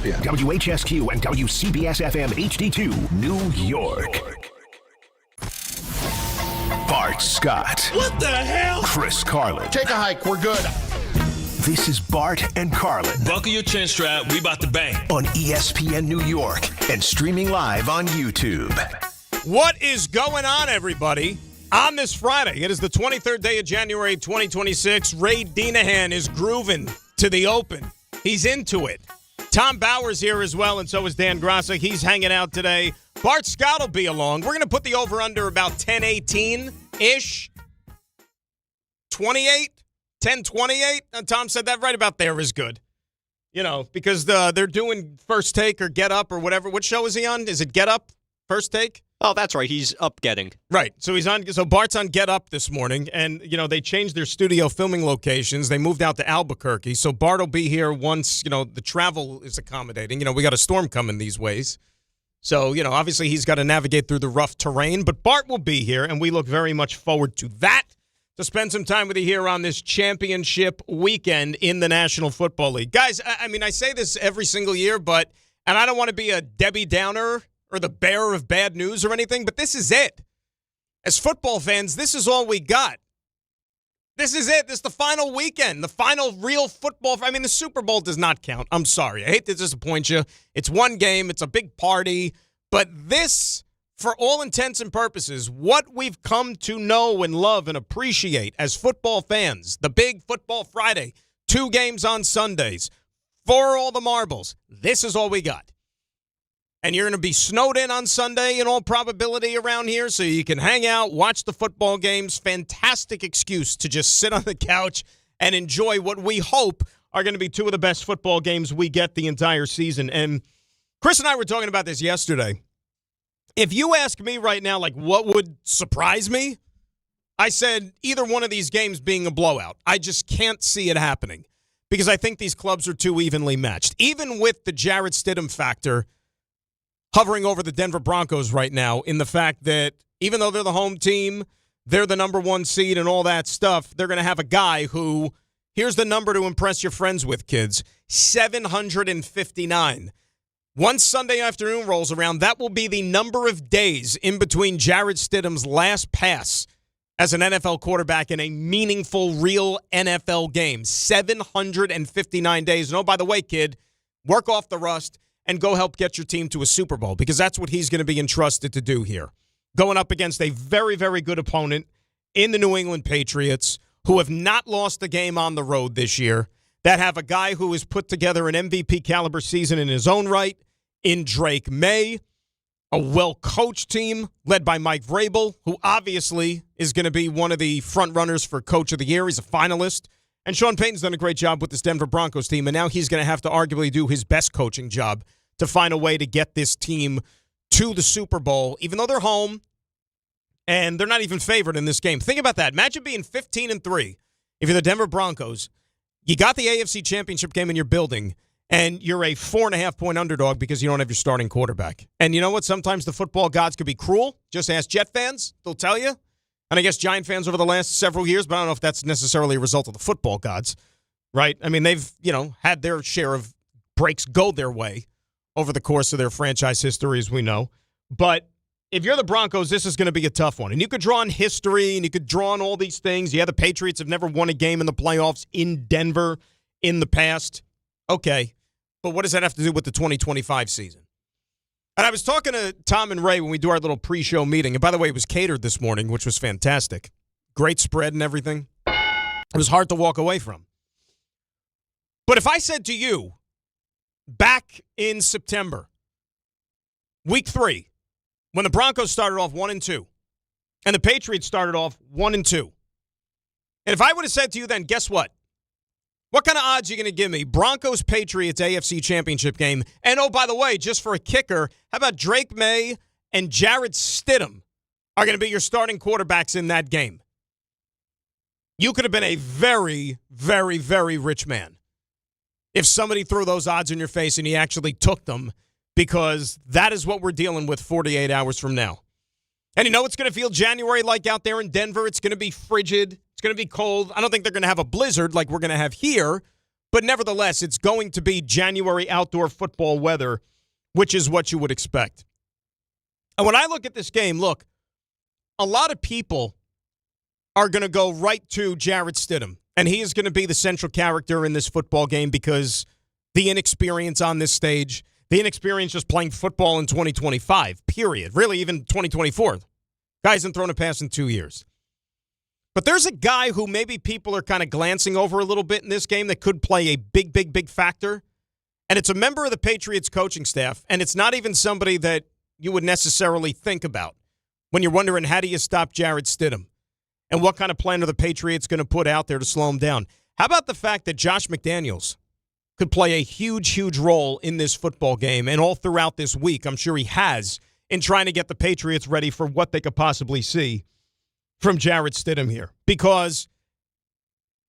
Yeah. WHSQ and WCBS-FM HD2, New York. Bart Scott. What the hell? Chris Carlin. Take a hike. We're good. This is Bart and Carlin. Buckle your chin strap. We about to bang. On ESPN New York and streaming live on YouTube. What is going on, everybody? On this Friday, it is the 23rd day of January 2026. Ray Deanahan is grooving to the open. He's into it. Tom Bauer's here as well, and so is Dan Grassa. He's hanging out today. Bart Scott will be along. We're going to put the over-under about 10-18-ish. 28? 10-28? Tom said that right about there is good. You know, because they're doing First Take or Get Up or whatever. What show is he on? Is it Get Up? First Take? Oh, that's right. He's up getting. Right. So he's on. So Bart's on Get Up this morning, and they changed their studio filming locations. They moved out to Albuquerque. So Bart will be here once the travel is accommodating. We got a storm coming these ways, so obviously he's got to navigate through the rough terrain. But Bart will be here, and we look very much forward to that. To spend some time with you here on this championship weekend in the National Football League, guys. I mean, I say this every single year, and I don't want to be a Debbie Downer or the bearer of bad news or anything, but this is it. As football fans, this is all we got. This is it. This is the final weekend, the final real football. I mean, the Super Bowl does not count. I'm sorry. I hate to disappoint you. It's one game. It's a big party. But this, for all intents and purposes, what we've come to know and love and appreciate as football fans, the big Football Friday, 2 games on Sundays, for all the marbles, this is all we got. And you're going to be snowed in on Sunday in all probability around here, so you can hang out, watch the football games. Fantastic excuse to just sit on the couch and enjoy what we hope are going to be 2 of the best football games we get the entire season. And Chris and I were talking about this yesterday. If you ask me right now, like, what would surprise me, I said either one of these games being a blowout. I just can't see it happening because I think these clubs are too evenly matched. Even with the Jarrett Stidham factor hovering over the Denver Broncos right now, in the fact that even though they're the home team, they're the number 1 seed and all that stuff, they're going to have a guy who, here's the number to impress your friends with, kids, 759. Once Sunday afternoon rolls around, that will be the number of days in between Jarrett Stidham's last pass as an NFL quarterback in a meaningful, real NFL game. 759 days. And oh, by the way, kid, work off the rust and go help get your team to a Super Bowl, because that's what he's going to be entrusted to do here. Going up against a very, very good opponent in the New England Patriots, who have not lost a game on the road this year, that have a guy who has put together an MVP caliber season in his own right, in Drake May, a well-coached team led by Mike Vrabel, who obviously is going to be one of the front runners for Coach of the Year. He's a finalist. And Sean Payton's done a great job with this Denver Broncos team, and now he's going to have to arguably do his best coaching job to find a way to get this team to the Super Bowl, even though they're home and they're not even favored in this game. Think about that. Imagine being 15-3 if you're the Denver Broncos. You got the AFC Championship game in your building, and you're a 4.5-point underdog because you don't have your starting quarterback. And you know what? Sometimes the football gods could be cruel. Just ask Jet fans. They'll tell you. And I guess Giant fans over the last several years, but I don't know if that's necessarily a result of the football gods, right? I mean, they've, had their share of breaks go their way over the course of their franchise history, as we know. But if you're the Broncos, this is going to be a tough one. And you could draw on history, and you could draw on all these things. Yeah, the Patriots have never won a game in the playoffs in Denver in the past. Okay, but what does that have to do with the 2025 season? And I was talking to Tom and Ray when we do our little pre-show meeting. And by the way, it was catered this morning, which was fantastic. Great spread and everything. It was hard to walk away from. But if I said to you, back in September, week 3, when the Broncos started off 1-2, and the Patriots started off 1-2, and if I would have said to you then, guess what? What kind of odds are you going to give me? Broncos-Patriots AFC Championship game. And, oh, by the way, just for a kicker, how about Drake May and Jarrett Stidham are going to be your starting quarterbacks in that game? You could have been a very, very, very rich man if somebody threw those odds in your face and you actually took them, because that is what we're dealing with 48 hours from now. And you know it's going to feel January like out there in Denver. It's going to be frigid. It's going to be cold. I don't think they're going to have a blizzard like we're going to have here, But nevertheless, it's going to be January outdoor football weather, which is what you would expect. And when I look at this game, look, a lot of people are going to go right to Jarrett Stidham, and he is going to be the central character in this football game because the inexperience on this stage, the inexperience just playing football in 2025, period. Really, even 2024. Guy hasn't thrown a pass in 2 years. But there's a guy who maybe people are kind of glancing over a little bit in this game that could play a big, big, big factor. And it's a member of the Patriots coaching staff, and it's not even somebody that you would necessarily think about when you're wondering how do you stop Jarrett Stidham and what kind of plan are the Patriots going to put out there to slow him down. How about the fact that Josh McDaniels could play a huge, huge role in this football game and all throughout this week, I'm sure he has, in trying to get the Patriots ready for what they could possibly see from Jarrett Stidham here. Because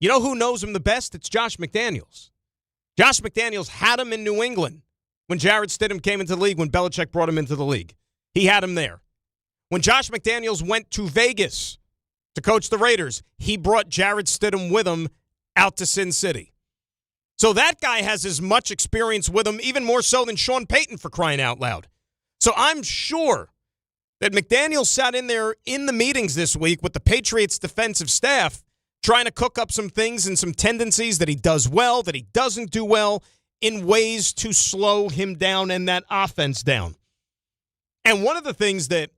you know who knows him the best? It's Josh McDaniels. Josh McDaniels had him in New England when Jarrett Stidham came into the league, when Belichick brought him into the league. He had him there. When Josh McDaniels went to Vegas to coach the Raiders, he brought Jarrett Stidham with him out to Sin City. So that guy has as much experience with him, even more so than Sean Payton, for crying out loud. So I'm sure that McDaniels sat in there in the meetings this week with the Patriots defensive staff trying to cook up some things and some tendencies that he does well, that he doesn't do well, in ways to slow him down and that offense down. And one of the things that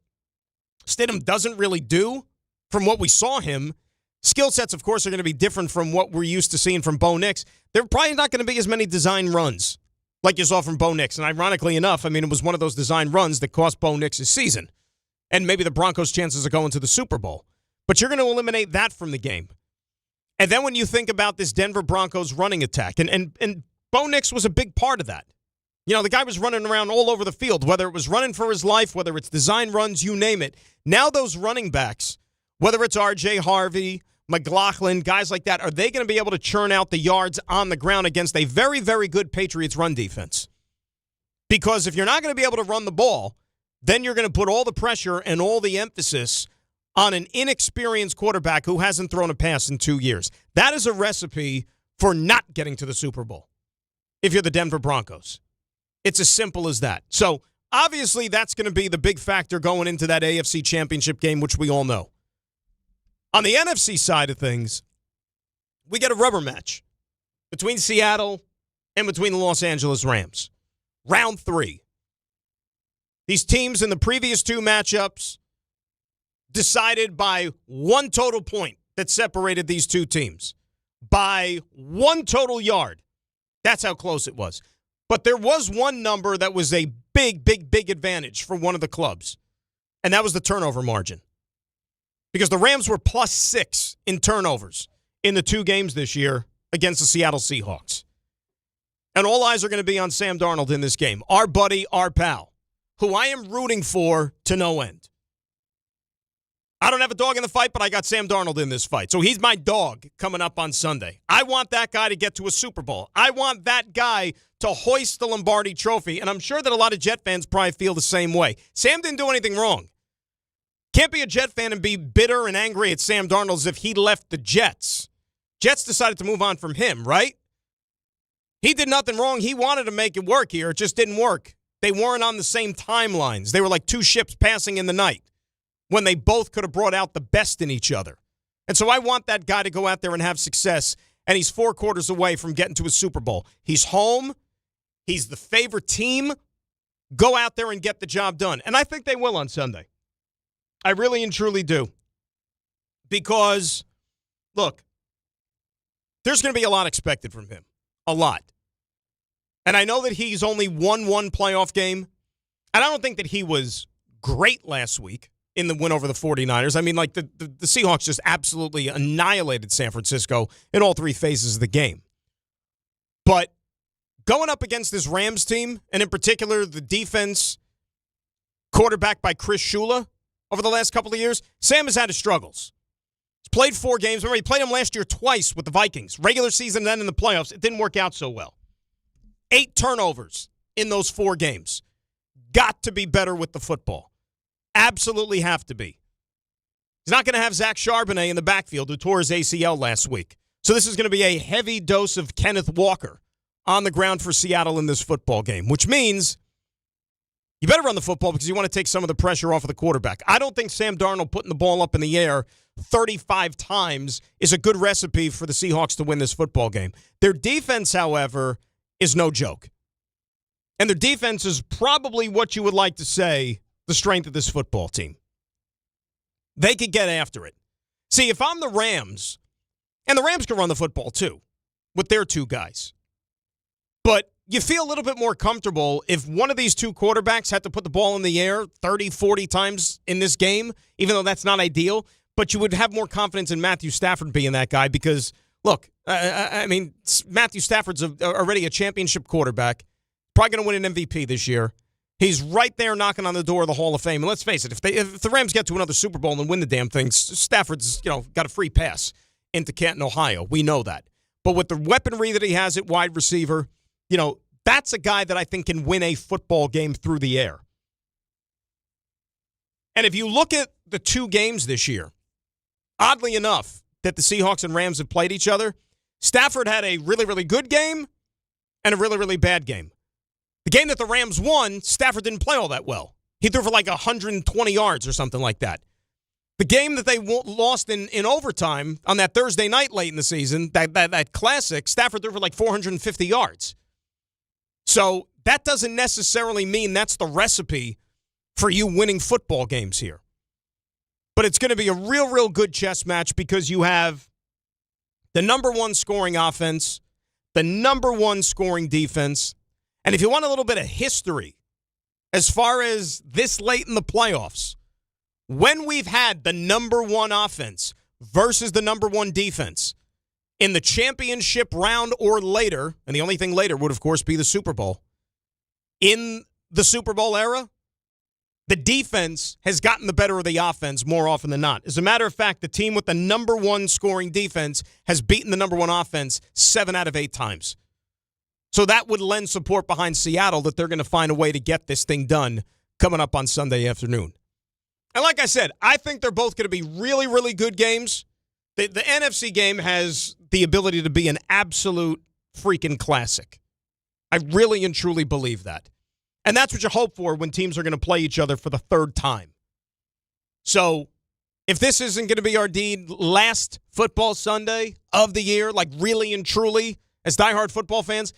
Stidham doesn't really do from what we saw him, skill sets, of course, are going to be different from what we're used to seeing from Bo Nix. There are probably not going to be as many design runs like you saw from Bo Nix. And ironically enough, I mean, it was one of those design runs that cost Bo Nix his season. And maybe the Broncos' chances of going to the Super Bowl. But you're going to eliminate that from the game. And then when you think about this Denver Broncos running attack, and Bo Nix was a big part of that. You know, the guy was running around all over the field, whether it was running for his life, whether it's design runs, you name it. Now those running backs, whether it's R.J. Harvey, McLaughlin, guys like that, are they going to be able to churn out the yards on the ground against a very, very good Patriots run defense? Because if you're not going to be able to run the ball, then you're going to put all the pressure and all the emphasis on an inexperienced quarterback who hasn't thrown a pass in 2 years. That is a recipe for not getting to the Super Bowl if you're the Denver Broncos. It's as simple as that. So, obviously, that's going to be the big factor going into that AFC Championship game, which we all know. On the NFC side of things, we get a rubber match between Seattle and between the Los Angeles Rams. Round 3. These teams in the previous 2 matchups decided by 1 total point that separated these 2 teams. By 1 total yard. That's how close it was. But there was one number that was a big, big, big advantage for one of the clubs, and that was the turnover margin. Because the Rams were +6 in turnovers in the 2 games this year against the Seattle Seahawks. And all eyes are going to be on Sam Darnold in this game. Our buddy, our pal, who I am rooting for to no end. I don't have a dog in the fight, but I got Sam Darnold in this fight. So he's my dog coming up on Sunday. I want that guy to get to a Super Bowl. I want that guy to hoist the Lombardi Trophy, and I'm sure that a lot of Jet fans probably feel the same way. Sam didn't do anything wrong. Can't be a Jet fan and be bitter and angry at Sam Darnold as if he left the Jets. Jets decided to move on from him, right? He did nothing wrong. He wanted to make it work here. It just didn't work. They weren't on the same timelines. They were like 2 ships passing in the night when they both could have brought out the best in each other. And so I want that guy to go out there and have success, and he's 4 quarters away from getting to a Super Bowl. He's home. He's the favorite team. Go out there and get the job done. And I think they will on Sunday. I really and truly do. Because, look, there's going to be a lot expected from him. A lot. And I know that he's only won 1 playoff game. And I don't think that he was great last week in the win over the 49ers. I mean, like, the Seahawks just absolutely annihilated San Francisco in all 3 phases of the game. But going up against this Rams team, and in particular the defense, quarterbacked by Chris Shula over the last couple of years, Sam has had his struggles. He's played 4 games. Remember, he played them last year twice with the Vikings. Regular season and then in the playoffs. It didn't work out so well. 8 turnovers in those 4 games. Got to be better with the football. Absolutely have to be. He's not going to have Zach Charbonnet in the backfield who tore his ACL last week. So this is going to be a heavy dose of Kenneth Walker on the ground for Seattle in this football game, which means you better run the football because you want to take some of the pressure off of the quarterback. I don't think Sam Darnold putting the ball up in the air 35 times is a good recipe for the Seahawks to win this football game. Their defense, however, is no joke. And their defense is probably what you would like to say the strength of this football team. They could get after it. See, if I'm the Rams, and the Rams can run the football too with their two guys, but you feel a little bit more comfortable if one of these two quarterbacks had to put the ball in the air 30, 40 times in this game, even though that's not ideal, but you would have more confidence in Matthew Stafford being that guy because, look, I mean, Matthew Stafford's already a championship quarterback, probably going to win an MVP this year. He's right there knocking on the door of the Hall of Fame. And let's face it, if the Rams get to another Super Bowl and win the damn thing, Stafford's got a free pass into Canton, Ohio. We know that. But with the weaponry that he has at wide receiver, that's a guy that I think can win a football game through the air. And if you look at the two games this year, oddly enough, that the Seahawks and Rams have played each other, Stafford had a really, really good game and a really, really bad game. The game that the Rams won, Stafford didn't play all that well. He threw for like 120 yards or something like that. The game that they lost in overtime on that Thursday night late in the season, that classic, Stafford threw for like 450 yards. So that doesn't necessarily mean that's the recipe for you winning football games here. But it's going to be a real, real good chess match because you have the number one scoring offense, the number one scoring defense, and if you want a little bit of history, as far as this late in the playoffs, when we've had the number one offense versus the number one defense in the championship round or later, and the only thing later would, of course, be the Super Bowl, in the Super Bowl era, the defense has gotten the better of the offense more often than not. As a matter of fact, the team with the number one scoring defense has beaten the number one offense 7 out of 8 times. So that would lend support behind Seattle that they're going to find a way to get this thing done coming up on Sunday afternoon. And like I said, I think they're both going to be really, really good games. The NFC game has the ability to be an absolute freaking classic. I really and truly believe that. And that's what you hope for when teams are going to play each other for the third time. So if this isn't going to be our last football Sunday of the year, like really and truly, as diehard football fans,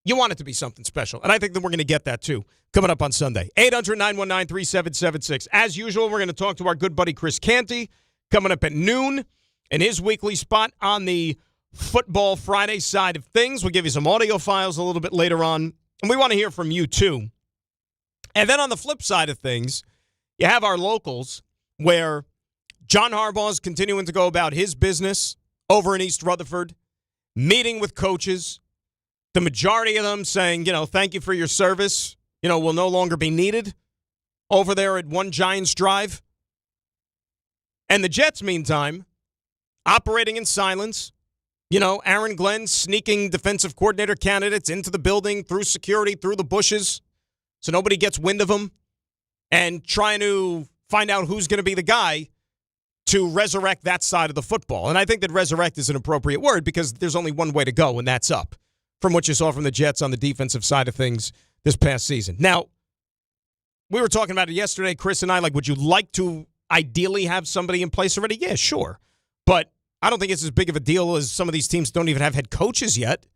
you want it to be something special. And I think that we're going to get that, too, coming up on Sunday. 800-919-3776. As usual, we're going to talk to our good buddy Chris Canty coming up at noon in his weekly spot on the Football Friday side of things. We'll give you some audio files a little bit later on. And we want to hear from you, too. And then on the flip side of things, you have our locals where John Harbaugh is continuing to go about his business over in East Rutherford, meeting with coaches. The majority of them saying, thank you for your service. Will no longer be needed over there at One Giants Drive. And the Jets, meantime, operating in silence. Aaron Glenn sneaking defensive coordinator candidates into the building through security, through the bushes, so nobody gets wind of them, and trying to find out who's going to be the guy to resurrect that side of the football. And I think that resurrect is an appropriate word because there's only one way to go, and that's up, from what you saw from the Jets on the defensive side of things this past season. Now, we were talking about it yesterday, Chris and I, would you like to ideally have somebody in place already? Yeah, sure. But I don't think it's as big of a deal as some of these teams don't even have head coaches yet.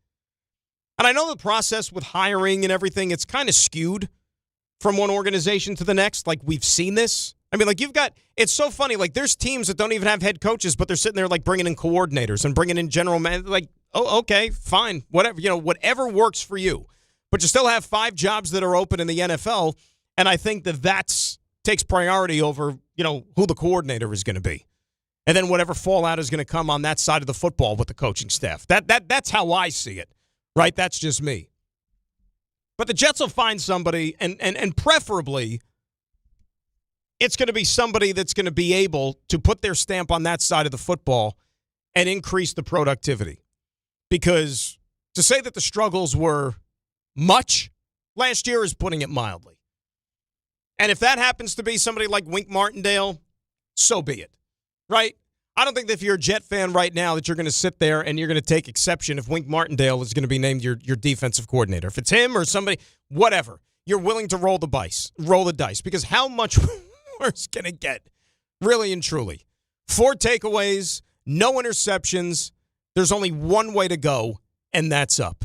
And I know the process with hiring and everything, it's kind of skewed from one organization to the next. We've seen this. I mean, it's so funny. There's teams that don't even have head coaches, but they're sitting there, bringing in coordinators and bringing in general managers. Oh, okay, fine, whatever. Whatever works for you. But you still have 5 jobs that are open in the NFL, and I think that takes priority over, who the coordinator is going to be. And then whatever fallout is going to come on that side of the football with the coaching staff. That's how I see it, right? That's just me. But the Jets will find somebody, and preferably, it's going to be somebody that's going to be able to put their stamp on that side of the football and increase the productivity. Because to say that the struggles were much last year is putting it mildly. And if that happens to be somebody like Wink Martindale, so be it. Right? I don't think that if you're a Jet fan right now that you're going to sit there and you're going to take exception if Wink Martindale is going to be named your defensive coordinator. If it's him or somebody, whatever, you're willing to roll the dice. Because how much worse can it get? Really and truly. 4 takeaways, no interceptions. There's only one way to go, and that's up.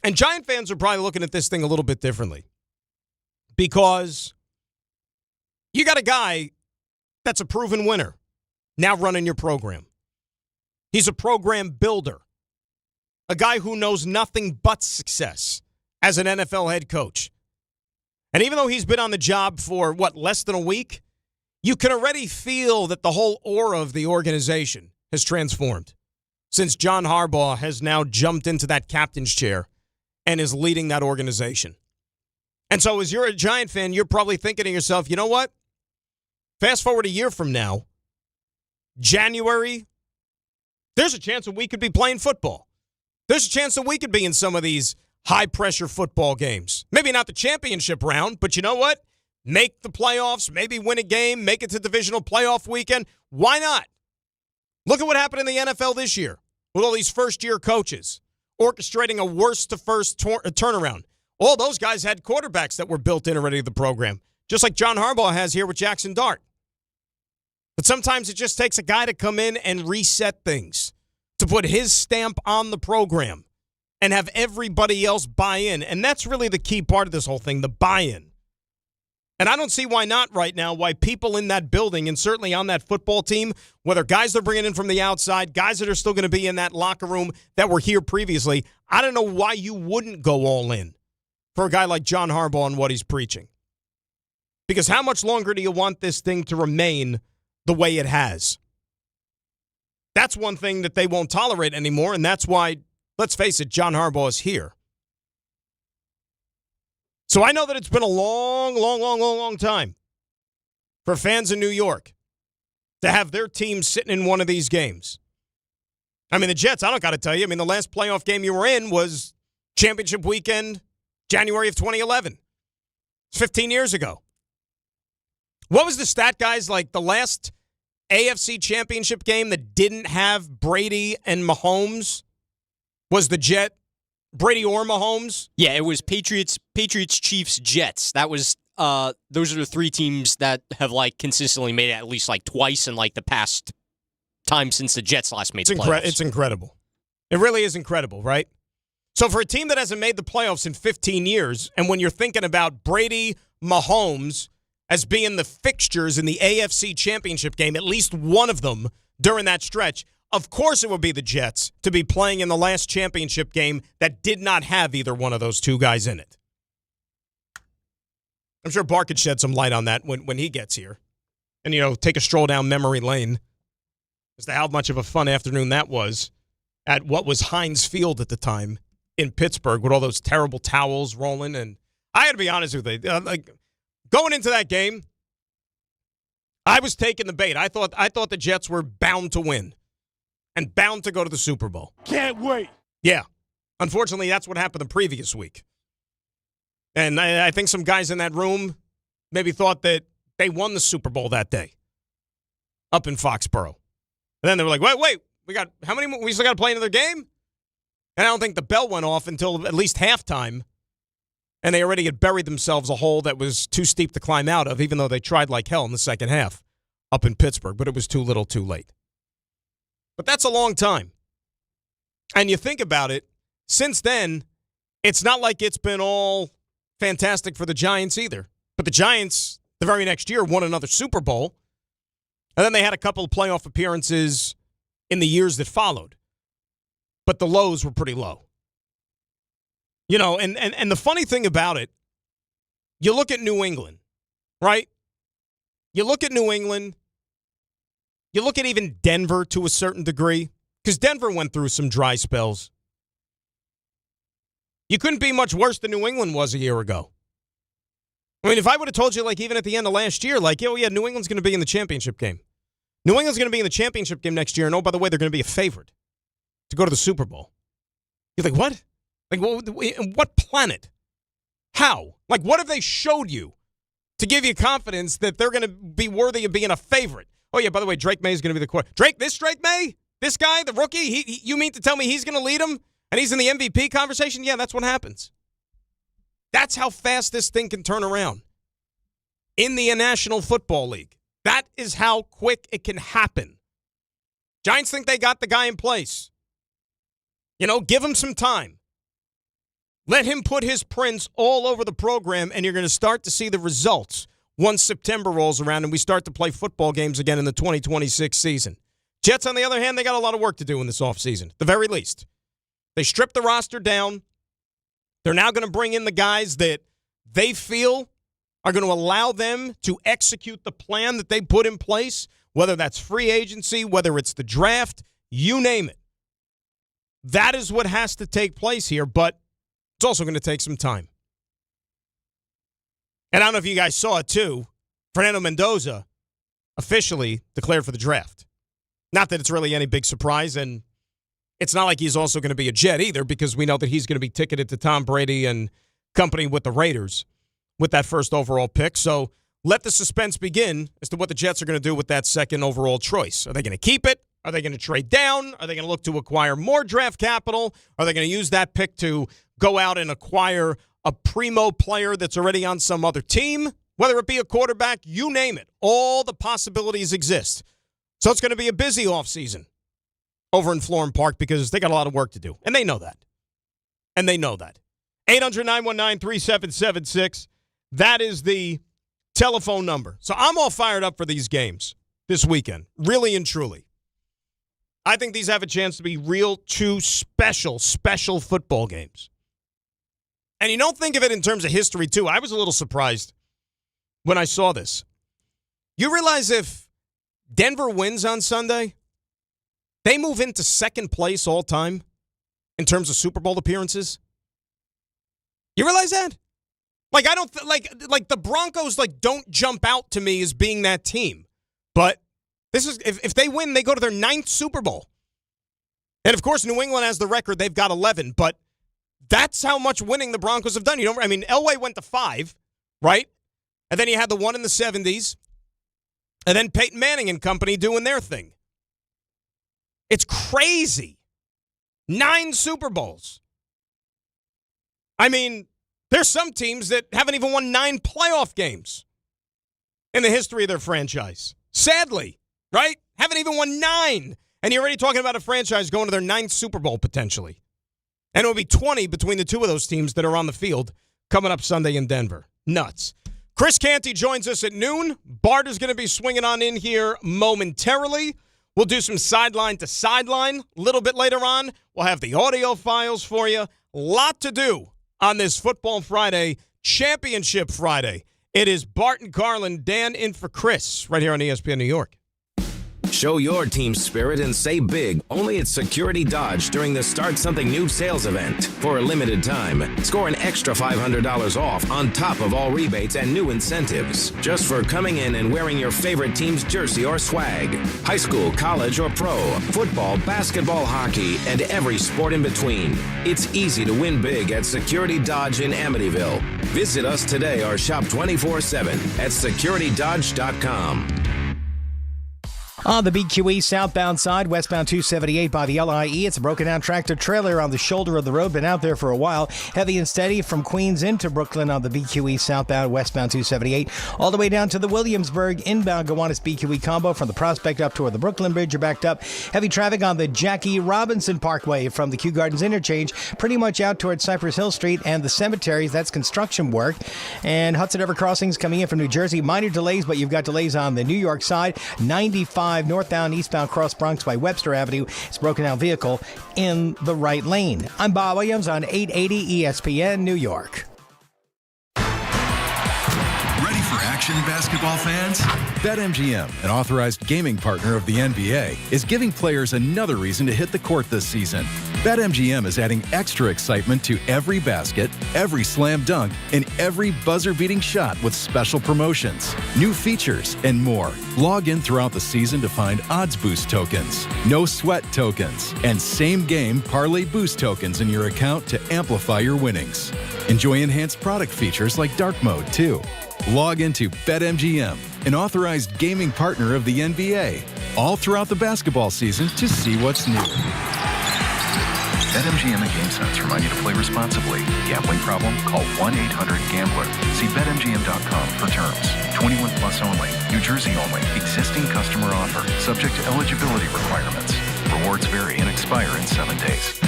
And Giant fans are probably looking at this thing a little bit differently. Because you got a guy that's a proven winner now running your program. He's a program builder. A guy who knows nothing but success as an NFL head coach. And even though he's been on the job for, less than a week, you can already feel that the whole aura of the organization has transformed since John Harbaugh has now jumped into that captain's chair and is leading that organization. And so as you're a Giant fan, you're probably thinking to yourself, you know what? Fast forward a year from now, January, there's a chance that we could be playing football. There's a chance that we could be in some of these high-pressure football games. Maybe not the championship round, but you know what? Make the playoffs, maybe win a game, make it to divisional playoff weekend. Why not? Look at what happened in the NFL this year with all these first-year coaches orchestrating a worst-to-first turnaround. All those guys had quarterbacks that were built in already to the program, just like John Harbaugh has here with Jackson Dart. But sometimes it just takes a guy to come in and reset things, to put his stamp on the program and have everybody else buy in. And that's really the key part of this whole thing, the buy-in. And I don't see why not right now, why people in that building and certainly on that football team, whether guys they're bringing in from the outside, guys that are still going to be in that locker room that were here previously, I don't know why you wouldn't go all in for a guy like John Harbaugh and what he's preaching. Because how much longer do you want this thing to remain the way it has? That's one thing that they won't tolerate anymore, and that's why, let's face it, John Harbaugh is here. So I know that it's been a long time for fans in New York to have their team sitting in one of these games. I mean, the Jets, I don't got to tell you. I mean, the last playoff game you were in was championship weekend, January of 2011. It's 15 years ago. What was the stat, guys? Like the last AFC championship game that didn't have Brady and Mahomes was the Brady or Mahomes? Yeah, it was Patriots, Chiefs, Jets. That was those are the 3 teams that have consistently made it at least twice in the past time since the Jets last made the playoffs. It's incredible. It really is incredible, right? So for a team that hasn't made the playoffs in 15 years, and when you're thinking about Brady, Mahomes as being the fixtures in the AFC championship game, at least one of them during that stretch, of course it would be the Jets to be playing in the last championship game that did not have either one of those 2 guys in it. I'm sure Bart could shed some light on that when he gets here. And, take a stroll down memory lane as to how much of a fun afternoon that was at what was Heinz Field at the time in Pittsburgh with all those terrible towels rolling. And I got to be honest with you, going into that game, I was taking the bait. I thought the Jets were bound to win and bound to go to the Super Bowl. Can't wait. Yeah. Unfortunately, that's what happened the previous week. And I think some guys in that room maybe thought that they won the Super Bowl that day up in Foxborough. And then they were like, wait, we still got to play another game? And I don't think the bell went off until at least halftime. And they already had buried themselves a hole that was too steep to climb out of, even though they tried like hell in the second half up in Pittsburgh. But it was too little too late. But that's a long time. And you think about it, since then, it's not like it's been all fantastic for the Giants either. But the Giants, the very next year, won another Super Bowl. And then they had a couple of playoff appearances in the years that followed. But the lows were pretty low. And the funny thing about it, you look at New England, right? You look at New England. You look at even Denver to a certain degree, because Denver went through some dry spells. You couldn't be much worse than New England was a year ago. I mean, if I would have told you, even at the end of last year, New England's going to be in the championship game. New England's going to be in the championship game next year, and by the way, they're going to be a favorite to go to the Super Bowl. You're like, what? What planet? How? What have they showed you to give you confidence that they're going to be worthy of being a favorite? Oh, yeah, by the way, Drake May is going to be the quarterback. Drake May? This guy, the rookie? You mean to tell me he's going to lead him? And he's in the MVP conversation? Yeah, that's what happens. That's how fast this thing can turn around. In the National Football League. That is how quick it can happen. Giants think they got the guy in place. Give him some time. Let him put his prints all over the program, and you're going to start to see the results once September rolls around and we start to play football games again in the 2026 season. Jets, on the other hand, they got a lot of work to do in this offseason, at the very least. They stripped the roster down. They're now going to bring in the guys that they feel are going to allow them to execute the plan that they put in place, whether that's free agency, whether it's the draft, you name it. That is what has to take place here, but it's also going to take some time. And I don't know if you guys saw it too. Fernando Mendoza officially declared for the draft. Not that it's really any big surprise, and it's not like he's also going to be a Jet either, because we know that he's going to be ticketed to Tom Brady and company with the Raiders with that first overall pick. So let the suspense begin as to what the Jets are going to do with that second overall choice. Are they going to keep it? Are they going to trade down? Are they going to look to acquire more draft capital? Are they going to use that pick to go out and acquire a primo player that's already on some other team? Whether it be a quarterback, you name it. All the possibilities exist. So it's going to be a busy offseason over in Florham Park because they got a lot of work to do. And they know that. 800-919-3776. That is the telephone number. So I'm all fired up for these games this weekend, really and truly. I think these have a chance to be real, two special football games. And you don't think of it in terms of history, too. I was a little surprised when I saw this. You realize if Denver wins on Sunday, they move into second place all time in terms of Super Bowl appearances? You realize that? Like, I don't like the Broncos don't jump out to me as being that team. But this is if they win, they go to their 9th Super Bowl. And of course, New England has the record; they've got 11. But that's how much winning the Broncos have done. Elway went to 5, right? And then you had the one in the 70s, and then Peyton Manning and company doing their thing. It's crazy. 9 Super Bowls. There's some teams that haven't even won 9 playoff games in the history of their franchise. Sadly, right? Haven't even won 9. And you're already talking about a franchise going to their 9th Super Bowl potentially. And it will be 20 between the two of those teams that are on the field coming up Sunday in Denver. Nuts. Chris Canty joins us at noon. Bart is going to be swinging on in here momentarily. We'll do some sideline to sideline a little bit later on. We'll have the audio files for you. Lot to do on this Football Friday, Championship Friday. It is Bart and Carlin, Dan in for Chris, right here on ESPN New York. Show your team spirit and save big only at Security Dodge during the Start Something New sales event. For a limited time, score an extra $500 off on top of all rebates and new incentives. Just for coming in and wearing your favorite team's jersey or swag. High school, college, or pro, football, basketball, hockey, and every sport in between. It's easy to win big at Security Dodge in Amityville. Visit us today or shop 24/7 at securitydodge.com. On the BQE southbound side, westbound 278 by the LIE, it's a broken down tractor trailer on the shoulder of the road. Been out there for a while. Heavy and steady from Queens into Brooklyn on the BQE southbound, westbound 278. All the way down to the Williamsburg inbound Gowanus BQE combo from the Prospect up toward the Brooklyn Bridge. You're backed up. Heavy traffic on the Jackie Robinson Parkway from the Kew Gardens interchange, pretty much out toward Cypress Hill Street and the cemeteries. That's construction work. And Hudson River crossings coming in from New Jersey. Minor delays, but you've got delays on the New York side. 95 northbound, eastbound cross Bronx by Webster Avenue. It's a broken down vehicle in the right lane. I'm Bob Williams on 880 ESPN New York. Ready for action, basketball fans? BetMGM, an authorized gaming partner of the NBA, is giving players another reason to hit the court this season. BetMGM is adding extra excitement to every basket, every slam dunk, and every buzzer-beating shot with special promotions, new features, and more. Log in throughout the season to find odds boost tokens, no sweat tokens, and same-game parlay boost tokens in your account to amplify your winnings. Enjoy enhanced product features like dark mode, too. Log into BetMGM, an authorized gaming partner of the NBA, all throughout the basketball season to see what's new. BetMGM and GameSense remind you to play responsibly. Gambling problem? Call 1-800-GAMBLER. See BetMGM.com for terms. 21 plus only. New Jersey only. Existing customer offer. Subject to eligibility requirements. Rewards vary and expire in 7 days.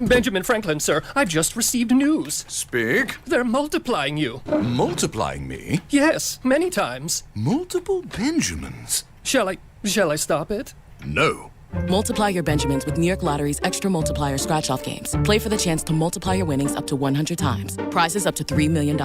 Benjamin Franklin, sir, I've just received news. Speak. They're multiplying you. Multiplying me? Yes, many times. Multiple Benjamins? Shall I stop it? No. Multiply your Benjamins with New York Lottery's Extra Multiplier Scratch-Off games. Play for the chance to multiply your winnings up to 100 times. Prizes up to $3 million.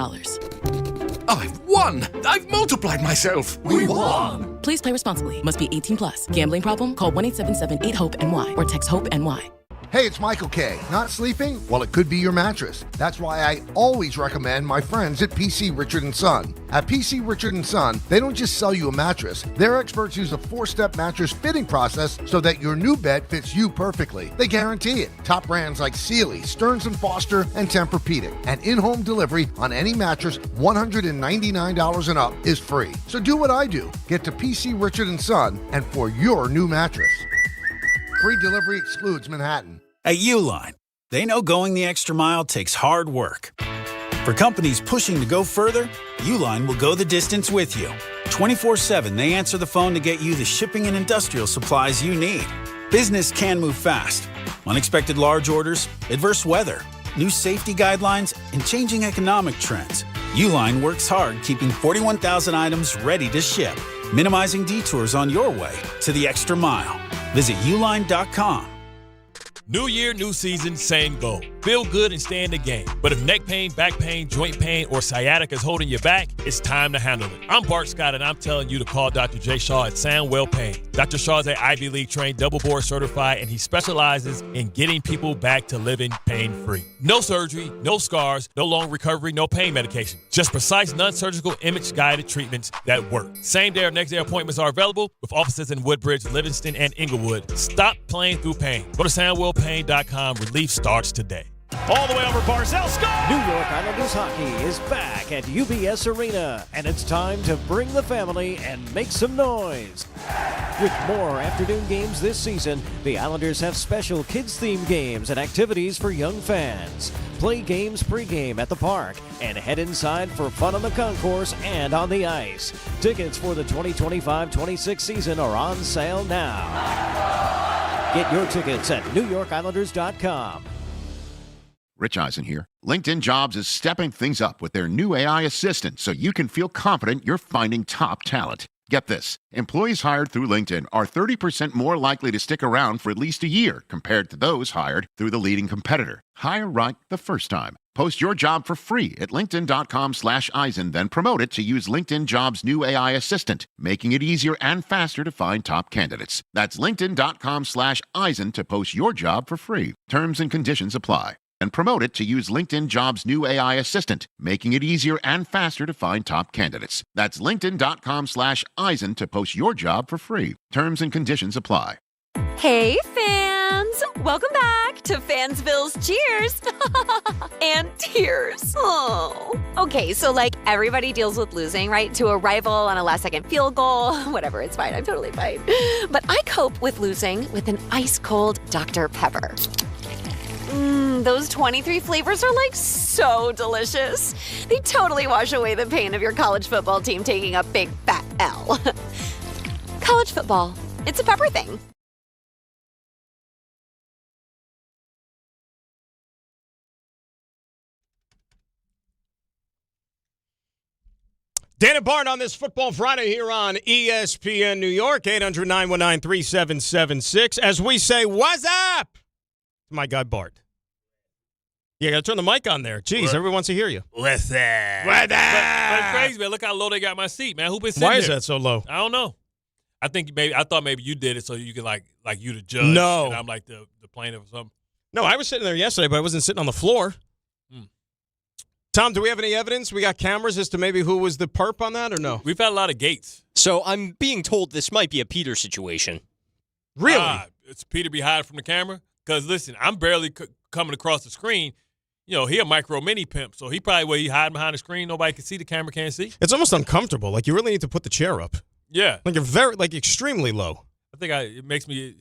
I've won! I've multiplied myself! We won! Please play responsibly. Must be 18 plus. Gambling problem? Call 1-877-8-HOPE-NY or text HOPE-NY. Hey, it's Michael K. Not sleeping? Well, it could be your mattress. That's why I always recommend my friends at PC Richard & Son. At PC Richard & Son, they don't just sell you a mattress. Their experts use a 4-step mattress fitting process so that your new bed fits you perfectly. They guarantee it. Top brands like Sealy, Stearns & Foster, and Tempur-Pedic. And in-home delivery on any mattress $199 and up is free. So do what I do. Get to PC Richard & Son and for your new mattress. Free delivery excludes Manhattan. At Uline, they know going the extra mile takes hard work. For companies pushing to go further, Uline will go the distance with you. 24/7, they answer the phone to get you the shipping and industrial supplies you need. Business can move fast. Unexpected large orders, adverse weather, new safety guidelines, and changing economic trends. Uline works hard keeping 41,000 items ready to ship, minimizing detours on your way to the extra mile. Visit uline.com. New year, new season, same goal. Feel good and stay in the game. But if neck pain, back pain, joint pain, or sciatica is holding you back, it's time to handle it. I'm Bart Scott, and I'm telling you to call Dr. Jay Shaw at Soundwell Pain. Dr. Shaw is an Ivy League trained, double board certified, and he specializes in getting people back to living pain-free. No surgery, no scars, no long recovery, no pain medication. Just precise, non-surgical, image-guided treatments that work. Same day or next day appointments are available with offices in Woodbridge, Livingston, and Inglewood. Stop playing through pain. Go to SoundwellPain.com. Relief starts today. All the way over Barzell, score! New York Islanders hockey is back at UBS Arena, and it's time to bring the family and make some noise. With more afternoon games this season, the Islanders have special kids-themed games and activities for young fans. Play games pregame at the park and head inside for fun on the concourse and on the ice. Tickets for the 2025-26 season are on sale now. Get your tickets at NewYorkIslanders.com. Rich Eisen here. LinkedIn Jobs is stepping things up with their new AI assistant so you can feel confident you're finding top talent. Get this. Employees hired through LinkedIn are 30% more likely to stick around for at least a year compared to those hired through the leading competitor. Hire right the first time. Post your job for free at linkedin.com/Eisen, then promote it to use LinkedIn Jobs' new AI assistant, making it easier and faster to find top candidates. That's linkedin.com/Eisen to post your job for free. Terms and conditions apply. And promote it to use LinkedIn Jobs' new AI assistant, making it easier and faster to find top candidates. That's linkedin.com/Eisen to post your job for free. Terms and conditions apply. Hey, fans! Welcome back to Fansville's Cheers and Tears. Oh. Okay, so like everybody deals with losing, right? To a rival on a last-second field goal. Whatever, it's fine. I'm totally fine. But I cope with losing with an ice-cold Dr. Pepper. Those 23 flavors are like so delicious. They totally wash away the pain of your college football team taking a big fat L. College football, it's a pepper thing. Dan and Bart on this Football Friday here on ESPN New York, 800-919-3776. As we say, what's up? My guy, Bart. You got to turn the mic on there. Jeez, everyone wants to hear you. What's that? What's But it's crazy, man. Look how low they got my seat, man. Who been sitting Why is there? that so low? I don't know. I thought maybe you did it so you could like you the judge. No. And I'm like the plaintiff or something. No, I was sitting there yesterday, but I wasn't sitting on the floor. Tom, do we have any evidence? We got cameras as to maybe who was the perp on that or no? We've had a lot of gates. So I'm being told this might be a Peter situation. Really? It's Peter be hiding from the camera? Because, listen, I'm barely coming across the screen. You know, he a micro mini pimp, so he probably where he hiding behind the screen. Nobody can see. The camera can't see. It's almost uncomfortable. Like, you really need to put the chair up. Yeah. Like, you're extremely low. I think it makes me,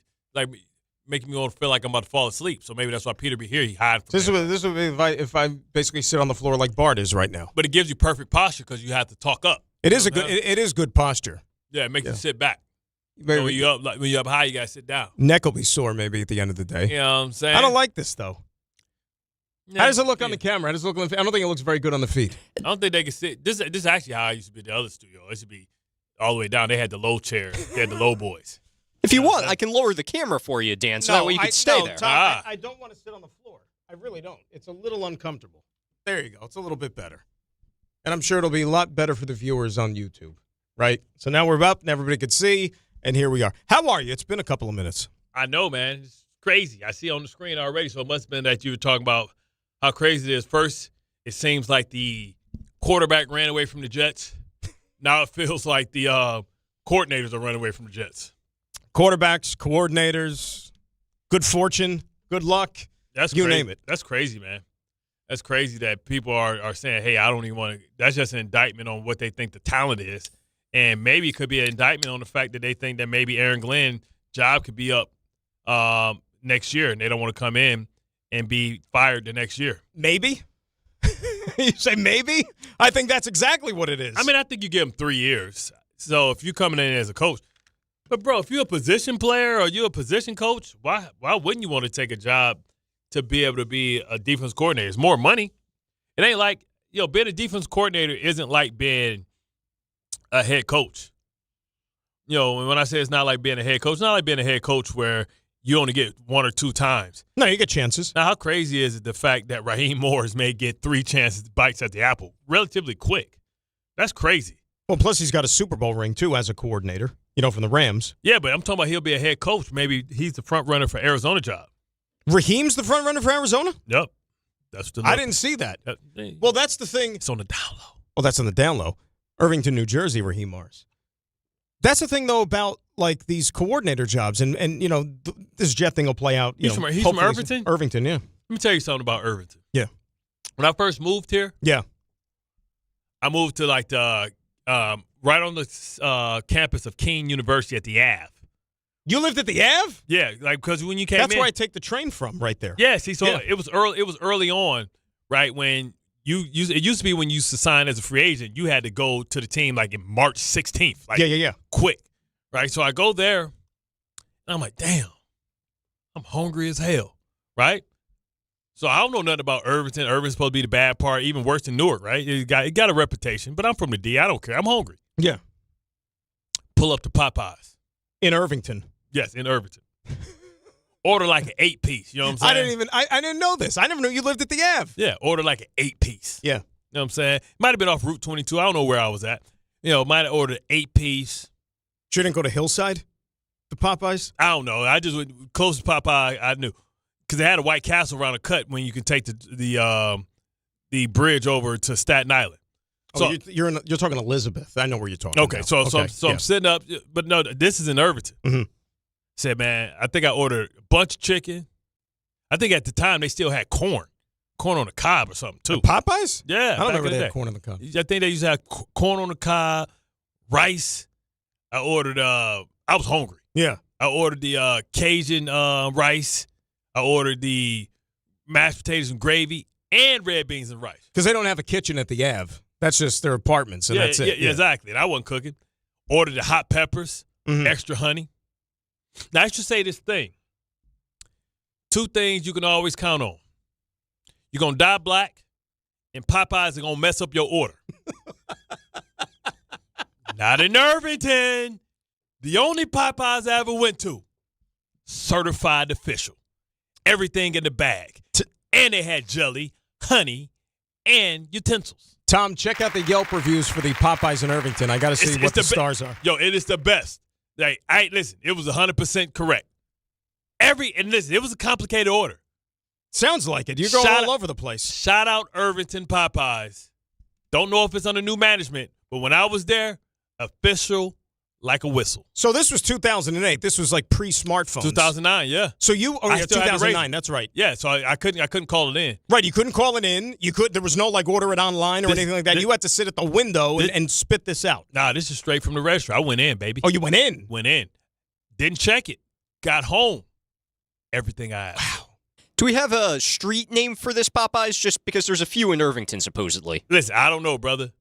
making me want to feel like I'm about to fall asleep. So maybe that's why Peter be here. He hide from This would be if I basically sit on the floor like Bart is right now. But it gives you perfect posture because you have to talk up. It is good posture. Yeah, it makes you sit back. So when you're up high, you gotta sit down. Neck will be sore maybe at the end of the day. You know what I'm saying? I don't like this though. How does it look on the camera? How does it look on the feet? I don't think it looks very good on the feet. I don't think they can sit. This is actually how I used to be at the other studio. It should be all the way down. They had the low chairs. They had the low boys. If you want, I can lower the camera for you, Dan, so that way you can stay there. Tom, I don't want to sit on the floor. I really don't. It's a little uncomfortable. There you go. It's a little bit better. And I'm sure it'll be a lot better for the viewers on YouTube, right? So now we're up and everybody can see, and here we are. How are you? It's been a couple of minutes. I know, man. It's crazy. I see it on the screen already, so it must have been that you were talking about how crazy it is. First, it seems like the quarterback ran away from the Jets. Now it feels like the coordinators are running away from the Jets. Quarterbacks, coordinators, good fortune, good luck. You name it. That's crazy, man. That's crazy that people are saying, hey, I don't even want to. That's just an indictment on what they think the talent is. And maybe it could be an indictment on the fact that they think that maybe Aaron Glenn's job could be up next year, and they don't want to come in and be fired the next year. Maybe? You say maybe? I think that's exactly what it is. I mean, I think you give him 3 years. So if you're coming in as a coach. But, bro, if you're a position player or you're a position coach, why wouldn't you want to take a job to be able to be a defense coordinator? It's more money. It ain't like, being a defense coordinator isn't like being a head coach. When I say it's not like being a head coach, it's not like being a head coach where you only get 1 or 2 times. No, you get chances. Now, how crazy is it the fact that Raheem Morris may get 3 chances, bites at the apple relatively quick? That's crazy. Well, plus he's got a Super Bowl ring, too, as a coordinator, from the Rams. Yeah, but I'm talking about he'll be a head coach. Maybe he's the front runner for Arizona job. Raheem's the front runner for Arizona? Yep. I didn't see that. Well, that's the thing. It's on the down low. Oh, that's on the down low. Irvington, New Jersey, Raheem Morris. That's the thing, though, about, these coordinator jobs. And this Jet thing will play out. He's from Irvington? Irvington, yeah. Let me tell you something about Irvington. Yeah. When I first moved here. Yeah. I moved to, right on the campus of Keene University at the Ave. You lived at the Ave? Yeah, because when you came That's in. where I take the train from, right there. Yeah, see, so it was early. It was early on, right, when it used to be when you used to sign as a free agent, you had to go to the team in March 16th. Yeah. Quick, right? So I go there, and I'm like, damn, I'm hungry as hell, right? So I don't know nothing about Irvington. Irvington's supposed to be the bad part, even worse than Newark, right? It got a reputation, but I'm from the D. I don't care. I'm hungry. Yeah. Pull up to Popeyes. In Irvington. Yes, in Irvington. Order an 8-piece. You know what I'm saying? I didn't know this. I never knew you lived at the Ave. Yeah, order an 8-piece. Yeah. You know what I'm saying? Might have been off Route 22. I don't know where I was at. Might have ordered 8-piece. You didn't go to Hillside? The Popeyes? I don't know. I just went close to Popeye. I knew. Because they had a White Castle around the cut when you can take the bridge over to Staten Island. So you're talking Elizabeth. I know where you're talking. Okay, so I'm sitting up, but no, this is in Irvington. Mm-hmm. Said, man, I think I ordered a bunch of chicken. I think at the time they still had corn on the cob or something too. The Popeyes? Yeah, I don't remember they had corn on the cob. I think they used to have corn on the cob, rice. I ordered. I was hungry. Yeah, I ordered the Cajun rice. I ordered the mashed potatoes and gravy and red beans and rice. Because they don't have a kitchen at the Ave. That's just their apartments, and that's it. Yeah, exactly. And I wasn't cooking. Ordered the hot peppers, extra honey. Now, I should say this thing. 2 things you can always count on. You're going to die black, and Popeyes are going to mess up your order. Not in Irvington. The only Popeyes I ever went to, certified official. Everything in the bag. And they had jelly, honey, and utensils. Tom, check out the Yelp reviews for the Popeyes in Irvington. I got to see what the stars are. Yo, it is the best. Like, listen, it was 100% correct. And listen, it was a complicated order. Sounds like it. You're going all over the place. Shout out Irvington Popeyes. Don't know if it's under new management, but when I was there, official like a whistle. So this was 2008. This was like pre-smartphones. 2009, yeah. So you, 2009. That's right. Yeah. So I couldn't call it in. Right. You couldn't call it in. There was no like order it online or anything like that. You had to sit at the window and spit this out. Nah, this is straight from the register. I went in, baby. Oh, you went in? Went in. Didn't check it. Got home. Everything I asked. Wow. Do we have a street name for this Popeyes? Just because there's a few in Irvington, supposedly. Listen, I don't know, brother.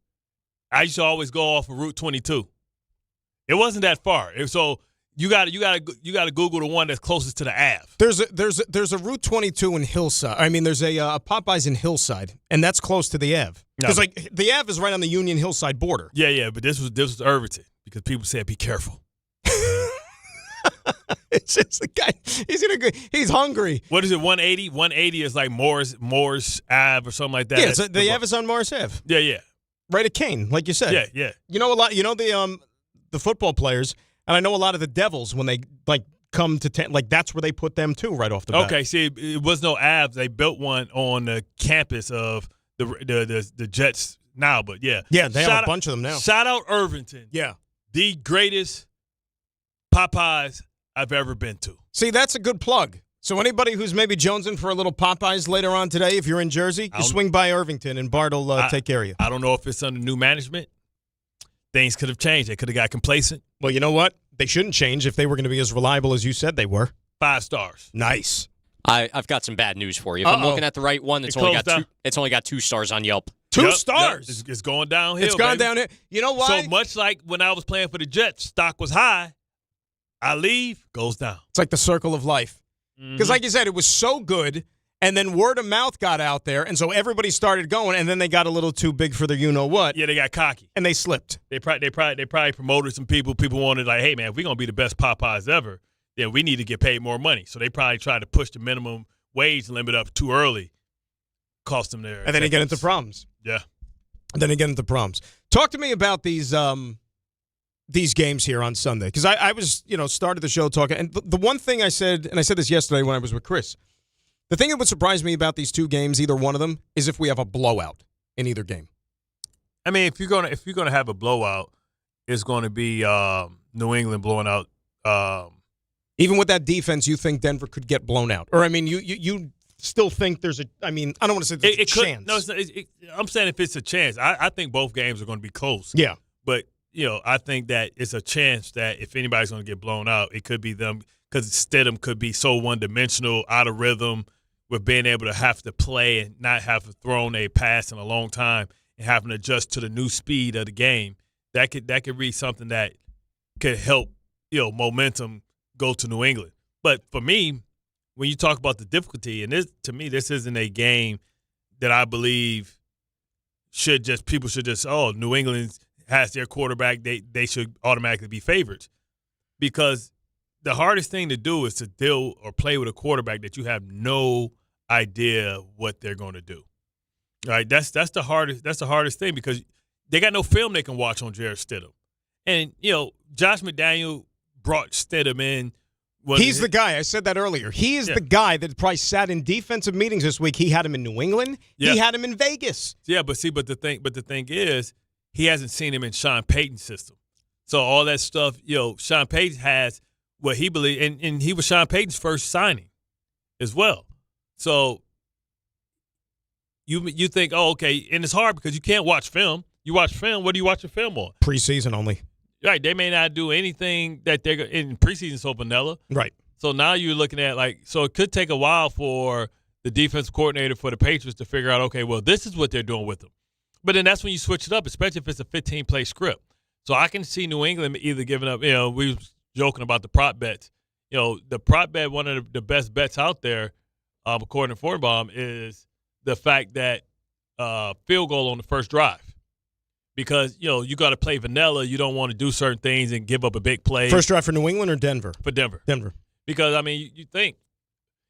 I used to always go off of Route 22. It wasn't that far. So you got to Google the one that's closest to the Ave. There's a Route 22 in Hillside. I mean, there's a Popeyes in Hillside, and that's close to the Ave. Because like the Ave is right on the Union Hillside border. Yeah, but this was Irvington because people said be careful. It's just the guy. He's hungry. What is it? 180. 180 is like Morris Ave or something like that. Yeah, so the Ave is on Morris Ave. Yeah. Right at Kane, like you said. Yeah. You know a lot. You know the football players, and I know a lot of the Devils when they like come to like that's where they put them too right off the bat. Okay, see, it was no Ave. They built one on the campus of the Jets now, but yeah. Yeah, they have a bunch of them now. Shout out Irvington. Yeah. The greatest Popeyes I've ever been to. See, that's a good plug. So anybody who's maybe jonesing for a little Popeyes later on today, if you're in Jersey, you swing by Irvington and Bart will take care of you. I don't know if it's under new management. Things could have changed. They could have got complacent. Well, you know what? They shouldn't change if they were going to be as reliable as you said they were. 5 stars. Nice. I've got some bad news for you. If I'm looking at the right one, it's only got 2 stars on Yelp. 2 stars? Yep. It's going downhill. It's gone downhill. You know why? So much like when I was playing for the Jets, stock was high. I leave, goes down. It's like the circle of life. Because like you said, it was so good, and then word of mouth got out there, and so everybody started going, and then they got a little too big for their you-know-what. Yeah, they got cocky. And they slipped. They probably promoted some people. People wanted like, hey, man, if we're going to be the best Popeyes ever, then we need to get paid more money. So they probably tried to push the minimum wage limit up too early. Cost them their And then they get into problems. Yeah. And then they get into problems. Talk to me about these games here on Sunday. Because I was, started the show talking. And the one thing I said, and I said this yesterday when I was with Chris, the thing that would surprise me about these 2 games, either one of them, is if we have a blowout in either game. I mean, if you're gonna have a blowout, it's going to be New England blowing out. Even with that defense, you think Denver could get blown out? Or, I mean, you still think there's a – I mean, I don't want to say there's a chance. No, I'm saying if it's a chance. I think both games are going to be close. Yeah. But, I think that it's a chance that if anybody's going to get blown out, it could be them because Stidham could be so one-dimensional, out of rhythm with being able to have to play and not have thrown a pass in a long time and having to adjust to the new speed of the game. That could be something that could help, momentum go to New England. But for me, when you talk about the difficulty, and this isn't a game that I believe people should just, New England has their quarterback, they should automatically be favorites. Because the hardest thing to do is to deal or play with a quarterback that you have no idea what they're going to do. All right, that's the hardest thing because they got no film they can watch on Jarrett Stidham. And, Josh McDaniel brought Stidham in. He's the guy. I said that earlier. He is the guy that probably sat in defensive meetings this week. He had him in New England. Yeah. He had him in Vegas. Yeah, but the thing is, he hasn't seen him in Sean Payton's system. So all that stuff, Sean Payton has what he believes, and he was Sean Payton's first signing as well. So you think, okay, and it's hard because you can't watch film. You watch film. What do you watch your film on? Preseason only. Right, they may not do anything that they're in preseason. So vanilla, right? So now you're looking at so it could take a while for the defensive coordinator for the Patriots to figure out, okay, well, this is what they're doing with them. But then that's when you switch it up, especially if it's a 15-play script. So I can see New England either giving up. We were joking about the prop bets. The prop bet, one of the best bets out there, according to Fortenbaum, is the fact that field goal on the first drive. Because, you got to play vanilla. You don't want to do certain things and give up a big play. First drive for New England or Denver? For Denver. Denver. Because, I mean, you think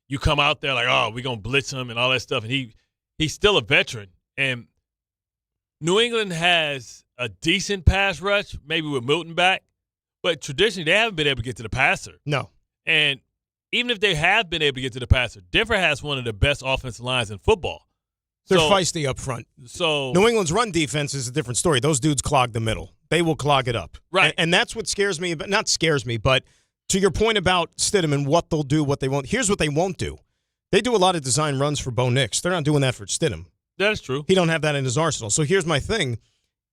you come out there like, we're going to blitz him and all that stuff. And he's still a veteran. And New England has a decent pass rush, maybe with Milton back. But traditionally, they haven't been able to get to the passer. No. And even if they have been able to get to the passer, Denver has one of the best offensive lines in football. They're feisty up front. So New England's run defense is a different story. Those dudes clog the middle. They will clog it up. Right. And that's what scares me. But not scares me, but to your point about Stidham and what they'll do, what they won't. Here's what they won't do. They do a lot of design runs for Bo Nix. They're not doing that for Stidham. That is true. He don't have that in his arsenal. So here's my thing.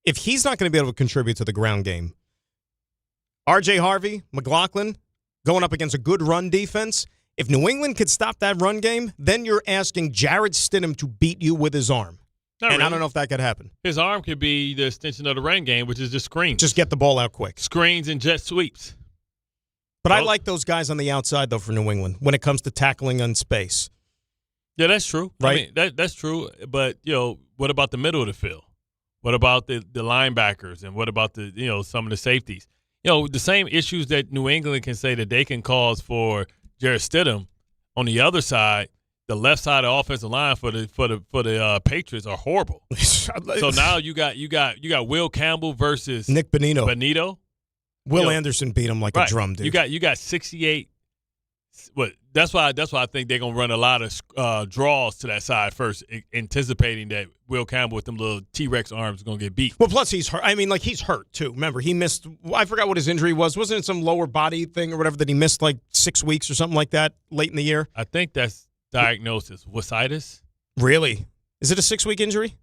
If he's not going to be able to contribute to the ground game, R.J. Harvey, McLaughlin, going up against a good run defense, if New England could stop that run game, then you're asking Jarrett Stidham to beat you with his arm. Not and really. I don't know if that could happen. His arm could be the extension of the run game, which is just screens. Just get the ball out quick. Screens and jet sweeps. But I like those guys on the outside, though, for New England when it comes to tackling on space. Yeah, that's true. Right? I mean, that's true. But, what about the middle of the field? What about the linebackers? And what about some of the safeties? The same issues that New England can say that they can cause for Jarrett Stidham, on the other side, the left side of the offensive line for the Patriots are horrible. So now you got Will Campbell versus Nick Bonito. Will Anderson beat him like a drum, dude. You got 68. What? That's why I think they're gonna run a lot of draws to that side first, anticipating that Will Campbell with them little T-Rex arms is gonna get beat. Well, plus he's hurt. I mean, he's hurt too. Remember, he missed. I forgot what his injury was. Wasn't it some lower body thing or whatever that he missed 6 weeks or something like that late in the year? I think that's diagnosis. Wasitis. Really? Is it a 6-week injury?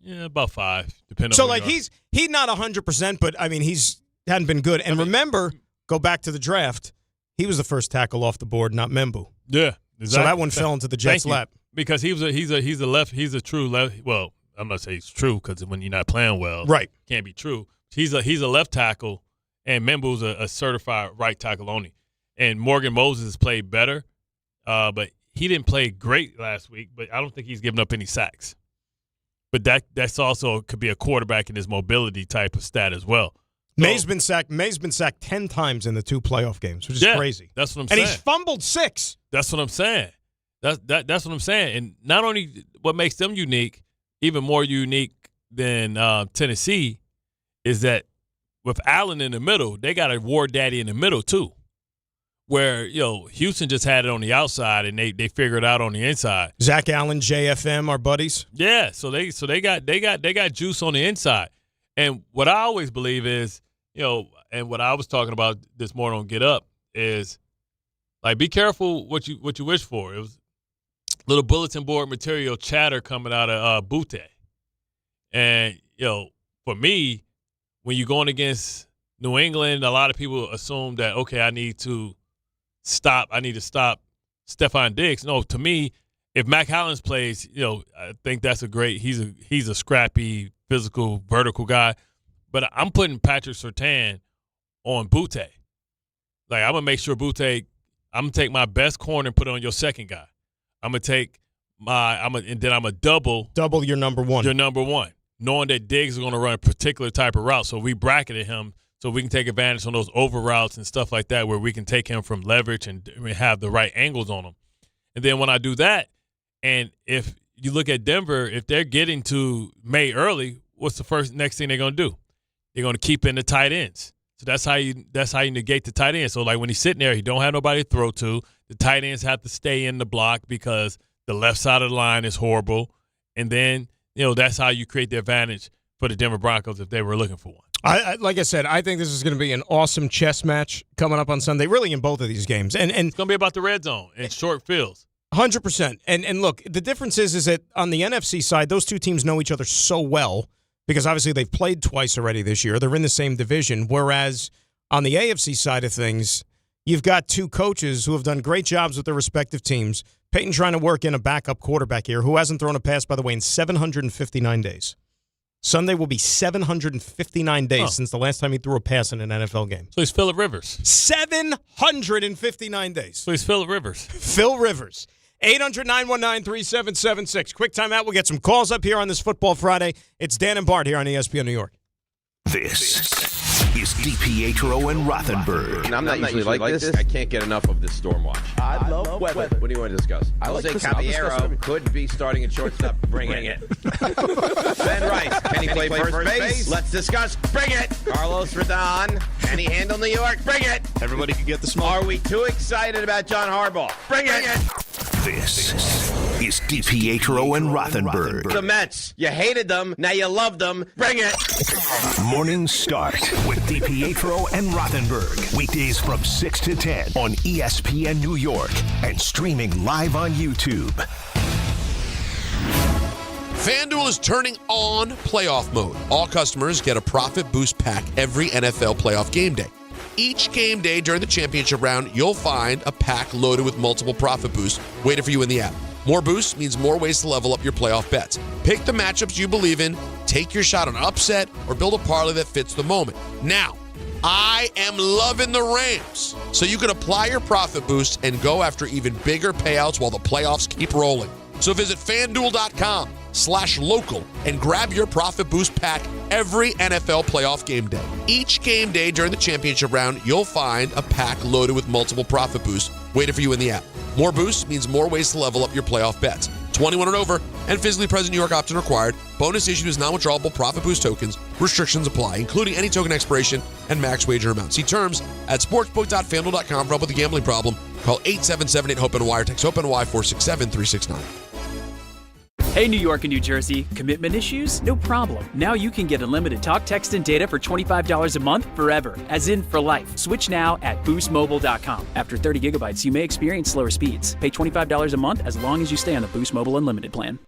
Yeah, about 5, depending. So on he's not 100%, but I mean he's hadn't been good. And remember, go back to the draft. He was the first tackle off the board, not Membu. Yeah, exactly. So that one fell into the Jets' lap because he's a true left. Well, I'm not saying it's true because when you're not playing well, right, can't be true. He's a left tackle, and Membu's a certified right tackle only. And Morgan Moses has played better, but he didn't play great last week. But I don't think he's given up any sacks. But that's also could be a quarterback in his mobility type of stat as well. May's been sacked 10 times in the 2 playoff games, which is crazy. That's what I'm saying. And he's fumbled 6. That's what I'm saying. That's what I'm saying. And not only what makes them unique, even more unique than Tennessee, is that with Allen in the middle, they got a war daddy in the middle too. Where Houston just had it on the outside and they figured it out on the inside. Zach Allen, JFM, our buddies. Yeah, so they got juice on the inside. And what I always believe is, and what I was talking about this morning on Get Up is, be careful what you wish for. It was little bulletin board material chatter coming out of Butte. And, for me, when you're going against New England, a lot of people assume that, okay, I need to stop Stephon Diggs. No, to me, if Mac Hollins plays, I think that's he's a scrappy, physical, vertical guy. But I'm putting Patrick Surtain on Butte. I'm gonna make sure I'm gonna take my best corner and put it on your second guy. I'm gonna take and then I'm gonna double your number one. Your number one, knowing that Diggs is gonna run a particular type of route. So we bracketed him so we can take advantage on those over routes and stuff like that, where we can take him from leverage and have the right angles on him. And then when I do that, and if you look at Denver, if they're getting to May early, what's the next thing they're gonna do? They're gonna keep in the tight ends. So that's how you negate the tight end. So when he's sitting there, he don't have nobody to throw to. The tight ends have to stay in the block because the left side of the line is horrible. And then that's how you create the advantage for the Denver Broncos if they were looking for one. Like I said, I think this is going to be an awesome chess match coming up on Sunday, really in both of these games. And it's going to be about the red zone and short fields. 100%. And look, the difference is that on the NFC side, those two teams know each other so well because obviously they've played twice already this year. They're in the same division. Whereas on the AFC side of things, you've got two coaches who have done great jobs with their respective teams. Peyton trying to work in a backup quarterback here who hasn't thrown a pass, by the way, in 759 days. Sunday will be 759 days since the last time he threw a pass in an NFL game. So he's Phillip Rivers. 759 days. So he's Phillip Rivers. Phil Rivers. 800-919-3776. Quick timeout. We'll get some calls up here on this Football Friday. It's Dan and Bart here on ESPN New York. This is DiPietro and Rothenberg. And I'm not usually like this. I can't get enough of this storm watch. I love weather. What do you want to discuss? Jose Caballero could be starting at shortstop. Bring it. Ben Rice, can he play first base? Let's discuss. Bring it. Carlos Rodon, can he handle New York? Bring it. Everybody can get the smoke. Are we too excited about John Harbaugh? Bring it. This is DiPietro and Rothenberg. The Mets, you hated them, now you love them. Bring it. Morning Start with DiPietro and Rothenberg. Weekdays from 6 to 10 on ESPN New York and streaming live on YouTube. FanDuel is turning on playoff mode. All customers get a profit boost pack every NFL playoff game day. Each game day during the championship round, you'll find a pack loaded with multiple profit boosts waiting for you in the app. More boosts means more ways to level up your playoff bets. Pick the matchups you believe in, take your shot on an upset, or build a parlay that fits the moment. Now, I am loving the Rams, so you can apply your profit boost and go after even bigger payouts while the playoffs keep rolling. So visit FanDuel.com/local and grab your profit boost pack every NFL playoff game day. Each game day during the championship round, you'll find a pack loaded with multiple profit boosts waiting for you in the app. More boosts means more ways to level up your playoff bets. 21 and over and physically present New York option required. Bonus issued is non-withdrawable profit boost tokens. Restrictions apply, including any token expiration and max wager amount. See terms at sportsbook.fanduel.com for help with a gambling problem. Call 877-8-HOPE-NY or text HOPE-NY 467-369. Hey, New York and New Jersey. Commitment issues? No problem. Now you can get unlimited talk, text, and data for $25 a month forever, as in for life. Switch now at boostmobile.com. After 30 gigabytes, you may experience slower speeds. Pay $25 a month as long as you stay on the Boost Mobile Unlimited plan.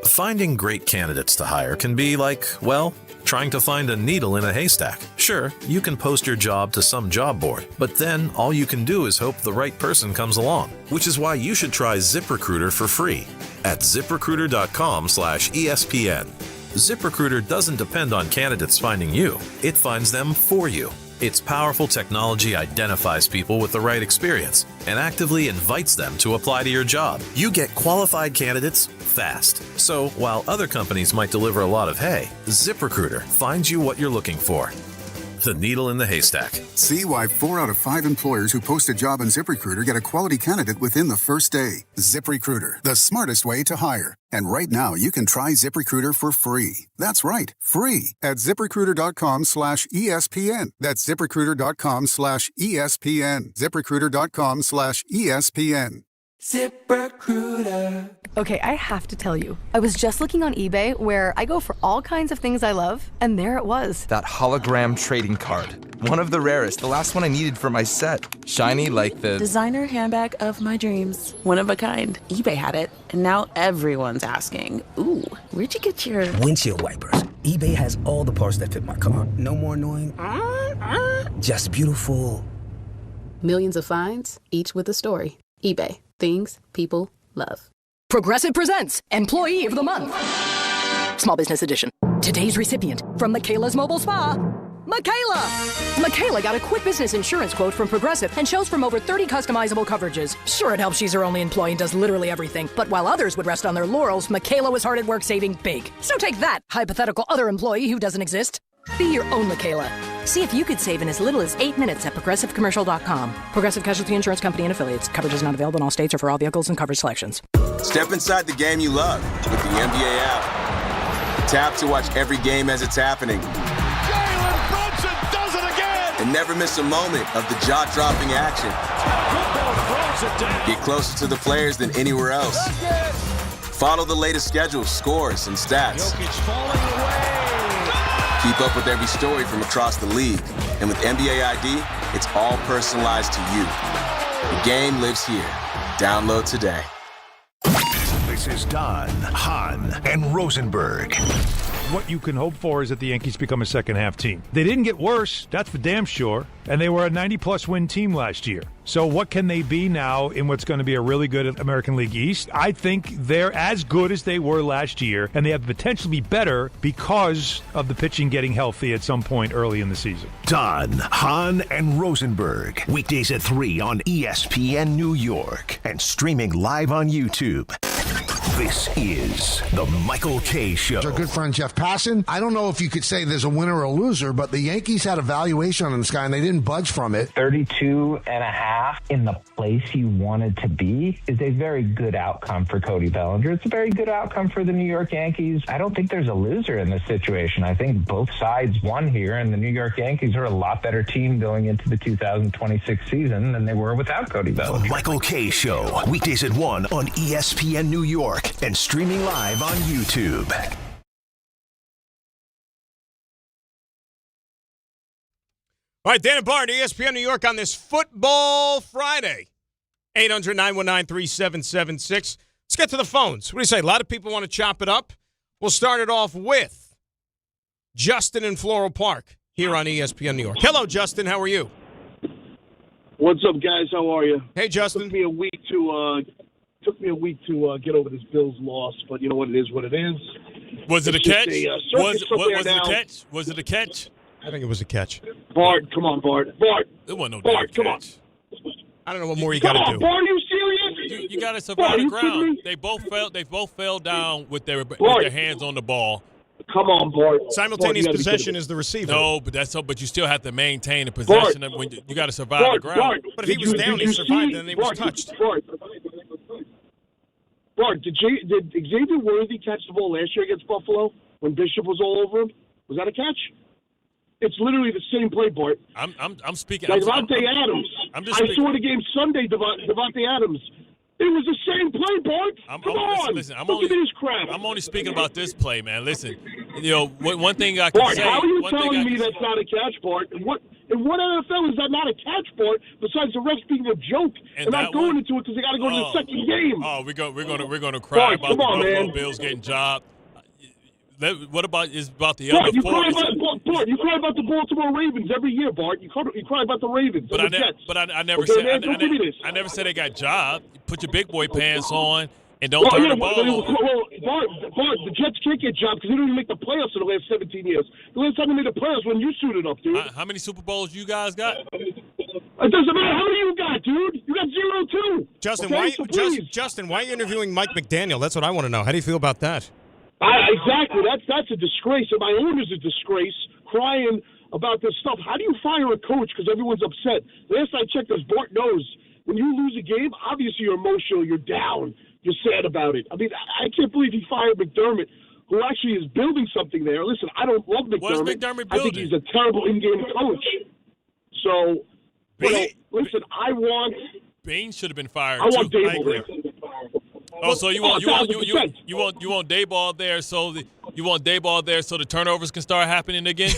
Finding great candidates to hire can be like, well, trying to find a needle in a haystack. Sure, you can post your job to some job board, but then all you can do is hope the right person comes along, which is why you should try ZipRecruiter for free at ZipRecruiter.com/ESPN. ZipRecruiter doesn't depend on candidates finding you. It finds them for you. Its powerful technology identifies people with the right experience and actively invites them to apply to your job. You get qualified candidates fast. So while other companies might deliver a lot of hay, ZipRecruiter finds you what you're looking for. The needle in the haystack. See why 4 out of 5 employers who post a job on ZipRecruiter get a quality candidate within the first day. ZipRecruiter, the smartest way to hire. And right now, you can try ZipRecruiter for free. That's right, free at ZipRecruiter.com/ESPN. That's ZipRecruiter.com/ESPN. ZipRecruiter.com/ESPN. ZipRecruiter. Okay, I have to tell you, I was just looking on eBay where I go for all kinds of things I love, and there it was. That hologram trading card. One of the rarest, the last one I needed for my set. Shiny like the designer handbag of my dreams. One of a kind. eBay had it, and now everyone's asking, ooh, where'd you get your windshield wipers? eBay has all the parts that fit my car. No more annoying. Just beautiful. Millions of finds, each with a story. eBay. Things people love. Progressive presents Employee of the Month. Small Business Edition. Today's recipient from Michaela's Mobile Spa, Michaela. Michaela got a quick business insurance quote from Progressive and chose from over 30 customizable coverages. Sure, it helps she's her only employee and does literally everything. But while others would rest on their laurels, Michaela was hard at work saving big. So take that, hypothetical other employee who doesn't exist. Be your own Michaela. See if you could save in as little as 8 minutes at ProgressiveCommercial.com. Progressive Casualty Insurance Company and Affiliates. Coverage is not available in all states or for all vehicles and coverage selections. Step inside the game you love with the NBA app. Tap to watch every game as it's happening. Jalen Brunson does it again! And never miss a moment of the jaw-dropping action. Get closer to the players than anywhere else. Follow the latest schedules, scores, and stats. Keep up with every story from across the league. And with NBA ID, it's all personalized to you. The game lives here. Download today. This is Don, Hahn, and Rosenberg. What you can hope for is that the Yankees become a second-half team. They didn't get worse, that's for damn sure, and they were a 90-plus win team last year. So what can they be now in what's going to be a really good American League East? I think they're as good as they were last year, and they have the potential to be better because of the pitching getting healthy at some point early in the season. Don, Hahn, and Rosenberg. Weekdays at 3 on ESPN New York and streaming live on YouTube. This is the Michael K. Show. Our good friend Jeff Passan. I don't know if you could say there's a winner or a loser, but the Yankees had a valuation on this guy, and they didn't budge from it. 32.5 in the place you wanted to be is a very good outcome for Cody Bellinger. It's a very good outcome for the New York Yankees. I don't think there's a loser in this situation. I think both sides won here, and the New York Yankees are a lot better team going into the 2026 season than they were without Cody Bellinger. The Michael K. Show, weekdays at 1 on ESPN New York and streaming live on YouTube. All right, Dan and Bart, ESPN New York on this Football Friday. 800-919-3776. Let's get to the phones. What do you say? A lot of people want to chop it up. We'll start it off with Justin in Floral Park here on ESPN New York. Hello, Justin. How are you? What's up, guys? How are you? Hey, Justin. Took me a week to get over this Bills loss, but you know what? It is what it is. Was it a catch? Was it a catch? Was it a catch? I think it was a catch. Bart, come on, Bart. Bart. It wasn't no Bart, come catch. on. I don't know what more you got to do. Bart, are you serious? You got to survive the ground. They both fell down with their hands on the ball. Come on, Bart. Simultaneous possession is the receiver. No, but you still have to maintain the possession. When you got to survive the ground. Bart, but if he was down, he survived, and he was touched. Bart, did Xavier Worthy catch the ball last year against Buffalo when Bishop was all over him? Was that a catch? It's literally the same play, Bart. I'm speaking. Devontae Adams. I saw the game Sunday. Devontae Adams. It was the same play, Bart. Come on. Listen, Don't give me this crap. I'm only speaking about this play, man. Listen, one thing I can Bart, say. how are you telling me that's not a catch, Bart? In what NFL is that not a catch, Bart? Besides the refs being a joke and not going into it because they got to go to the second game. Oh, we're gonna cry Bart, about the Buffalo man. Bills getting jobbed. What about the other you four? cry about the Baltimore Ravens every year, Bart. You cry about the Ravens and the Jets. But I never okay, said man, don't give me this. I never said they got jobbed. Put your big boy pants on and don't turn the ball over. Bart, the Jets can't get jobbed because they didn't even make the playoffs in the last 17 years. The last time they made the playoffs when you suited up, dude. How many Super Bowls you guys got? It doesn't matter how many you got, dude. You got 0-2. Justin, okay? Justin, why are you interviewing Mike McDaniel? That's what I want to know. How do you feel about that? Exactly. That's a disgrace, and my owner's a disgrace, crying about this stuff. How do you fire a coach because everyone's upset? Last I checked, as Bart knows, when you lose a game, obviously you're emotional, you're down, you're sad about it. I mean, I can't believe he fired McDermott, who actually is building something there. Listen, I don't love McDermott. What is McDermott building? I think he's a terrible in-game coach. So, listen, I want... Bain should have been fired, I want too. Dable there. Oh, so you want Dayball there so the turnovers can start happening again,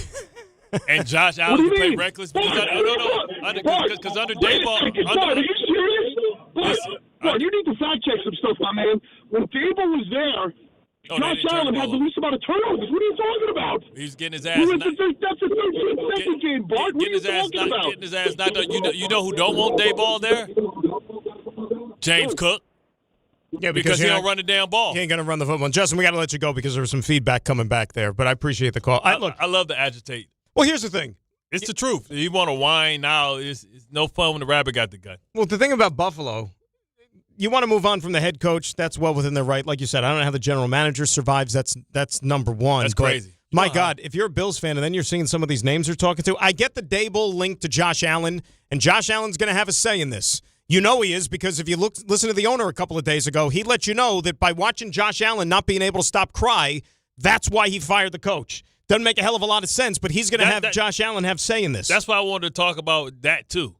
and Josh Allen can play reckless because under Dayball. Are you serious? Bart, you need to fact check some stuff, my man. When Dayball was there, Josh Allen had the least amount of turnovers. What are you talking about? He's getting his ass. That's a 13-second game, Bart. What are you talking about? Getting his ass not done. You know who don't want Dayball there? James Cook. Yeah, because he don't run the damn ball. He ain't going to run the football. Justin, we got to let you go because there was some feedback coming back there, but I appreciate the call. I love to agitate. Well, here's the thing. It's the truth. You want to whine now, it's no fun when the rabbit got the gun. Well, the thing about Buffalo, you want to move on from the head coach. That's well within their right. Like you said, I don't know how the general manager survives. That's number one. That's crazy. My God, if you're a Bills fan and then you're seeing some of these names they're talking to, I get the Daboll link to Josh Allen, and Josh Allen's going to have a say in this. You know he is because if you listen to the owner a couple of days ago, he let you know that by watching Josh Allen not being able to stop cry, that's why he fired the coach. Doesn't make a hell of a lot of sense, but he's going to have Josh Allen have say in this. That's why I wanted to talk about that, too.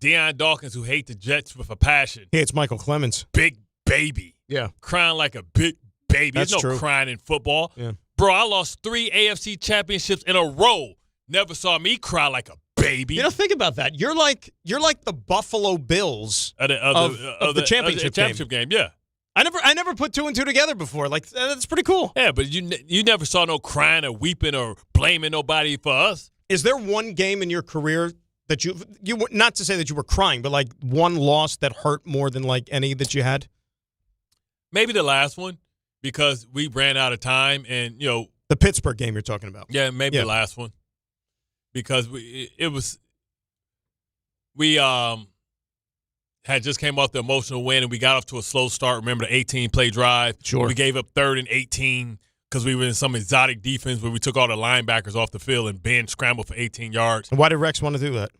Deion Dawkins, who hate the Jets with a passion. Hey, it's Michael Clemens. Big baby. Yeah. Crying like a big baby. That's There's no true. crying in football. Yeah. Bro, I lost 3 AFC championships in a row. Never saw me cry like a baby. You know, think about that. You're like the Buffalo Bills of the championship game. Yeah. I never put 2 and 2 together before. Like, that's pretty cool. Yeah, but you never saw no crying or weeping or blaming nobody for us. Is there one game in your career that you were, not to say that you were crying, but like one loss that hurt more than like any that you had? Maybe the last one because we ran out of time and, the Pittsburgh game you're talking about. Yeah, maybe the last one. Because we had just came off the emotional win, and we got off to a slow start. Remember the 18-play drive? Sure. We gave up 3rd and 18 because we were in some exotic defense where we took all the linebackers off the field and Ben scrambled for 18 yards. And why did Rex want to do that?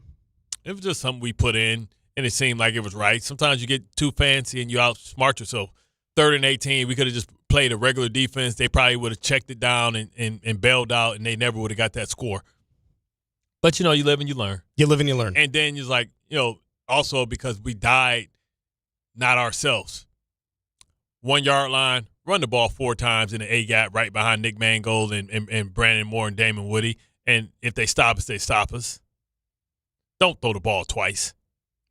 It was just something we put in, and it seemed like it was right. Sometimes you get too fancy and you outsmart yourself. 3rd and 18, we could have just played a regular defense. They probably would have checked it down and bailed out, and they never would have got that score. But, you live and you learn. You live and you learn. And then you're like, also because we died not ourselves. 1 yard line, run the ball 4 times in the A-gap right behind Nick Mangold and Brandon Moore and Damon Woody. And if they stop us, they stop us. Don't throw the ball twice.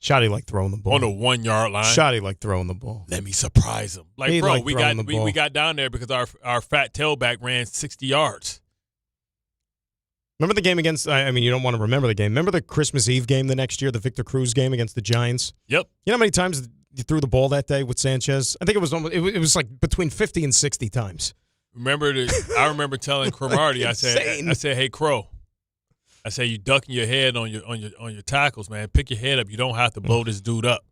Shotty like throwing the ball. On the 1 yard line. Shotty like throwing the ball. Let me surprise him. Like, bro, we got down there because our fat tailback ran 60 yards. Remember the game against, you don't want to remember the game. Remember the Christmas Eve game the next year, the Victor Cruz game against the Giants? Yep. You know how many times you threw the ball that day with Sanchez? I think it was like between 50 and 60 times. I remember telling Cromartie, I said, hey, Crow. I say you ducking your head on your tackles, man. Pick your head up. You don't have to blow this dude up.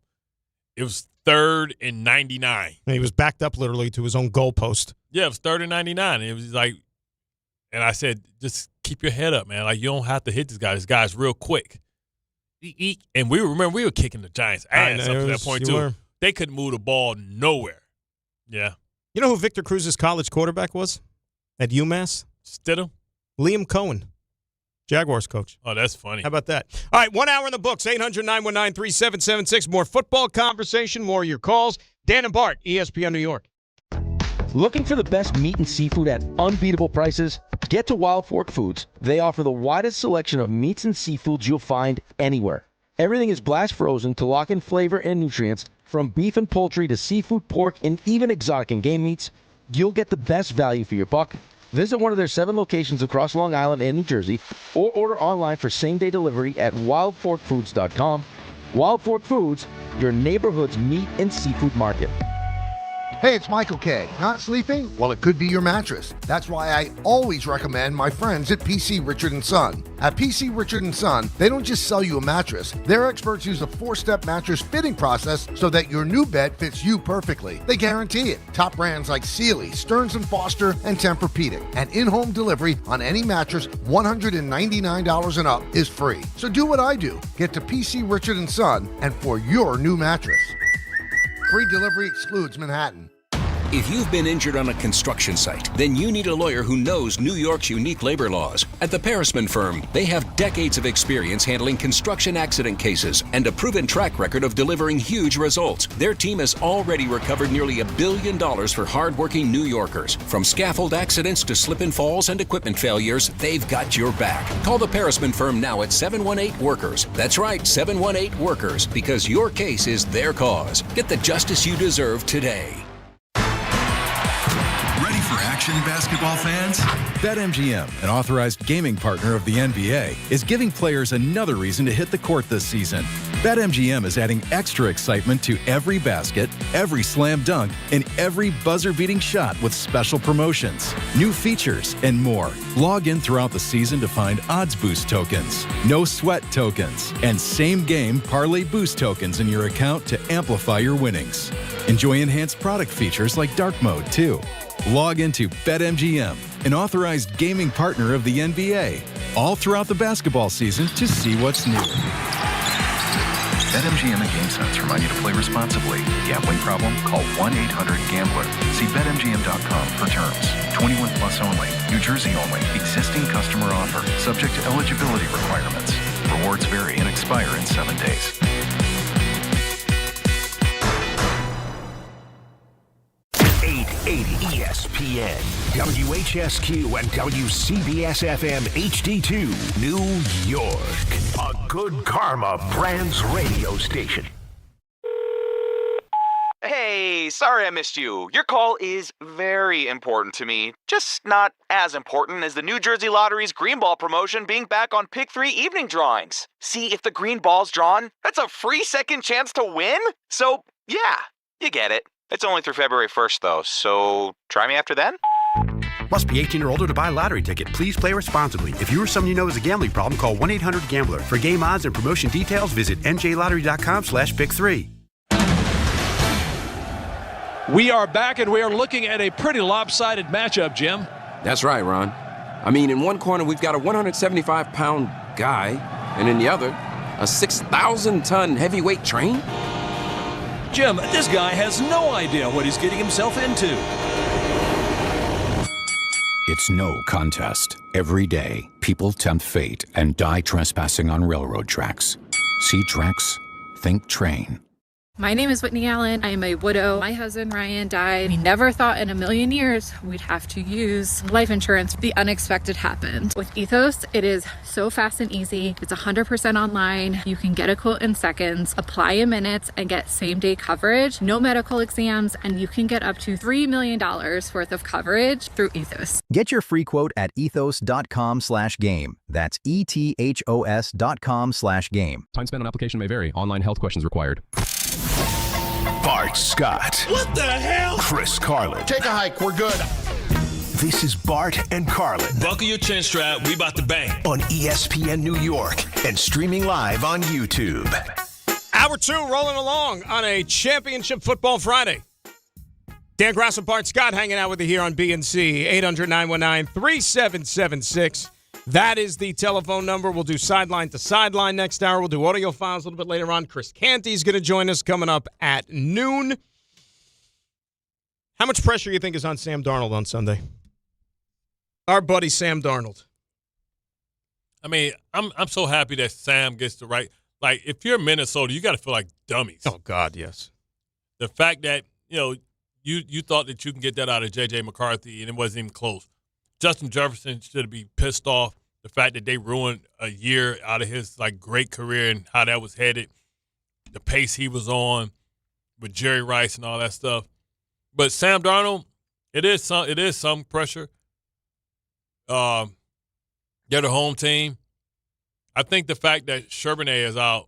It was 3rd and 99. And he was backed up literally to his own goalpost. Yeah, it was 3rd and 99. It was like, and I said, just keep your head up, man. Like, you don't have to hit this guy. This guy's real quick. And we were kicking the Giants' ass up to that point too. They couldn't move the ball nowhere. Yeah. You know who Victor Cruz's college quarterback was at UMass? Stidham? Liam Cohen. Jaguars coach. Oh, that's funny. How about that? All right, 1 hour in the books, 800-919-3776. More football conversation, more of your calls. Dan and Bart, ESPN New York. Looking for the best meat and seafood at unbeatable prices? Get to Wild Fork Foods. They offer the widest selection of meats and seafoods you'll find anywhere. Everything is blast frozen to lock in flavor and nutrients. From beef and poultry to seafood, pork, and even exotic and game meats, you'll get the best value for your buck. Visit one of their 7 locations across Long Island and New Jersey, or order online for same-day delivery at wildforkfoods.com. Wild Fork Foods, your neighborhood's meat and seafood market. Hey, it's Michael K. Not sleeping? Well, it could be your mattress. That's why I always recommend my friends at PC Richard & Son. At PC Richard & Son, they don't just sell you a mattress. Their experts use a 4-step mattress fitting process so that your new bed fits you perfectly. They guarantee it. Top brands like Sealy, Stearns & Foster, and Tempur-Pedic. And in-home delivery on any mattress $199 and up is free. So do what I do. Get to PC Richard & Son and for your new mattress. Free delivery excludes Manhattan. If you've been injured on a construction site, then you need a lawyer who knows New York's unique labor laws. At the Parisman Firm, they have decades of experience handling construction accident cases and a proven track record of delivering huge results. Their team has already recovered nearly $1 billion for hardworking New Yorkers. From scaffold accidents to slip and falls and equipment failures, they've got your back. Call the Parisman Firm now at 718-WORKERS. That's right, 718-WORKERS, because your case is their cause. Get the justice you deserve today. Action basketball fans? BetMGM, an authorized gaming partner of the NBA, is giving players another reason to hit the court this season. BetMGM is adding extra excitement to every basket, every slam dunk, and every buzzer-beating shot with special promotions, new features, and more. Log in throughout the season to find odds boost tokens, no sweat tokens, and same-game parlay boost tokens in your account to amplify your winnings. Enjoy enhanced product features like dark mode, too. Log into BetMGM, an authorized gaming partner of the NBA, all throughout the basketball season to see what's new. BetMGM and GameSense remind you to play responsibly. Gambling problem? Call 1-800-GAMBLER. See BetMGM.com for terms. 21 plus only. New Jersey only. Existing customer offer. Subject to eligibility requirements. Rewards vary and expire in 7 days. 880 ESPN, WHSQ, and WCBS-FM HD2, New York. A Good Karma Brands radio station. Hey, sorry I missed you. Your call is very important to me. Just not as important as the New Jersey Lottery's Green Ball promotion being back on Pick 3 evening drawings. See, if the green ball's drawn, that's a free second chance to win? So, yeah, you get it. It's only through February 1st, though, so try me after then? Must be 18 or older to buy a lottery ticket. Please play responsibly. If you or someone you know has a gambling problem, call 1-800-GAMBLER. For game odds and promotion details, visit njlottery.com/pick3. We are back, and we are looking at a pretty lopsided matchup, Jim. That's right, Ron. I mean, in one corner, we've got a 175-pound guy, and in the other, a 6,000-ton heavyweight train. Jim, this guy has no idea what he's getting himself into. It's no contest. Every day, people tempt fate and die trespassing on railroad tracks. See tracks, think train. My name is Whitney Allen. I am a widow. My husband, Ryan, died. We never thought in a million years we'd have to use life insurance. The unexpected happened. With Ethos, it is so fast and easy. It's 100% online. You can get a quote in seconds, apply in minutes, and get same-day coverage. No medical exams, and you can get up to $3 million worth of coverage through Ethos. Get your free quote at ethos.com/game. That's ETHOS.com/game. Time spent on application may vary. Online health questions required. Bart Scott. What the hell? Chris Carlin. Take a hike. We're good. This is Bart and Carlin. Buckle your chin strap. We about to bang. On ESPN New York and streaming live on YouTube. Hour 2 rolling along on a championship football Friday. Dan Grass and Bart Scott hanging out with you here on BNC. 800-919-3776. That is the telephone number. We'll do sideline to sideline next hour. We'll do audio files a little bit later on. Chris Canty is going to join us coming up at noon. How much pressure do you think is on Sam Darnold on Sunday? Our buddy Sam Darnold. I mean, I'm so happy that Sam gets the right. Like, if you're Minnesota, you got to feel like dummies. Oh, God, yes. The fact that, you thought that you can get that out of J.J. McCarthy, and it wasn't even close. Justin Jefferson should be pissed off the fact that they ruined a year out of his great career and how that was headed, the pace he was on with Jerry Rice and all that stuff. But Sam Darnold, it is some pressure. They're the home team. I think the fact that Charbonnet is out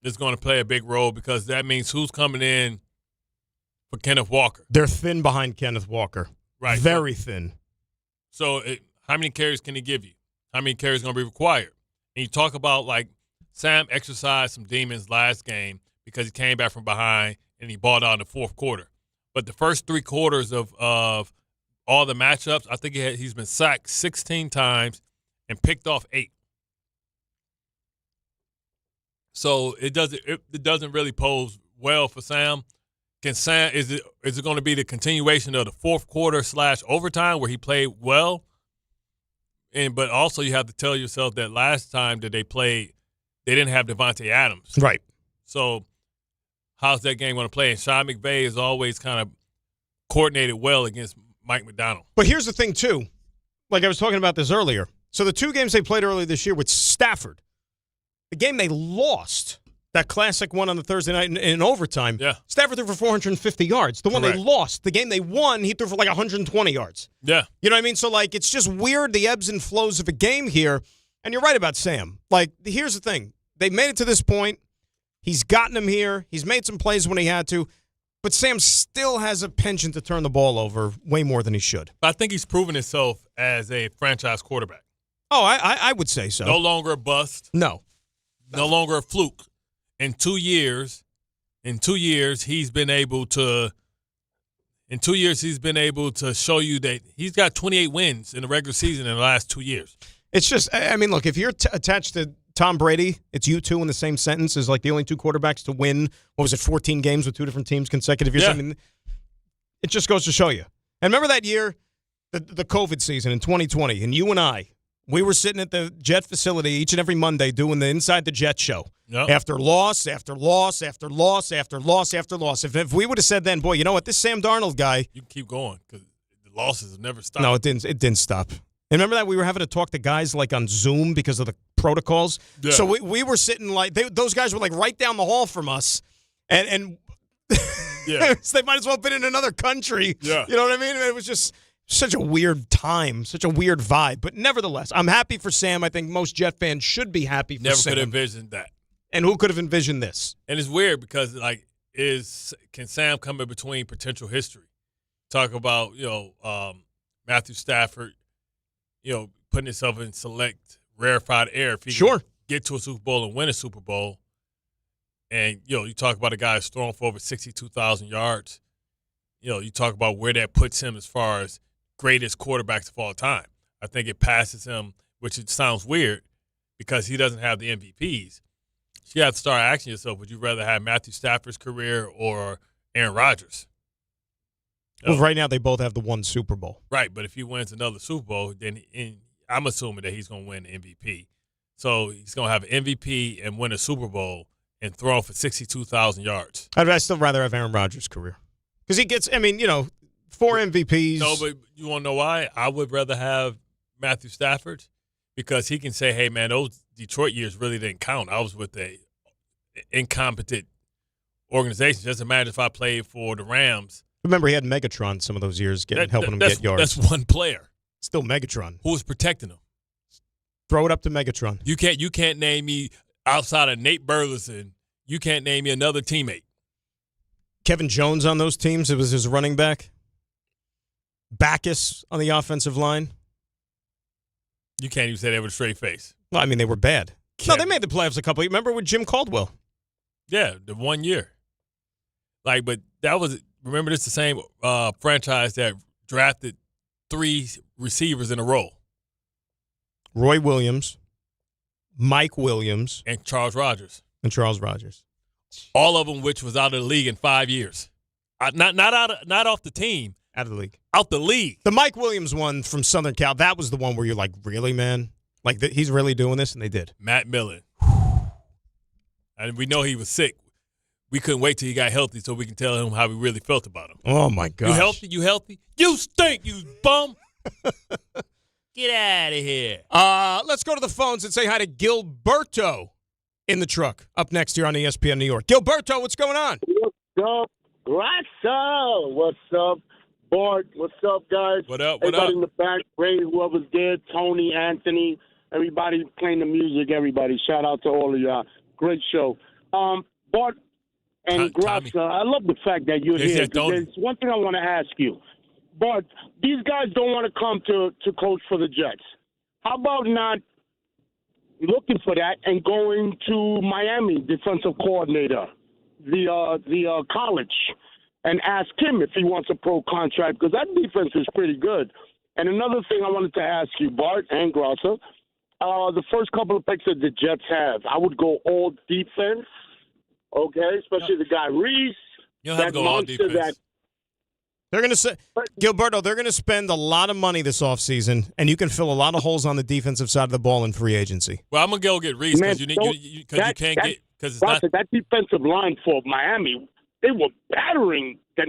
is going to play a big role because that means who's coming in for Kenneth Walker. They're thin behind Kenneth Walker. Right. Very thin. So how many carries can he give you? How many carries are going to be required? And you talk about, Sam exercised some demons last game because he came back from behind and he balled out in the fourth quarter. But the first 3 quarters of all the matchups, I think he's been sacked 16 times and picked off 8. So it doesn't really pose well for Sam. Can Sam is it going to be the continuation of the fourth quarter / overtime where he played well? But also you have to tell yourself that last time that they played, they didn't have Devontae Adams. Right. So how's that game going to play? And Sean McVay is always kind of coordinated well against Mike McDonald. But here's the thing, too. Like I was talking about this earlier. So the 2 games they played earlier this year with Stafford, the game they lost, that classic one on the Thursday night in overtime, yeah. Stafford threw for 450 yards. The one Correct. they lost, the game they won, he threw for 120 yards. Yeah. You know what I mean? So, it's just weird, the ebbs and flows of a game here. And you're right about Sam. Here's the thing. They made it to this point. He's gotten them here. He's made some plays when he had to. But Sam still has a penchant to turn the ball over way more than he should. But I think he's proven himself as a franchise quarterback. Oh, I would say so. No longer a bust. No longer a fluke. In 2 years, he's been able to show you that he's got 28 wins in the regular season in the last 2 years. It's just, look, if you're attached to Tom Brady, it's you two in the same sentence as the only 2 quarterbacks to win, 14 games with 2 different teams consecutive years? Yeah. It just goes to show you. And remember that year, the COVID season in 2020, and you and I, we were sitting at the Jet facility each and every Monday doing the Inside the Jet show. Yep. After loss, after loss, after loss, after loss, after loss. If we would have said then, boy, you know what, this Sam Darnold guy. You keep going because the losses have never stopped. No, it didn't stop. And remember that we were having to talk to guys on Zoom because of the protocols? Yeah. So we were sitting those guys were right down the hall from us. And yeah. They might as well have been in another country. Yeah. You know what I mean? It was just such a weird time, such a weird vibe. But nevertheless, I'm happy for Sam. I think most Jet fans should be happy for Never Sam. could have envisioned that. And who could have envisioned this? And it's weird because, can Sam come in between potential history? Talk about, Matthew Stafford, putting himself in select rarefied air. If he can get to a Super Bowl and win a Super Bowl. And, you talk about a guy who's thrown for over 62,000 yards. you talk about where that puts him as far as greatest quarterbacks of all time. I think it passes him, which it sounds weird because he doesn't have the MVPs. So you have to start asking yourself, would you rather have Matthew Stafford's career or Aaron Rodgers? Well, right now they both have the one Super Bowl. Right, but if he wins another Super Bowl, then I'm assuming that he's going to win the MVP. So he's going to have an MVP and win a Super Bowl and throw for 62,000 yards. I'd still rather have Aaron Rodgers' career. Because he gets, 4 MVPs. No, but you want to know why? I would rather have Matthew Stafford because he can say, hey, man, those Detroit years really didn't count. I was with a incompetent organization. Just imagine if I played for the Rams. Remember, he had Megatron some of those years helping him get yards. That's one player. Still Megatron. Who was protecting him? Throw it up to Megatron. You can't name me outside of Nate Burleson. You can't name me another teammate. Kevin Jones on those teams. It was his running back. Backus on the offensive line. You can't even say that with a straight face. Well, I mean, they were bad. No, they made the playoffs a couple. Remember with Jim Caldwell? Yeah, the 1 year. But that was, remember, this is the same franchise that drafted 3 receivers in a row. Roy Williams, Mike Williams, and Charles Rogers. All of them, which was out of the league in 5 years. Not off the team. Out of the league. Out the league. The Mike Williams one from Southern Cal, that was the one where you're like, really, man? Like, he's really doing this? And they did. Matt Millen. And we know he was sick. We couldn't wait till he got healthy so we can tell him how we really felt about him. Oh, my gosh. You healthy? You healthy? You stink, you bum. Get out of here. Let's go to the phones and say hi to Gilberto in the truck. Up next here on ESPN New York. Gilberto, what's going on? What's up, Graxa? What's up, Bart? What's up, guys? What up? Everybody in the back, Ray, whoever's there, Tony, Anthony, everybody playing the music, everybody. Shout out to all of y'all. Great show. Bart and Graxa, I love the fact that you're here. There's one thing I want to ask you. But these guys don't want to come to coach for the Jets. How about not looking for that and going to Miami defensive coordinator, the college, and ask him if he wants a pro contract, because that defense is pretty good. And another thing I wanted to ask you, Bart and Grosser, the first couple of picks that the Jets have, I would go all defense, okay, especially the guy Reese. You'll have to go all defense. They're going to say, Gilberto, they're going to spend a lot of money this offseason, and you can fill a lot of holes on the defensive side of the ball in free agency. Well, I'm going to go get Reese because you can't get – because it's not – that defensive line for Miami, they were battering that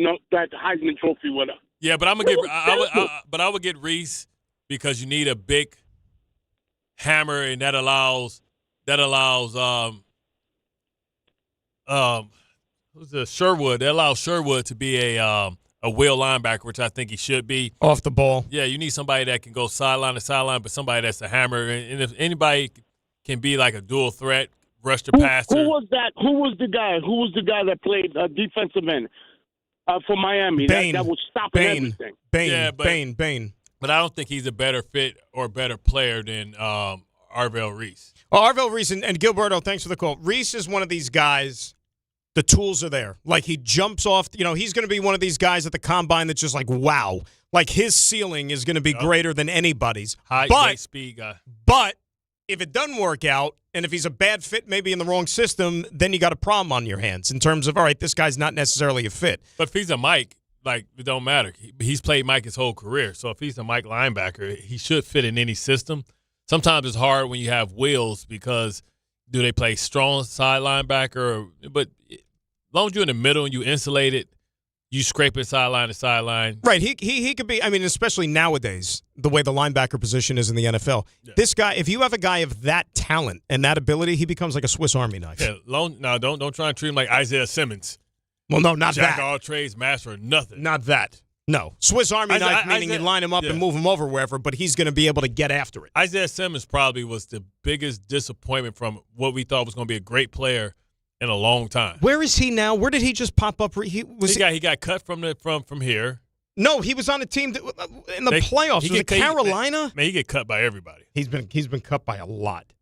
Heisman Trophy winner. Yeah, but I'm going to I would get Reese because you need a big hammer, and that allows who's the Sherwood? That allows Sherwood to be a wheel linebacker, which I think he should be. Off the ball. Yeah, you need somebody that can go sideline to sideline, but somebody that's a hammer. And if anybody can be like a dual threat, rush the passer. Who was that? Who was the guy that played defensive end for Miami? Bain. That was stopping everything. Bain. But I don't think he's a better fit or better player than Arvell Reese. Well, Arvell Reese and Gilberto, thanks for the call. Reese is one of these guys. The tools are there. Like, he jumps off. He's going to be one of these guys at the combine that's just like, wow. Like, his ceiling is going to be greater than anybody's. High speed guy. But if it doesn't work out, and if he's a bad fit, maybe in the wrong system, then you got a problem on your hands in terms of, all right, this guy's not necessarily a fit. But if he's a Mike, like, it don't matter. He's played Mike his whole career. So if he's a Mike linebacker, he should fit in any system. Sometimes it's hard when you have wheels because do they play strong side linebacker? But as long as you're in the middle and you insulate it, you scrape it sideline to sideline. Right. He could be, I mean, especially nowadays, the way the linebacker position is in the NFL. Yeah. This guy, if you have a guy of that talent and that ability, he becomes like a Swiss Army knife. Yeah, don't try and treat him like Isaiah Simmons. Well, no, not Jack that. all trades, master, nothing. Not that. No. Swiss Army knife, meaning you line him up and move him over wherever, but he's going to be able to get after it. Isaiah Simmons probably was the biggest disappointment from what we thought was going to be a great player in a long time. Where is he now? Where did he just pop up? He got cut from here. No, he was on a team that, in the playoffs. Was it Carolina? Man, he get cut by everybody. He's been cut by a lot.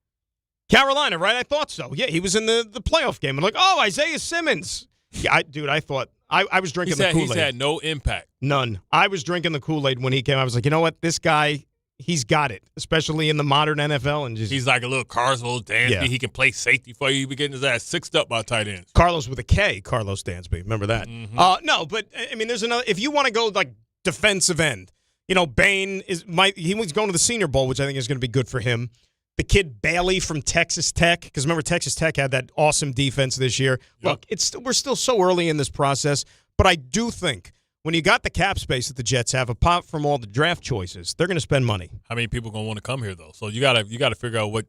Carolina, right? I thought so. Yeah, he was in the playoff game. I'm like, oh, Isaiah Simmons. Yeah, I thought I was drinking the Kool-Aid. He's had no impact. None. I was drinking the Kool-Aid when he came. I was like, you know what? This guy, he's got it, especially in the modern NFL. And just, he's like a little Carlos Dansby. Yeah. He can play safety for you. He'll be getting his ass sixed up by tight ends. Carlos with a K, Carlos Dansby. Remember that? Mm-hmm. No, but, I mean, there's another. If you want to go, like, defensive end, you know, Bain he was going to the Senior Bowl, which I think is going to be good for him. The kid Bailey from Texas Tech, because remember, Texas Tech had that awesome defense this year. Yep. Look, we're still so early in this process, but I do think when you got the cap space that the Jets have, apart from all the draft choices, they're going to spend money. How many people are going to want to come here, though? So you got to figure out what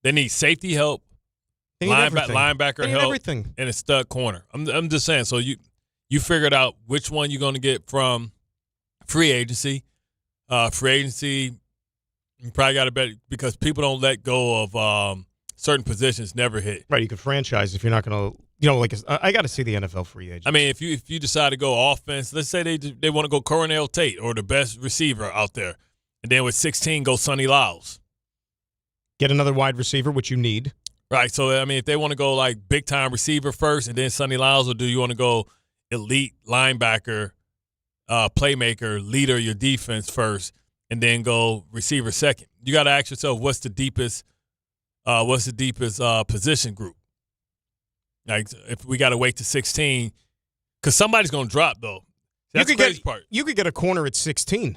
they need: safety help, linebacker help, everything, and a stud corner. I'm just saying. So you figured out which one you're going to get from free agency. You probably got to bet because people don't let go of certain positions never hit. Right, you can franchise if you're not going to, you know, like I got to see the NFL free agent. I mean, if you decide to go offense, let's say they want to go Cornell Tate or the best receiver out there, and then with 16 go Sonny Lyles. Get another wide receiver, which you need. Right, so I mean, if they want to go like big time receiver first and then Sonny Lyles, or do you want to go elite linebacker, playmaker, leader of your defense first? And then go receiver second. You got to ask yourself, what's the deepest position group? Like, if we got to wait to 16, because somebody's going to drop, though. That's the crazy part. You could get a corner at 16.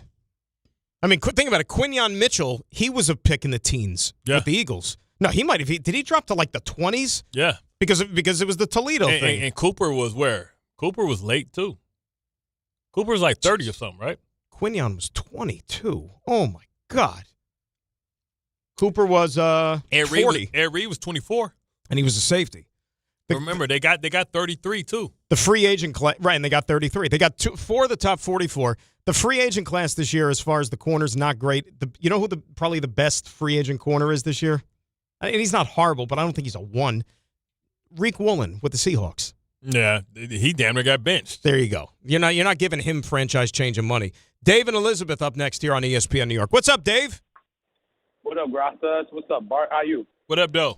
I mean, think about it. Quinyon Mitchell, he was a pick in the teens with the Eagles. No, he might have. Did he drop to like the 20s? Yeah, because it was the Toledo thing. And Cooper was where? Cooper was late too. Cooper was like 30 or something, right? Quinyon was 22. Oh, my God. Cooper was 40. Ed Reed was 24. And he was a safety. Remember, they got 33, too. The free agent class, right, and they got 33. They got 4 of the top 44. The free agent class this year, as far as the corners, not great. You know who probably the best free agent corner is this year? And he's not horrible, but I don't think he's a 1. Reek Woolen with the Seahawks. Yeah, he damn near got benched. There you go. You're not giving him franchise-changing money. Dave and Elizabeth up next here on ESPN New York. What's up, Dave? What up, Grastas? What's up, Bart? How you? What up, Doe?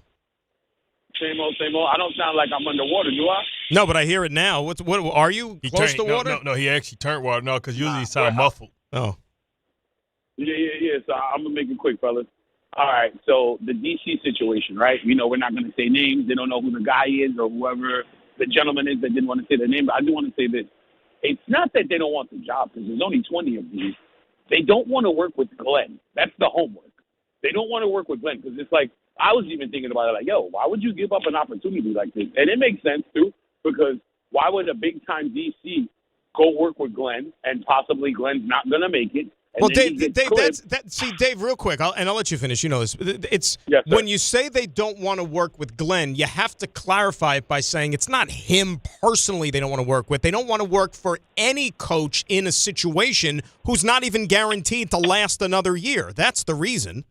Same old, same old. I don't sound like I'm underwater, do I? No, but I hear it now. What are you close to water? No, he actually turned water. No, because usually he sound muffled. Oh. Yeah. So I'm going to make it quick, fellas. All right, so the DC situation, right? You know, we're not going to say names. They don't know who the guy is or whoever the gentleman is that didn't want to say their name. But I do want to say this. It's not that they don't want the job, because there's only 20 of these. They don't want to work with Glenn. That's the homework. They don't want to work with Glenn, because it's like, I was even thinking about it like, yo, why would you give up an opportunity like this? And it makes sense, too, because why would a big-time DC go work with Glenn, and possibly Glenn's not going to make it? Well, Dave, Dave, real quick, I'll let you finish. You know this. It's when you say they don't want to work with Glenn, you have to clarify it by saying it's not him personally they don't want to work with. They don't want to work for any coach in a situation who's not even guaranteed to last another year. That's the reason.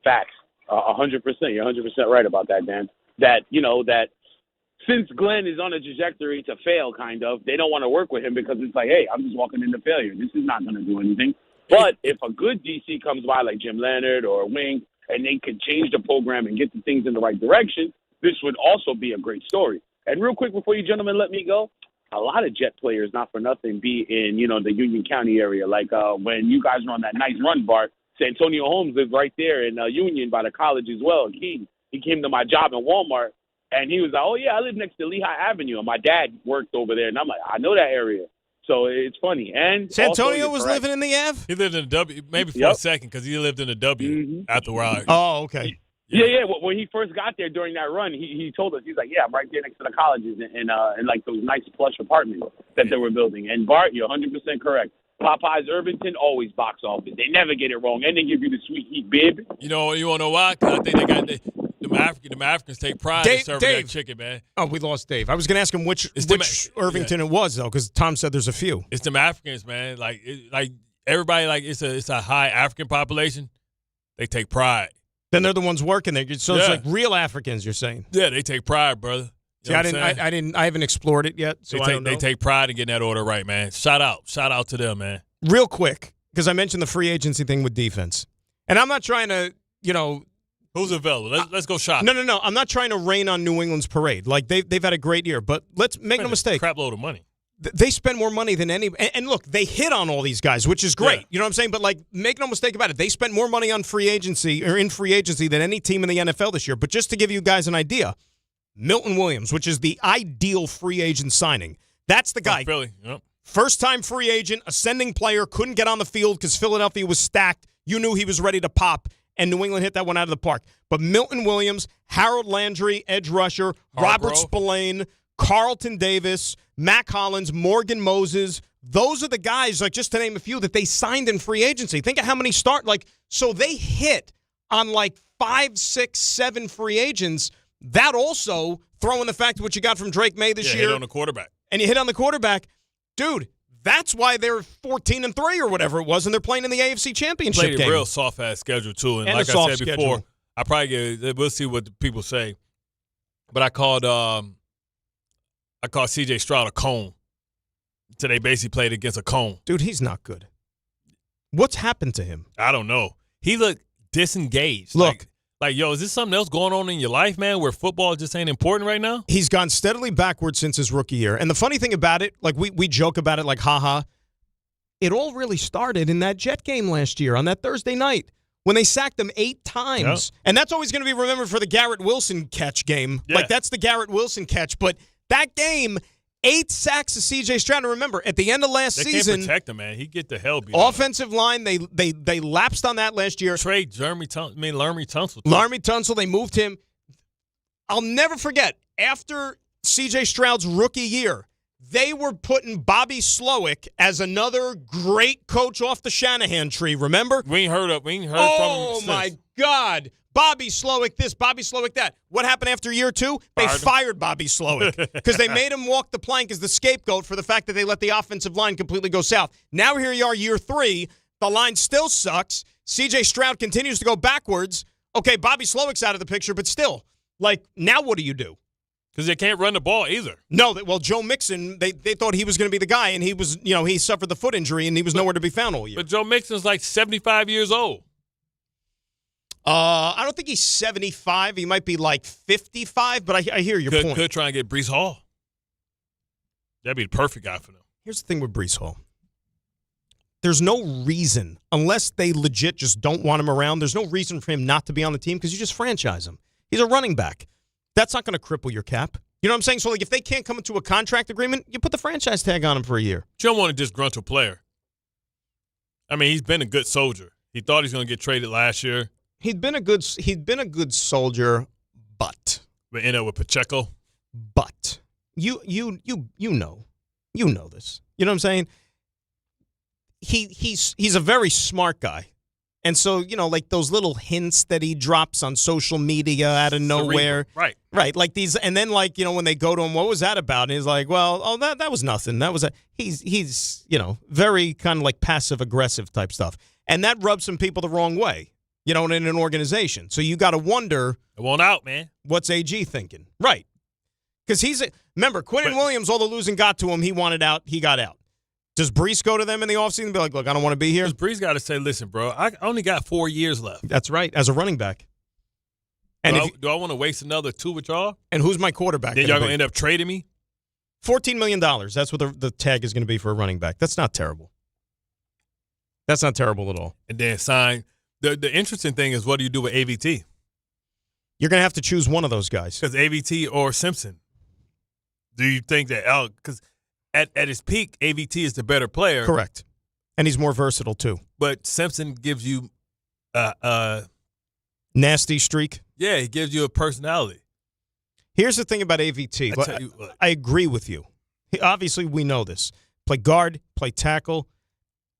Facts. 100%. You're 100% right about that, Dan. That since Glenn is on a trajectory to fail, kind of, they don't want to work with him because it's like, hey, I'm just walking into failure. This is not going to do anything. But if a good DC comes by like Jim Leonard or Wing, and they could change the program and get the things in the right direction, this would also be a great story. And real quick before you gentlemen let me go, a lot of Jet players, not for nothing, be in, the Union County area. Like when you guys were on that nice run, Bart, Santonio Holmes lives right there in Union by the college as well. He came to my job in Walmart. And he was like, oh, yeah, I live next to Lehigh Avenue. And my dad worked over there. And I'm like, I know that area. So it's funny. And Santonio was living in the Ave? He lived in the W, maybe for a second, because he lived in the W after where I. Oh, okay. Yeah. When he first got there during that run, he told us, he's like, yeah, I'm right there next to the colleges and like those nice plush apartments that they were building. And Bart, you're 100% correct. Popeyes Irvington, always box office. They never get it wrong. And they give you the sweet heat bib. You want to know why? Because I think they got them Africans take pride in serving that chicken, man. Oh, we lost Dave. I was going to ask him which Irvington it was, though, because Tom said there's a few. It's them Africans, man. Like everybody, like it's a high African population. They take pride. Then they're the ones working there. So it's like real Africans, you're saying? Yeah, they take pride, brother. See, I haven't explored it yet, so I don't know. They take pride in getting that order right, man. Shout out to them, man. Real quick, because I mentioned the free agency thing with defense, and I'm not trying to, Who's available? Let's go shopping. No. I'm not trying to rain on New England's parade. Like, they've had a great year, but let's make no mistake. Crap load of money. They spend more money than any. And look, they hit on all these guys, which is great. Yeah. You know what I'm saying? But, like, make no mistake about it. They spent more money on free agency than any team in the NFL this year. But just to give you guys an idea, Milton Williams, which is the ideal free agent signing, that's the guy. Philly. Yep. First-time free agent, ascending player, couldn't get on the field because Philadelphia was stacked. You knew he was ready to pop, and New England hit that one out of the park. But Milton Williams, Harold Landry, edge rusher, Robert Spillane, Carlton Davis, Mac Hollins, Morgan Moses. Those are the guys, like, just to name a few, that they signed in free agency. Think of how many so they hit on like 5, 6, 7 free agents. That also, throw in the fact of what you got from Drake May this year. Hit on the quarterback. And you hit on the quarterback. Dude, that's why they're 14-3 or whatever it was, and they're playing in the AFC Championship game. Played a real soft-ass schedule, too. And like I said before, I probably we'll see what the people say. But I called C.J. Stroud a cone. So they basically played against a cone. Dude, he's not good. What's happened to him? I don't know. He looked disengaged. Look. Like, yo, is this something else going on in your life, man, where football just ain't important right now? He's gone steadily backwards since his rookie year. And the funny thing about it, like we joke about it like, ha-ha, it all really started in that Jet game last year on that Thursday night when they sacked him 8 times. Yep. And that's always going to be remembered for the Garrett Wilson catch game. Yeah. Like, that's the Garrett Wilson catch. But that game, 8 sacks to C.J. Stroud. And remember, at the end of last season, they can't protect him, man. He get the hell beat. Offensive line, they lapsed on that last year. Trade Laremy Tunsil. Laremy Tunsil, they moved him. I'll never forget, after C.J. Stroud's rookie year, they were putting Bobby Slowick as another great coach off the Shanahan tree, remember? We ain't heard from him Oh, my God. Bobby Slowick this, Bobby Slowick that. What happened after year 2? They fired Bobby Slowick because they made him walk the plank as the scapegoat for the fact that they let the offensive line completely go south. Now here you are, year 3. The line still sucks. C.J. Stroud continues to go backwards. Okay, Bobby Slowick's out of the picture, but still. Like, now what do you do? Because they can't run the ball either. No, well, Joe Mixon, they thought he was going to be the guy, and he was, he suffered the foot injury, and he was nowhere to be found all year. But Joe Mixon's like 75 years old. I don't think he's 75. He might be like 55, but I hear your point. Could try and get Breece Hall. That'd be the perfect guy for them. Here's the thing with Breece Hall. There's no reason, unless they legit just don't want him around, there's no reason for him not to be on the team because you just franchise him. He's a running back. That's not going to cripple your cap. You know what I'm saying? So, like, if they can't come into a contract agreement, you put the franchise tag on him for a year. You don't want a disgruntled player. I mean, he's been a good soldier. He thought he was going to get traded last year. He'd been a good soldier, but end up with Pacheco. But you know this. You know what I'm saying? He's a very smart guy. And so, like those little hints that he drops on social media out of nowhere. Right. Right. Like these, and then like, when they go to him, what was that about? And he's like, well, that was nothing. That was he's very kind of like passive aggressive type stuff. And that rubs some people the wrong way, in an organization. So you got to wonder. It won't out, man. What's AG thinking? Right. Because remember, Quinnen Williams, all the losing got to him. He wanted out. He got out. Does Breece go to them in the offseason and be like, look, I don't want to be here? Breece got to say, listen, bro, I only got 4 years left. That's right, as a running back. And do I want to waste another 2 with y'all? And who's my quarterback? Then y'all going to end up trading me? $14 million. That's what the tag is going to be for a running back. That's not terrible. That's not terrible at all. And then sign. The interesting thing is, what do you do with AVT? You're going to have to choose one of those guys. Because AVT or Simpson. Do you think that because at his peak, AVT is the better player. Correct. And he's more versatile, too. But Simpson gives you nasty streak. Yeah, he gives you a personality. Here's the thing about AVT. I agree with you. Obviously, we know this. Play guard, play tackle.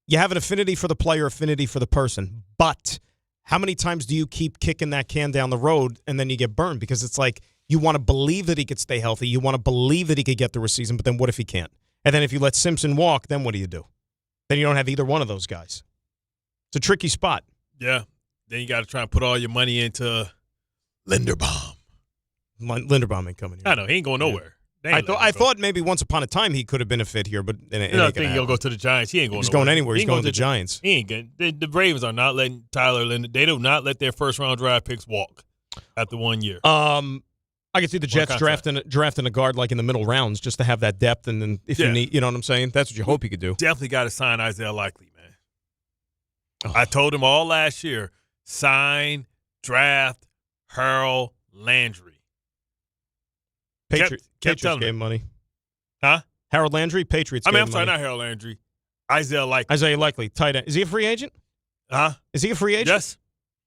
You have an affinity for the player, affinity for the person. But how many times do you keep kicking that can down the road and then you get burned? Because it's like you want to believe that he could stay healthy. You want to believe that he could get through a season, but then what if he can't? And then if you let Simpson walk, then what do? Then you don't have either one of those guys. It's a tricky spot. Yeah. Then you got to try and put all your money into Linderbaum. Linderbaum ain't coming here. I know. He ain't going nowhere. I thought maybe once upon a time he could have been a fit here, but I think he'll go to the Giants. He ain't going. He's going anywhere. He's going to the Giants. He ain't good. The Ravens are not letting Tyler Linder. They do not let their first round draft picks walk. after 1 year. I could see the Jets drafting a guard like in the middle rounds just to have that depth, and then if you need, you know what I'm saying? That's what you hope you could do. Definitely got to sign Isaiah Likely, man. Oh. I told him all last year, sign, draft, Harold Landry. Patriots gave him money. Huh? Harold Landry, Patriots. I'm sorry, not Harold Landry. Isaiah Likely, tight end. Is he a free agent? Huh? Is he a free agent? Yes.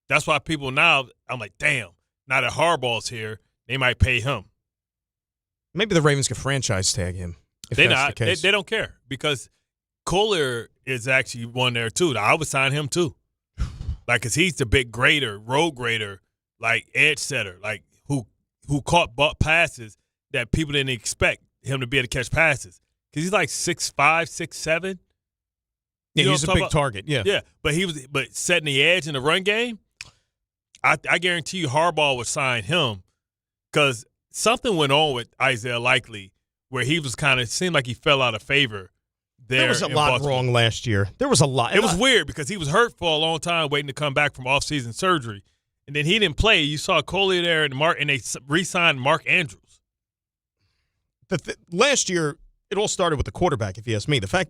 That's why people now, I'm like, damn, now that Harbaugh's here, they might pay him. Maybe the Ravens could franchise tag him. If they that's not. The case. They don't care because Kohler is actually one there too. I would sign him too. Like, cause he's the big grader, road grader, like edge setter, like who caught passes that people didn't expect him to be able to catch passes. Cause he's like 6'5", 6'7". Yeah, he's a big target. Yeah, yeah. But setting the edge in the run game, I guarantee you Harbaugh would sign him. Because something went on with Isaiah Likely where he was kind of seemed like he fell out of favor there. There was a lot wrong last year. There was a lot. It was weird because he was hurt for a long time waiting to come back from off-season surgery. And then he didn't play. You saw Coley there and they re-signed Mark Andrews. Last year, it all started with the quarterback, if you ask me. The fact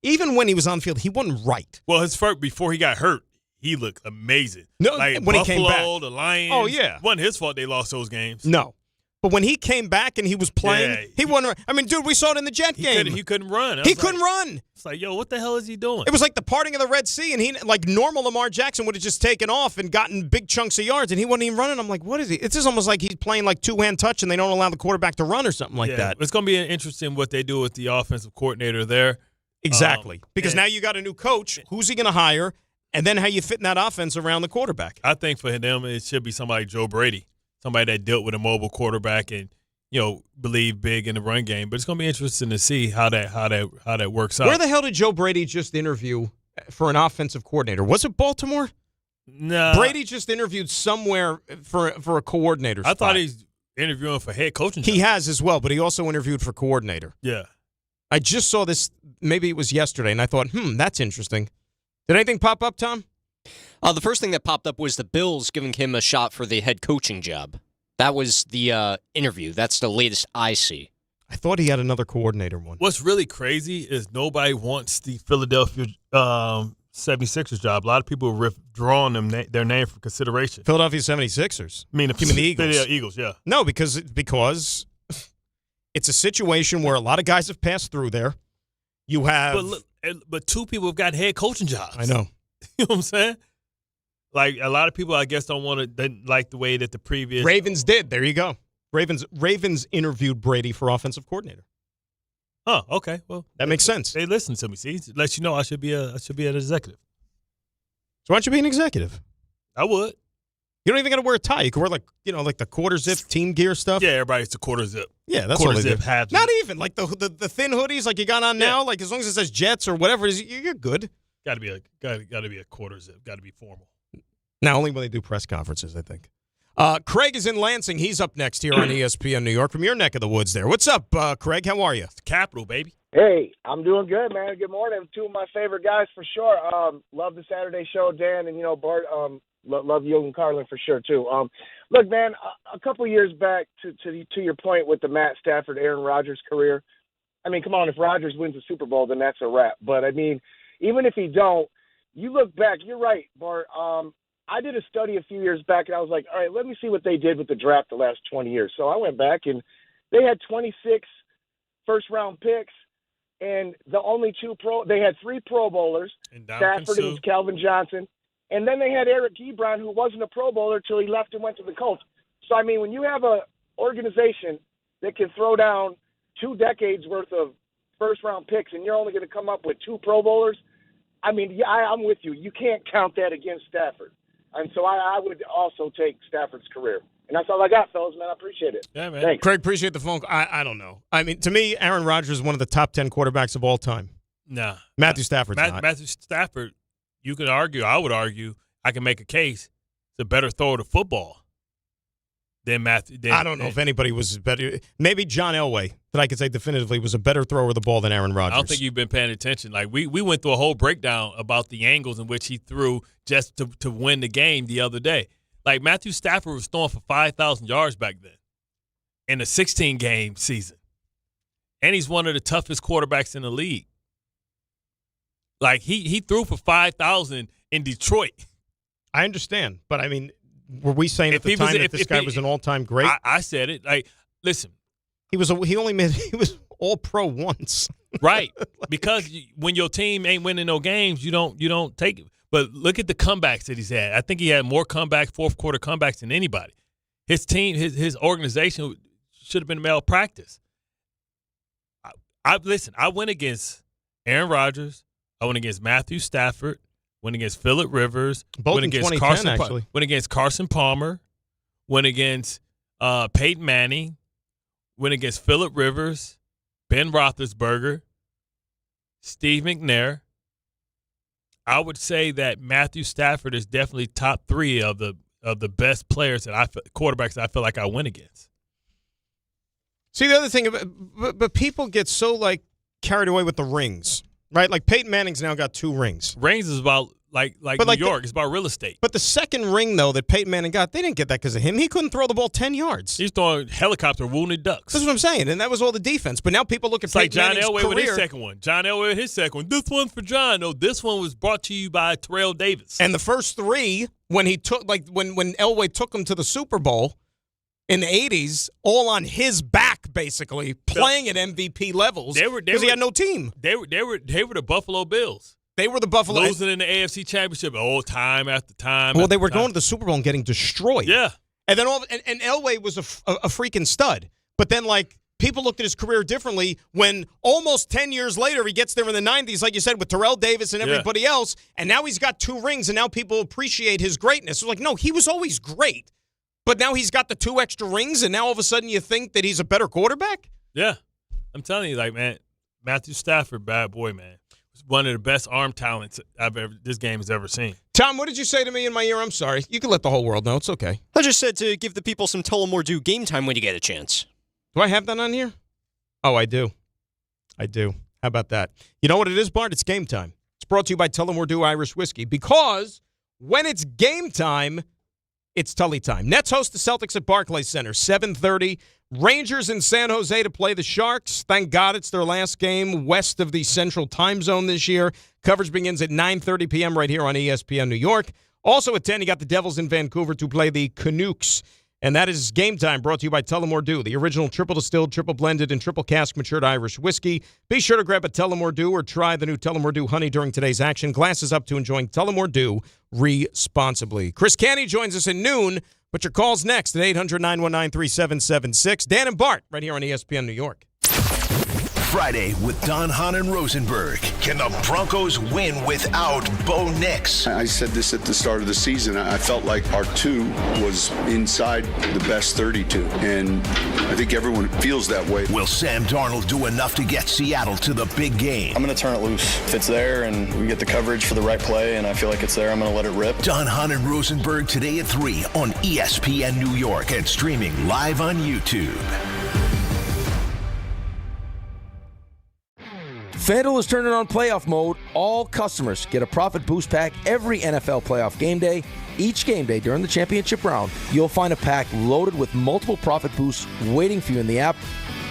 even when he was on the field, he wasn't right. Well, his first, before he got hurt, he looked amazing. No, like when Buffalo, he came back. The Lions. Oh, yeah. It wasn't his fault they lost those games. No. But when he came back and he was playing, he wasn't. I mean, dude, we saw it in the Jet game. He couldn't run. He couldn't run. It's like, yo, what the hell is he doing? It was like the parting of the Red Sea, and he, like normal Lamar Jackson, would have just taken off and gotten big chunks of yards, and he wasn't even running. I'm like, what is he? It's just almost like he's playing like two-hand touch, and they don't allow the quarterback to run or something like that. It's going to be interesting what they do with the offensive coordinator there. Exactly. Because now you got a new coach. Who's he going to hire? And then how you fit in that offense around the quarterback. I think for them, it should be somebody like Joe Brady, somebody that dealt with a mobile quarterback and, believe big in the run game. But it's going to be interesting to see how that works out. Where the hell did Joe Brady just interview for an offensive coordinator? Was it Baltimore? No. Brady just interviewed somewhere for a coordinator spot. I thought he's interviewing for head coaching. He has as well, but he also interviewed for coordinator. Yeah. I just saw this, maybe it was yesterday, and I thought, that's interesting. Did anything pop up, Tom? The first thing that popped up was the Bills giving him a shot for the head coaching job. That was the interview. That's the latest I see. I thought he had another coordinator one. What's really crazy is nobody wants the Philadelphia 76ers job. A lot of people are withdrawing their name for consideration. Philadelphia 76ers? I mean, the Eagles. The Eagles, yeah. No, because it's a situation where a lot of guys have passed through there. You have... But two people have got head coaching jobs. I know. You know what I'm saying? Like, a lot of people, I guess, don't want to like the way that the previous Ravens did. There you go. Ravens interviewed Brady for offensive coordinator. Oh, okay. Well, that makes sense. They listen to me. See, it lets you know I should be an executive. So why don't you be an executive? I would. You don't even got to wear a tie. You can wear like the quarter zip team gear stuff. Yeah, everybody's the quarter zip. Yeah, that's quarter all they zip, do. half zip. Not even like the thin hoodies like you got on now. Like as long as it says Jets or whatever it is, you're good. Got to be a quarter zip. Got to be formal. Now only when they do press conferences, I think. Craig is in Lansing. He's up next here on ESPN New York from your neck of the woods there. What's up, Craig? How are you? It's the capital, baby. Hey, I'm doing good, man. Good morning. Two of my favorite guys for sure. Love the Saturday show, Dan, and Bart. Love you and Carlin for sure too. Look, man, a couple years back to your point with the Matt Stafford, Aaron Rodgers career. I mean, come on, if Rodgers wins the Super Bowl, then that's a wrap. But I mean, even if he don't, you look back. You're right, Bart. I did a study a few years back, and I was like, all right, let me see what they did with the draft the last 20 years. So I went back, and they had 26 first-round picks, and the only they had 3 Pro Bowlers, Stafford and Calvin Johnson, and then they had Eric Ebron, who wasn't a Pro Bowler till he left and went to the Colts. So, I mean, when you have an organization that can throw down 2 decades worth of first-round picks, and you're only going to come up with 2 Pro Bowlers, I mean, yeah, I'm with you. You can't count that against Stafford. And so I would also take Stafford's career. And that's all I got, fellas, man. I appreciate it. Yeah, man. Thanks. Craig, appreciate the phone call. I don't know. I mean, to me, Aaron Rodgers is one of the top 10 quarterbacks of all time. Nah. Matthew Stafford's not. Matthew Stafford, you could argue, I would argue, I can make a case, it's a better thrower to football than Matthew. I don't know if anybody was better. Maybe John Elway, that I could say definitively was a better thrower of the ball than Aaron Rodgers. I don't think you've been paying attention. Like we went through a whole breakdown about the angles in which he threw just to win the game the other day. Like, Matthew Stafford was throwing for 5,000 yards back then in a 16-game season. And he's one of the toughest quarterbacks in the league. Like, he threw for 5,000 in Detroit. I understand, but I mean, were we saying at the time that this guy was an all-time great? I said it. Like, listen, he was all-pro once, right? Because when your team ain't winning no games, you don't take it. But look at the comebacks that he's had. I think he had more comebacks, fourth-quarter comebacks than anybody. His team, his organization should have been malpractice. Listen, I went against Aaron Rodgers. I went against Matthew Stafford. Went against Phillip Rivers. Both went in against 2010, actually. Went against Carson Palmer. Went against Peyton Manning. Went against Phillip Rivers, Ben Roethlisberger, Steve McNair. I would say that Matthew Stafford is definitely top 3 of the best players quarterbacks that I feel like I went against. See, the other thing, but people get so like carried away with the rings, right? Like Peyton Manning's now got 2 rings. Rings is about like New York. It's about real estate. But the second ring, though, that Peyton Manning got, they didn't get that because of him. He couldn't throw the ball 10 yards. He's throwing helicopter wounded ducks. That's what I'm saying, and that was all the defense. But now people look at Peyton Manning's career. Like John Elway with his second one. John Elway with his second one. This one's for John. No, this one was brought to you by Terrell Davis. And the first 3, when he took, like when Elway took him to the Super Bowl in the 80s, all on his back, basically, playing at MVP levels because he had no team. They were the Buffalo Bills. They were the Buffalo. Losing in the AFC Championship time after time. Well, they were going to the Super Bowl and getting destroyed. Yeah. And then and Elway was a freaking stud. But then, like, people looked at his career differently when almost 10 years later he gets there in the 90s, like you said, with Terrell Davis and everybody else. And now he's got 2 rings, and now people appreciate his greatness. It's like, no, he was always great. But now he's got the 2 extra rings, and now all of a sudden you think that he's a better quarterback? Yeah. I'm telling you, like, man, Matthew Stafford, bad boy, man. One of the best arm talents this game has ever seen. Tom, what did you say to me in my ear? I'm sorry. You can let the whole world know. It's okay. I just said to give the people some Tullamore game time when you get a chance. Do I have that on here? Oh, I do. How about that? You know what it is, Bart? It's game time. It's brought to you by Tullamore Irish Whiskey, because when it's game time, it's Tully time. Nets host the Celtics at Barclays Center, 7:30. Rangers in San Jose to play the Sharks. Thank God it's their last game west of the Central Time Zone this year. Coverage begins at 9:30 p.m. right here on ESPN New York. Also at 10, you got the Devils in Vancouver to play the Canucks. And that is Game Time, brought to you by Tullamore Dew, the original triple distilled, triple blended, and triple cask matured Irish whiskey. Be sure to grab a Tullamore Dew or try the new Tullamore Dew Honey during today's action. Glasses up to enjoying Tullamore Dew responsibly. Chris Canty joins us at noon. Put your calls next at 800-919-3776. Dan and Bart, right here on ESPN New York. Friday with Don Hahn and Rosenberg. Can the Broncos win without Bo Nix? I said this at the start of the season. I felt like our 2 was inside the best 32, and I think everyone feels that way. Will Sam Darnold do enough to get Seattle to the big game? I'm going to turn it loose. If it's there and we get the coverage for the right play and I feel like it's there, I'm going to let it rip. Don Hahn and Rosenberg today at 3 on ESPN New York and streaming live on YouTube. FanDuel is turning on playoff mode. All customers get a profit boost pack every NFL playoff game day. Each game day during the championship round, you'll find a pack loaded with multiple profit boosts waiting for you in the app.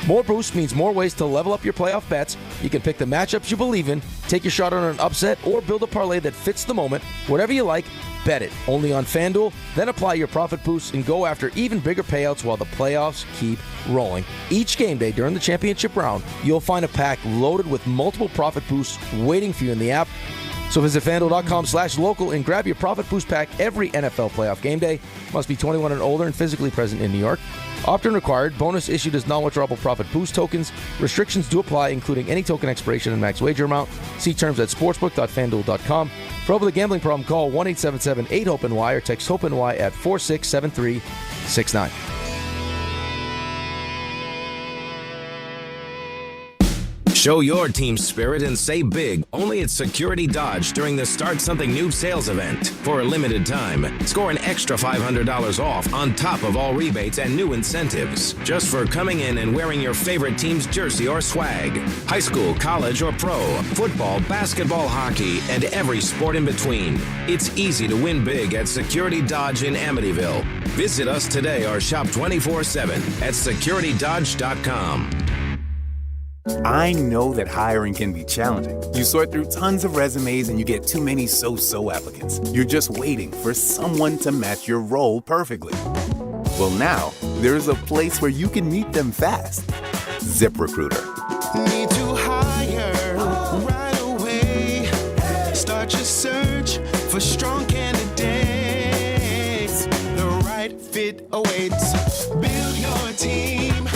More boosts means more ways to level up your playoff bets. You can pick the matchups you believe in, take your shot on an upset, or build a parlay that fits the moment. Whatever you like, bet it. Only on FanDuel. Then apply your profit boosts and go after even bigger payouts while the playoffs keep rolling. Each game day during the championship round, you'll find a pack loaded with multiple profit boosts waiting for you in the app. So visit FanDuel.com/local and grab your profit boost pack every NFL playoff game day. Must be 21 and older and physically present in New York. Opt-in required. Bonus issued as non-withdrawable profit boost tokens. Restrictions do apply, including any token expiration and max wager amount. See terms at sportsbook.fanduel.com. For over the gambling problem, call 1-877-8-HOPE-NY or text HOPE-NY at 467369. Show your team spirit and save big only at Security Dodge during the Start Something New sales event. For a limited time, score an extra $500 off on top of all rebates and new incentives, just for coming in and wearing your favorite team's jersey or swag. High school, college, or pro, football, basketball, hockey, and every sport in between. It's easy to win big at Security Dodge in Amityville. Visit us today or shop 24/7 at securitydodge.com. I know that hiring can be challenging. You sort through tons of resumes and you get too many so-so applicants. You're just waiting for someone to match your role perfectly. Well, now, there's a place where you can meet them fast. ZipRecruiter. Need to hire right away. Start your search for strong candidates. The right fit awaits. Build your team.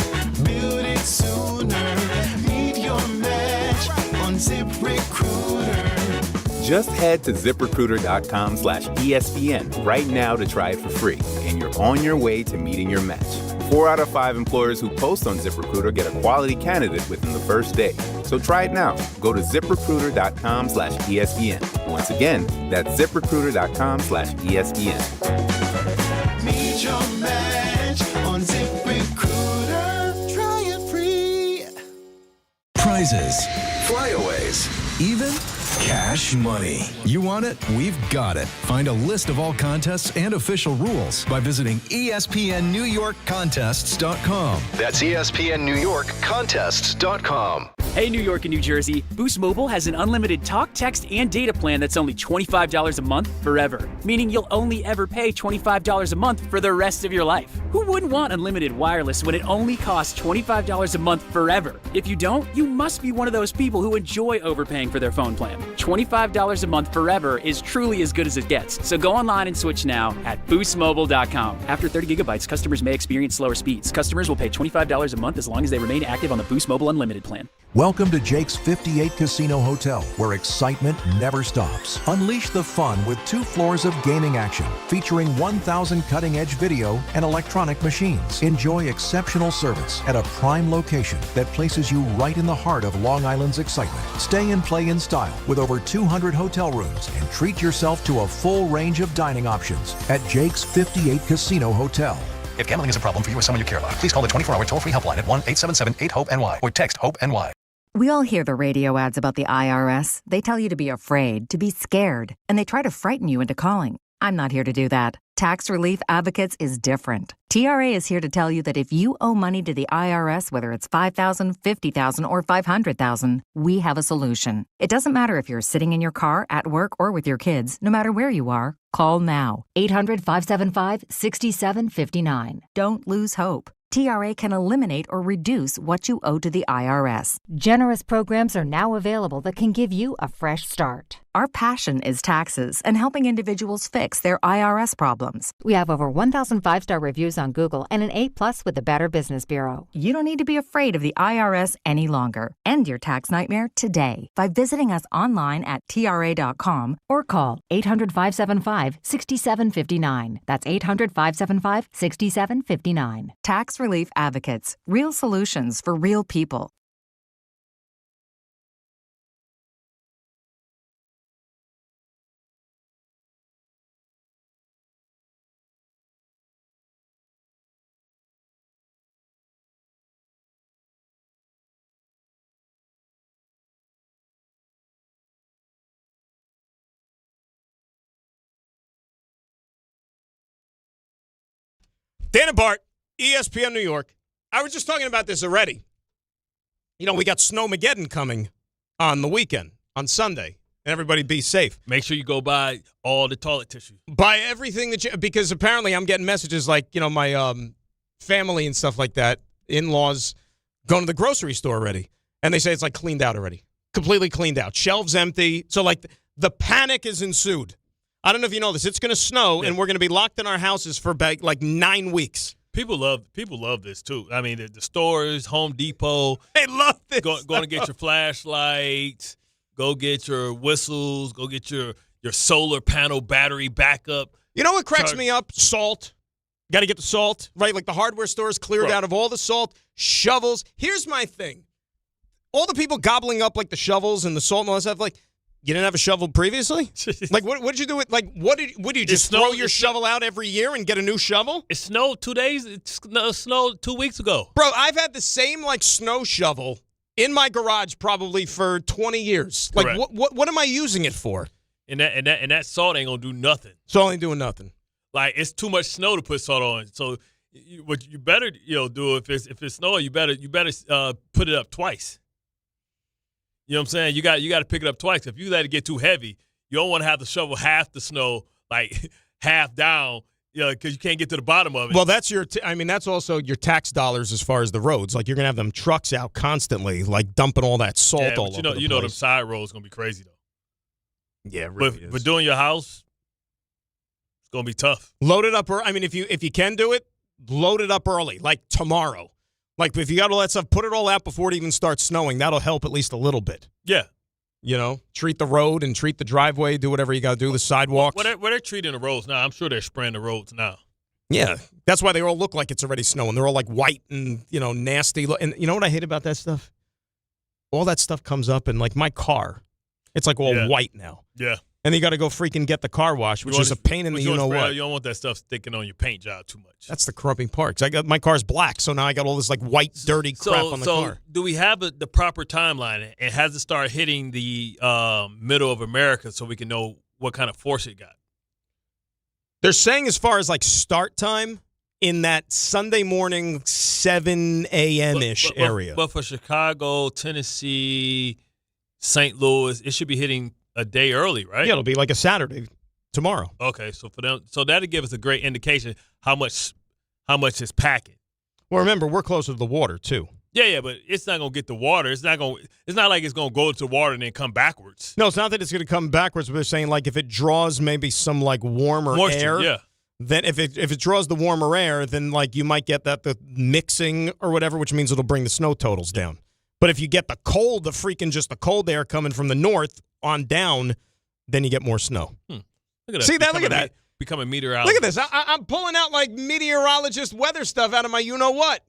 Build it sooner. Meet your match on ZipRecruiter. Just head to ZipRecruiter.com/ESPN right now to try it for free, and you're on your way to meeting your match. 4 out of 5 employers who post on ZipRecruiter get a quality candidate within the first day. So try it now. Go to ZipRecruiter.com/ESPN. Once again, that's ZipRecruiter.com/ESPN. Meet your match on ZipRecruiter. Try it free. Prizes, flyaways, even cash money. You want it? We've got it. Find a list of all contests and official rules by visiting ESPNNewYorkContests.com. That's ESPNNewYorkContests.com. Hey, New York and New Jersey, Boost Mobile has an unlimited talk, text, and data plan that's only $25 a month forever, meaning you'll only ever pay $25 a month for the rest of your life. Who wouldn't want unlimited wireless when it only costs $25 a month forever? If you don't, you must be one of those people who enjoy overpaying for their phone plan. $25 a month forever is truly as good as it gets. So go online and switch now at boostmobile.com. After 30 gigabytes, customers may experience slower speeds. Customers will pay $25 a month as long as they remain active on the Boost Mobile Unlimited plan. Welcome to Jake's 58 Casino Hotel, where excitement never stops. Unleash the fun with 2 floors of gaming action, featuring 1,000 cutting-edge video and electronic machines. Enjoy exceptional service at a prime location that places you right in the heart of Long Island's excitement. Stay and play in style with over 200 hotel rooms and treat yourself to a full range of dining options at Jake's 58 Casino Hotel. If gambling is a problem for you or someone you care about, please call the 24-hour toll-free helpline at 1-877-8-HOPE-NY or text HOPE-NY. We all hear the radio ads about the IRS. They tell you to be afraid, to be scared, and they try to frighten you into calling. I'm not here to do that. Tax Relief Advocates is different. TRA is here to tell you that if you owe money to the IRS, whether it's $5,000, $50,000, or $500,000, we have a solution. It doesn't matter if you're sitting in your car, at work, or with your kids. No matter where you are, call now. 800-575-6759. Don't lose hope. TRA can eliminate or reduce what you owe to the IRS. Generous programs are now available that can give you a fresh start. Our passion is taxes and helping individuals fix their IRS problems. We have over 1,000 5-star reviews on Google and an A+ with the Better Business Bureau. You don't need to be afraid of the IRS any longer. End your tax nightmare today by visiting us online at TRA.com or call 800-575-6759. That's 800-575-6759. Tax Relief Advocates. Real solutions for real people. Dan and Bart, ESPN New York. I was just talking about this already. You know, we got Snowmageddon coming on the weekend, on Sunday. And everybody be safe. Make sure you go buy all the toilet tissue. Buy everything that you, because apparently I'm getting messages like, you know, my family and stuff like that, in-laws, going to the grocery store already. And they say it's like cleaned out already. Completely cleaned out. Shelves empty. So like the panic is ensued. I don't know if you know this. It's going to snow, and we're going to be locked in our houses for like 9 weeks. People love this, too. I mean, the stores, Home Depot. They love this. Go to get your flashlights. Go get your whistles. Go get your solar panel battery backup. You know what cracks me up? Salt. Got to get the salt, right? Like the hardware stores cleared out of all the salt. Shovels. Here's my thing. all the people gobbling up like the shovels and the salt and all that stuff, like, you didn't have a shovel previously? Like, what did you do with, like, what do you just throw your shovel out every year and get a new shovel? It snowed 2 days. It snowed 2 weeks ago. Bro, I've had the same, like, snow shovel in my garage probably for 20 years. Correct. Like, what am I using it for? And that salt ain't gonna do nothing. Salt ain't doing nothing. Like, it's too much snow to put salt on. So what you better do if it's snowing, you better put it up twice. You know what I'm saying? You got to pick it up twice. If you let it get too heavy, you don't want to have to shovel half the snow, like half down, because you can't get to the bottom of it. Well, that's that's also your tax dollars as far as the roads. Like, you're gonna have them trucks out constantly, like dumping all that salt all over the place. You know them side roads gonna be crazy though. Yeah, it really is. But doing your house, it's gonna be tough. Load it up. If you can do it, load it up early, like tomorrow. Like, if you got all that stuff, put it all out before it even starts snowing. That'll help at least a little bit. Yeah. Treat the road and treat the driveway. Do whatever you got to do, the sidewalks. What they're treating the roads now, I'm sure they're spraying the roads now. Yeah. That's why they all look like it's already snowing. They're all, like, white and, nasty. And you know what I hate about that stuff? All that stuff comes up in, like, my car. It's, like, all white now. Yeah. And you got to go freaking get the car wash, which is a pain in the you-know-what. You don't want that stuff sticking on your paint job too much. That's the corrupting part. 'Cause my car's black, so now I got all this, like, white, dirty crap on the car. Do we have the proper timeline? It has to start hitting the middle of America so we can know what kind of force it got. They're saying as far as, like, start time in that Sunday morning 7 a.m.-ish area. But for Chicago, Tennessee, St. Louis, it should be hitting a day early, right? Yeah, it'll be like a Saturday tomorrow. Okay, so for them, that'll give us a great indication how much it's packing. Well, remember, we're closer to the water too. Yeah, but it's not gonna get the water. It's not like it's gonna go to the water and then come backwards. No, it's not that it's gonna come backwards. But they're saying, like, if it draws maybe some, like, warmer moisture, air, yeah. Then if it draws the warmer air, then, like, you might get the mixing or whatever, which means it'll bring the snow totals down. But if you get the cold air coming from the north on down, then you get more snow. Look at that. See that? Look at that. Become a meteorologist. Look at this. I'm pulling out, like, meteorologist weather stuff out of my you-know-what.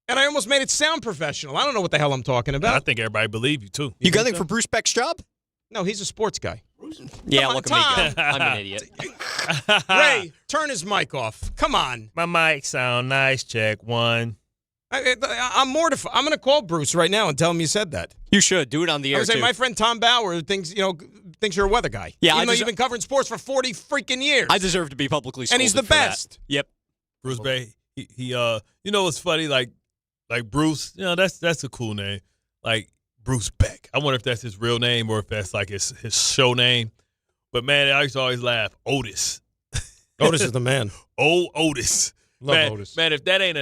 And I almost made it sound professional. I don't know what the hell I'm talking about. I think everybody believe you, too. You gunning for Bruce Beck's job? No, he's a sports guy. Yeah, look at me. I'm an idiot. Ray, turn his mic off. Come on. My mic sound nice. Check one. I'm mortified. I'm going to call Bruce right now and tell him you said that. You should. Do it on the air, I was saying, my friend Tom Bauer thinks you're a weather guy. Yeah, even though you've been covering sports for 40 freaking years. I deserve to be publicly scolded. And he's the best. That. Yep. Bruce Bay. He you know what's funny? Like Bruce, that's a cool name. Like Bruce Beck. I wonder if that's his real name or if that's like his show name. But man, I used to always laugh. Otis. Otis is the man. Otis. Love Otis. Man, if that ain't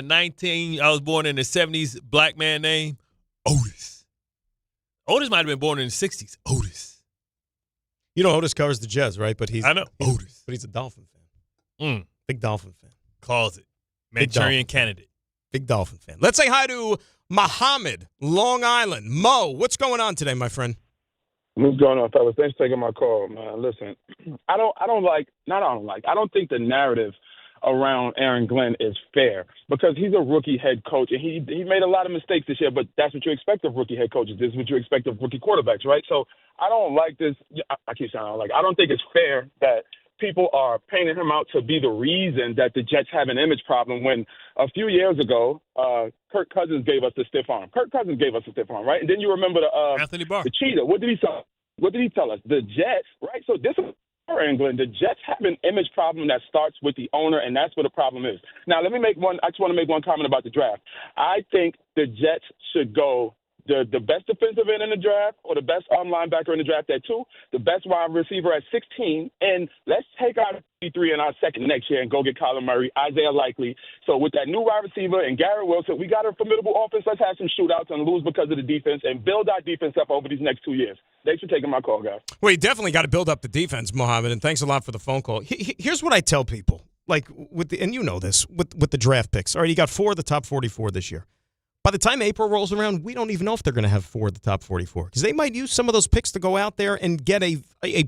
I was born in the 70s black man name, Otis. Otis might have been born in the 60s. Otis. You know Otis covers the Jets, right? But I know. Otis. But he's a Dolphin fan. Big Dolphin fan. Calls it. Manchurian candidate. Big Dolphin fan. Let's say hi to Muhammad, Long Island. Mo, what's going on today, my friend? What's going on, fellas? Thanks for taking my call, man. Listen, I don't think the narrative around Aaron Glenn is fair because he's a rookie head coach and he made a lot of mistakes this year, but that's what you expect of rookie head coaches. This is what you expect of rookie quarterbacks, right? So I don't like this. I keep saying I don't think it's fair that people are painting him out to be the reason that the Jets have an image problem when a few years ago, Kirk Cousins gave us the stiff arm. Right? And then you remember Anthony Barr. The cheetah. What did he tell us? The Jets, right? So this is England. The Jets have an image problem that starts with the owner, and that's what the problem is. Now, I just want to make one comment about the draft. I think the Jets should go the best defensive end in the draft or the best linebacker in the draft at 2, the best wide receiver at 16, and let's take our 3 in our second next year and go get Kyler Murray, Isaiah Likely. So with that new wide receiver and Garrett Wilson, we got a formidable offense. Let's have some shootouts and lose because of the defense and build our defense up over these next 2 years. Thanks for taking my call, guys. Well, you definitely got to build up the defense, Mohammed, and thanks a lot for the phone call. Here's what I tell people, like and you know this, with the draft picks. All right, you got 4 of the top 44 this year. By the time April rolls around, we don't even know if they're going to have 4 of the top 44 because they might use some of those picks to go out there and get a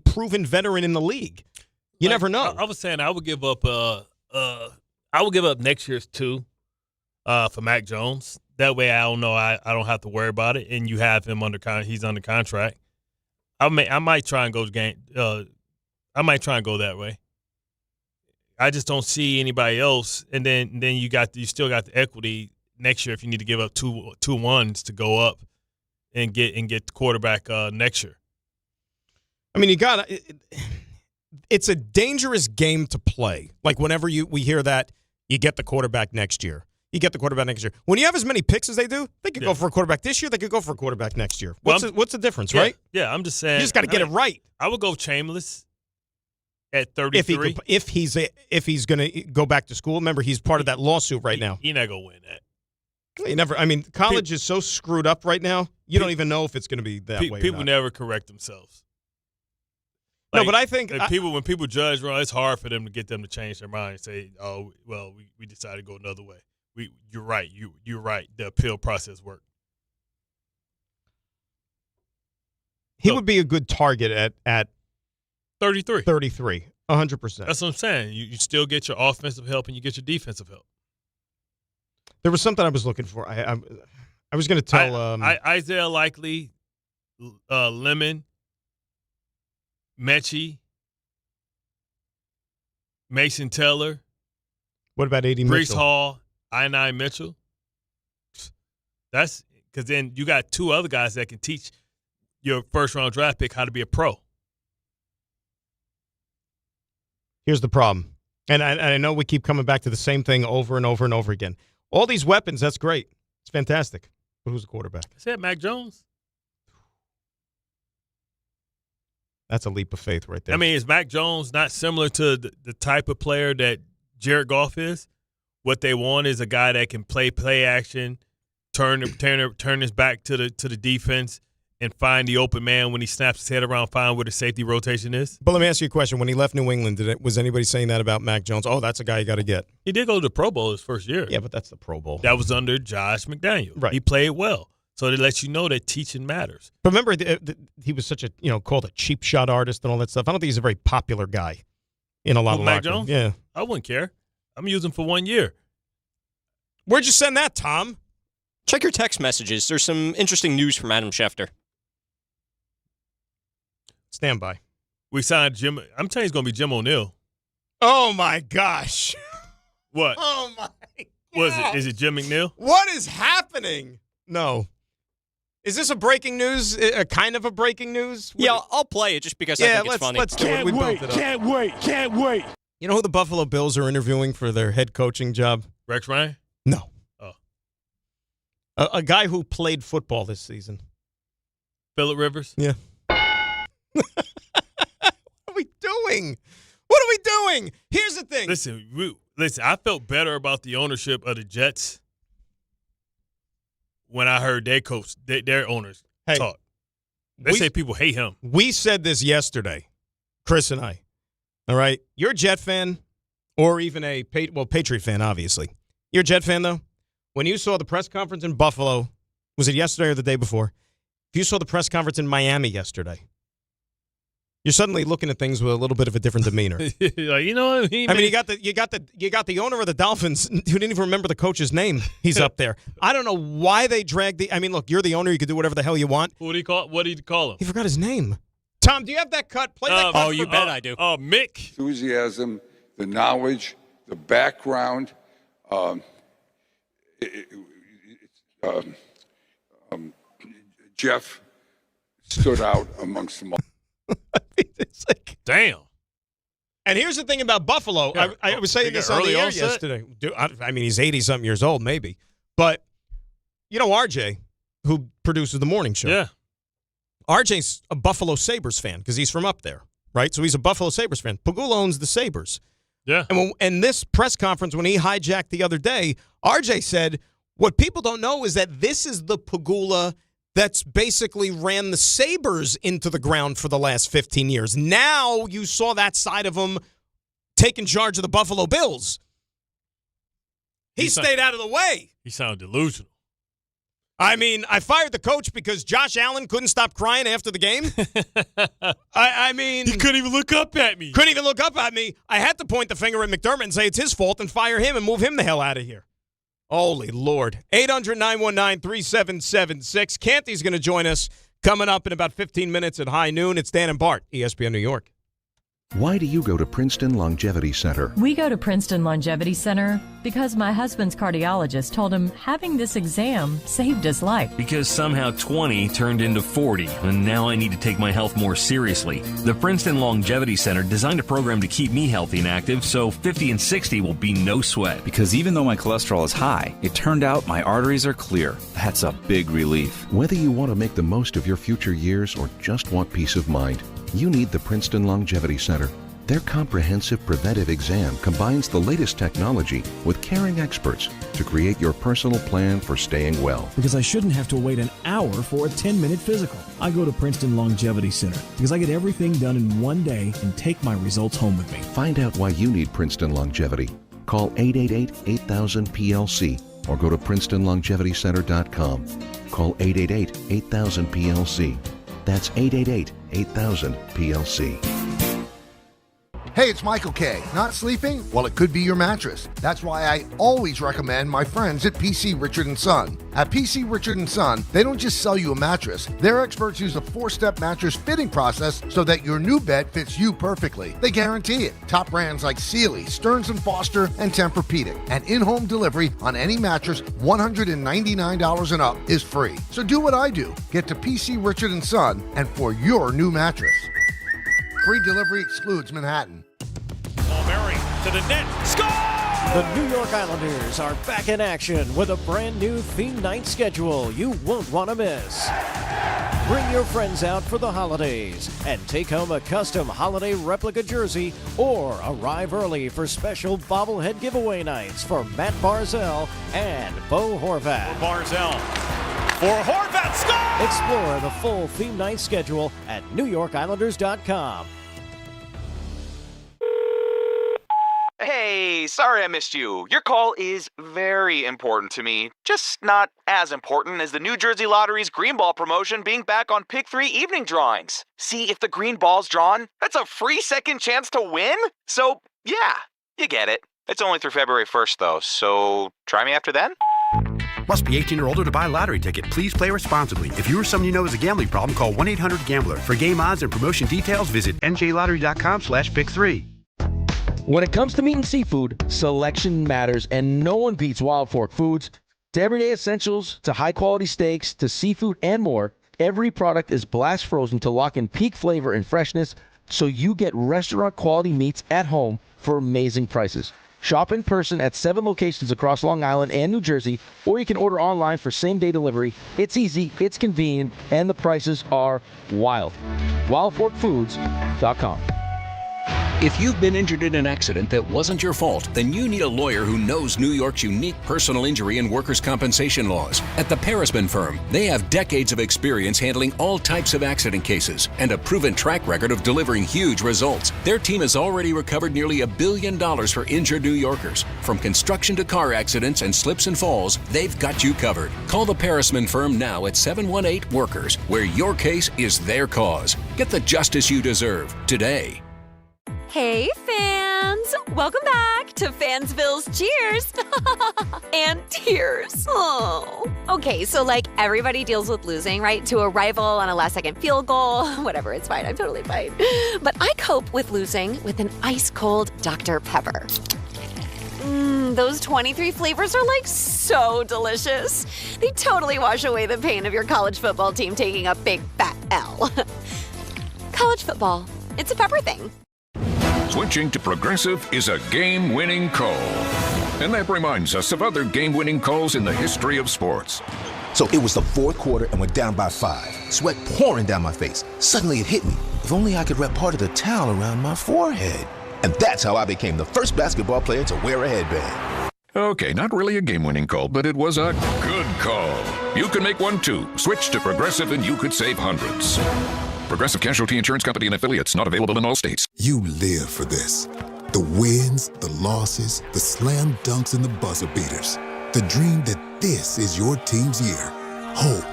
proven veteran in the league. You never know. I was saying I would give up next year's 2 for Mac Jones. That way, I don't know. I don't have to worry about it. And you have him he's under contract. I might try and go I might try and go that way. I just don't see anybody else. And then you still got the equity next year if you need to give up two ones to go up and get the quarterback next year. I mean, it's a dangerous game to play. Like whenever we hear that, you get the quarterback next year. You get the quarterback next year. When you have as many picks as they do, they could go for a quarterback this year. They could go for a quarterback next year. What's the difference, right? Yeah, I'm just saying. You just got to get it right. I would go Chambliss at 33. If he's going to go back to school. Remember, he's part of that lawsuit right now. He's not going to win that. You never. I mean, college is so screwed up right now. You don't even know if it's going to be that way. People never correct themselves. No, but I think when people judge wrong, it's hard for them to get them to change their mind and say, "Oh, well, we decided to go another way." You're right. You're right. The appeal process worked. He would be a good target at 33. 33, 100%. That's what I'm saying. You still get your offensive help and you get your defensive help. There was something I was looking for. I was going to tell Isaiah Likely, Lemon, Mechie, Mason Taylor. What about A.D. Mitchell? Breece Hall, I-9 Mitchell. That's because then you got two other guys that can teach your first-round draft pick how to be a pro. Here's the problem. And I know we keep coming back to the same thing over and over and over again. All these weapons, that's great. It's fantastic. But who's the quarterback? Is that Mac Jones? That's a leap of faith right there. I mean, is Mac Jones not similar to the type of player that Jared Goff is? What they want is a guy that can play action, turn his back to the defense, and find the open man when he snaps his head around, find where the safety rotation is. But let me ask you a question. When he left New England, was anybody saying that about Mac Jones? Oh, that's a guy you got to get. He did go to the Pro Bowl his first year. Yeah, but that's the Pro Bowl. That was under Josh McDaniels. Right. He played well. So it lets you know that teaching matters. But remember, he was such a, called a cheap shot artist and all that stuff. I don't think he's a very popular guy in a lot of Mac locker Jones? Yeah. I wouldn't care. I'm using him for 1 year. Where'd you send that, Tom? Check your text messages. There's some interesting news from Adam Schefter. Stand by. We signed Jim. I'm telling you, it's going to be Jim O'Neill. Oh, my gosh. What? Oh, my God. Was it? Is it Jim McNeil? What is happening? No. Is this a breaking news? A kind of a breaking news? Yeah, I'll play it just because I think it's funny. Let's do it. We built it up. Can't wait. You know who the Buffalo Bills are interviewing for their head coaching job? Rex Ryan? No. Oh. A guy who played football this season. Phillip Rivers? Yeah. What are we doing? What are we doing? Here's the thing. Listen, I felt better about the ownership of the Jets when I heard their coach, their owners talk. They say people hate him. We said this yesterday, Chris and I. All right? You're a Jet fan or even a Patriot fan, obviously. You're a Jet fan, though? When you saw the press conference in Buffalo, was it yesterday or the day before? If you saw the press conference in Miami yesterday, you're suddenly looking at things with a little bit of a different demeanor. Like, you know what I mean? I mean, you got the owner of the Dolphins who didn't even remember the coach's name. He's up there. I don't know why they dragged the. I mean, look, you're the owner. You can do whatever the hell you want. What did he call him? He forgot his name. Tom, do you have that cut? Play that cut. Oh, you bet I do. Oh, Mick. Enthusiasm, the knowledge, the background. Jeff stood out amongst them all. It's like, damn. And here's the thing about Buffalo. Yeah. I was saying this on the air yesterday. Dude, I mean, he's 80-something years old, maybe. But, RJ, who produces the morning show. Yeah. RJ's a Buffalo Sabres fan because he's from up there, right? So he's a Buffalo Sabres fan. Pagula owns the Sabres. Yeah. And this press conference, when he hijacked the other day, RJ said, what people don't know is that this is the Pagula that's basically ran the Sabres into the ground for the last 15 years. Now you saw that side of him taking charge of the Buffalo Bills. He stayed out of the way. He sounded delusional. I mean, I fired the coach because Josh Allen couldn't stop crying after the game. I mean, he couldn't even look up at me. Couldn't even look up at me. I had to point the finger at McDermott and say it's his fault and fire him and move him the hell out of here. Holy Lord. 800-919-3776. Canty's going to join us coming up in about 15 minutes at high noon. It's Dan and Bart, ESPN New York. Why do you go to Princeton Longevity Center? We go to Princeton Longevity Center because my husband's cardiologist told him having this exam saved his life. Because somehow 20 turned into 40, and now I need to take my health more seriously. The Princeton Longevity Center designed a program to keep me healthy and active, so 50 and 60 will be no sweat. Because even though my cholesterol is high, it turned out my arteries are clear. That's a big relief. Whether you want to make the most of your future years or just want peace of mind, you need the Princeton Longevity Center. Their comprehensive preventive exam combines the latest technology with caring experts to create your personal plan for staying well. Because I shouldn't have to wait an hour for a 10-minute physical. I go to Princeton Longevity Center because I get everything done in one day and take my results home with me. Find out why you need Princeton Longevity. Call 888-8000-PLC or go to PrincetonLongevityCenter.com. Call 888-8000-PLC. That's 888-8000-PLC. Hey, it's Michael K. Not sleeping? Well, it could be your mattress. That's why I always recommend my friends at PC Richard & Son. At PC Richard & Son, they don't just sell you a mattress. Their experts use a 4-step mattress fitting process so that your new bed fits you perfectly. They guarantee it. Top brands like Sealy, Stearns & Foster, and Tempur-Pedic. And in-home delivery on any mattress $199 and up is free. So do what I do. Get to PC Richard & Son and for your new mattress. Free delivery excludes Manhattan. Murray to the net. Score! The New York Islanders are back in action with a brand new theme night schedule you won't want to miss. Bring your friends out for the holidays and take home a custom holiday replica jersey or arrive early for special bobblehead giveaway nights for Matt Barzell and Bo Horvat. Barzell for Horvat. Score! Explore the full theme night schedule at NewYorkIslanders.com. Hey, sorry I missed you. Your call is very important to me. Just not as important as the New Jersey Lottery's Green Ball promotion being back on Pick 3 evening drawings. See, if the green ball's drawn, that's a free second chance to win. So, yeah, you get it. It's only through February 1st, though, so try me after then. Must be 18 or older to buy a lottery ticket. Please play responsibly. If you or someone you know has a gambling problem, call 1-800-GAMBLER. For game odds and promotion details, visit njlottery.com/pick3. When it comes to meat and seafood, selection matters, and no one beats Wild Fork Foods. To everyday essentials, to high-quality steaks, to seafood and more, every product is blast frozen to lock in peak flavor and freshness so you get restaurant-quality meats at home for amazing prices. Shop in person at 7 locations across Long Island and New Jersey, or you can order online for same-day delivery. It's easy, it's convenient, and the prices are wild. WildForkFoods.com. If you've been injured in an accident that wasn't your fault, then you need a lawyer who knows New York's unique personal injury and workers' compensation laws. At the Parisman Firm, they have decades of experience handling all types of accident cases and a proven track record of delivering huge results. Their team has already recovered nearly $1 billion for injured New Yorkers. From construction to car accidents and slips and falls, they've got you covered. Call the Parisman Firm now at 718-WORKERS, where your case is their cause. Get the justice you deserve today. Hey, fans! Welcome back to Fansville's Cheers and Tears. Oh. Okay, so everybody deals with losing, right? To a rival on a last-second field goal. Whatever, it's fine. I'm totally fine. But I cope with losing with an ice-cold Dr. Pepper. Those 23 flavors are so delicious. They totally wash away the pain of your college football team taking a big fat L. College football, it's a pepper thing. Switching to Progressive is a game-winning call. And that reminds us of other game-winning calls in the history of sports. So it was the fourth quarter and we're down by 5. Sweat pouring down my face. Suddenly it hit me. If only I could wrap part of the towel around my forehead. And that's how I became the first basketball player to wear a headband. Okay, not really a game-winning call, but it was a good call. You can make one too. Switch to Progressive and you could save hundreds. Progressive Casualty Insurance Company and affiliates, not available in all states. You live for this. The wins, the losses, the slam dunks, and the buzzer beaters. The dream that this is your team's year. Hope,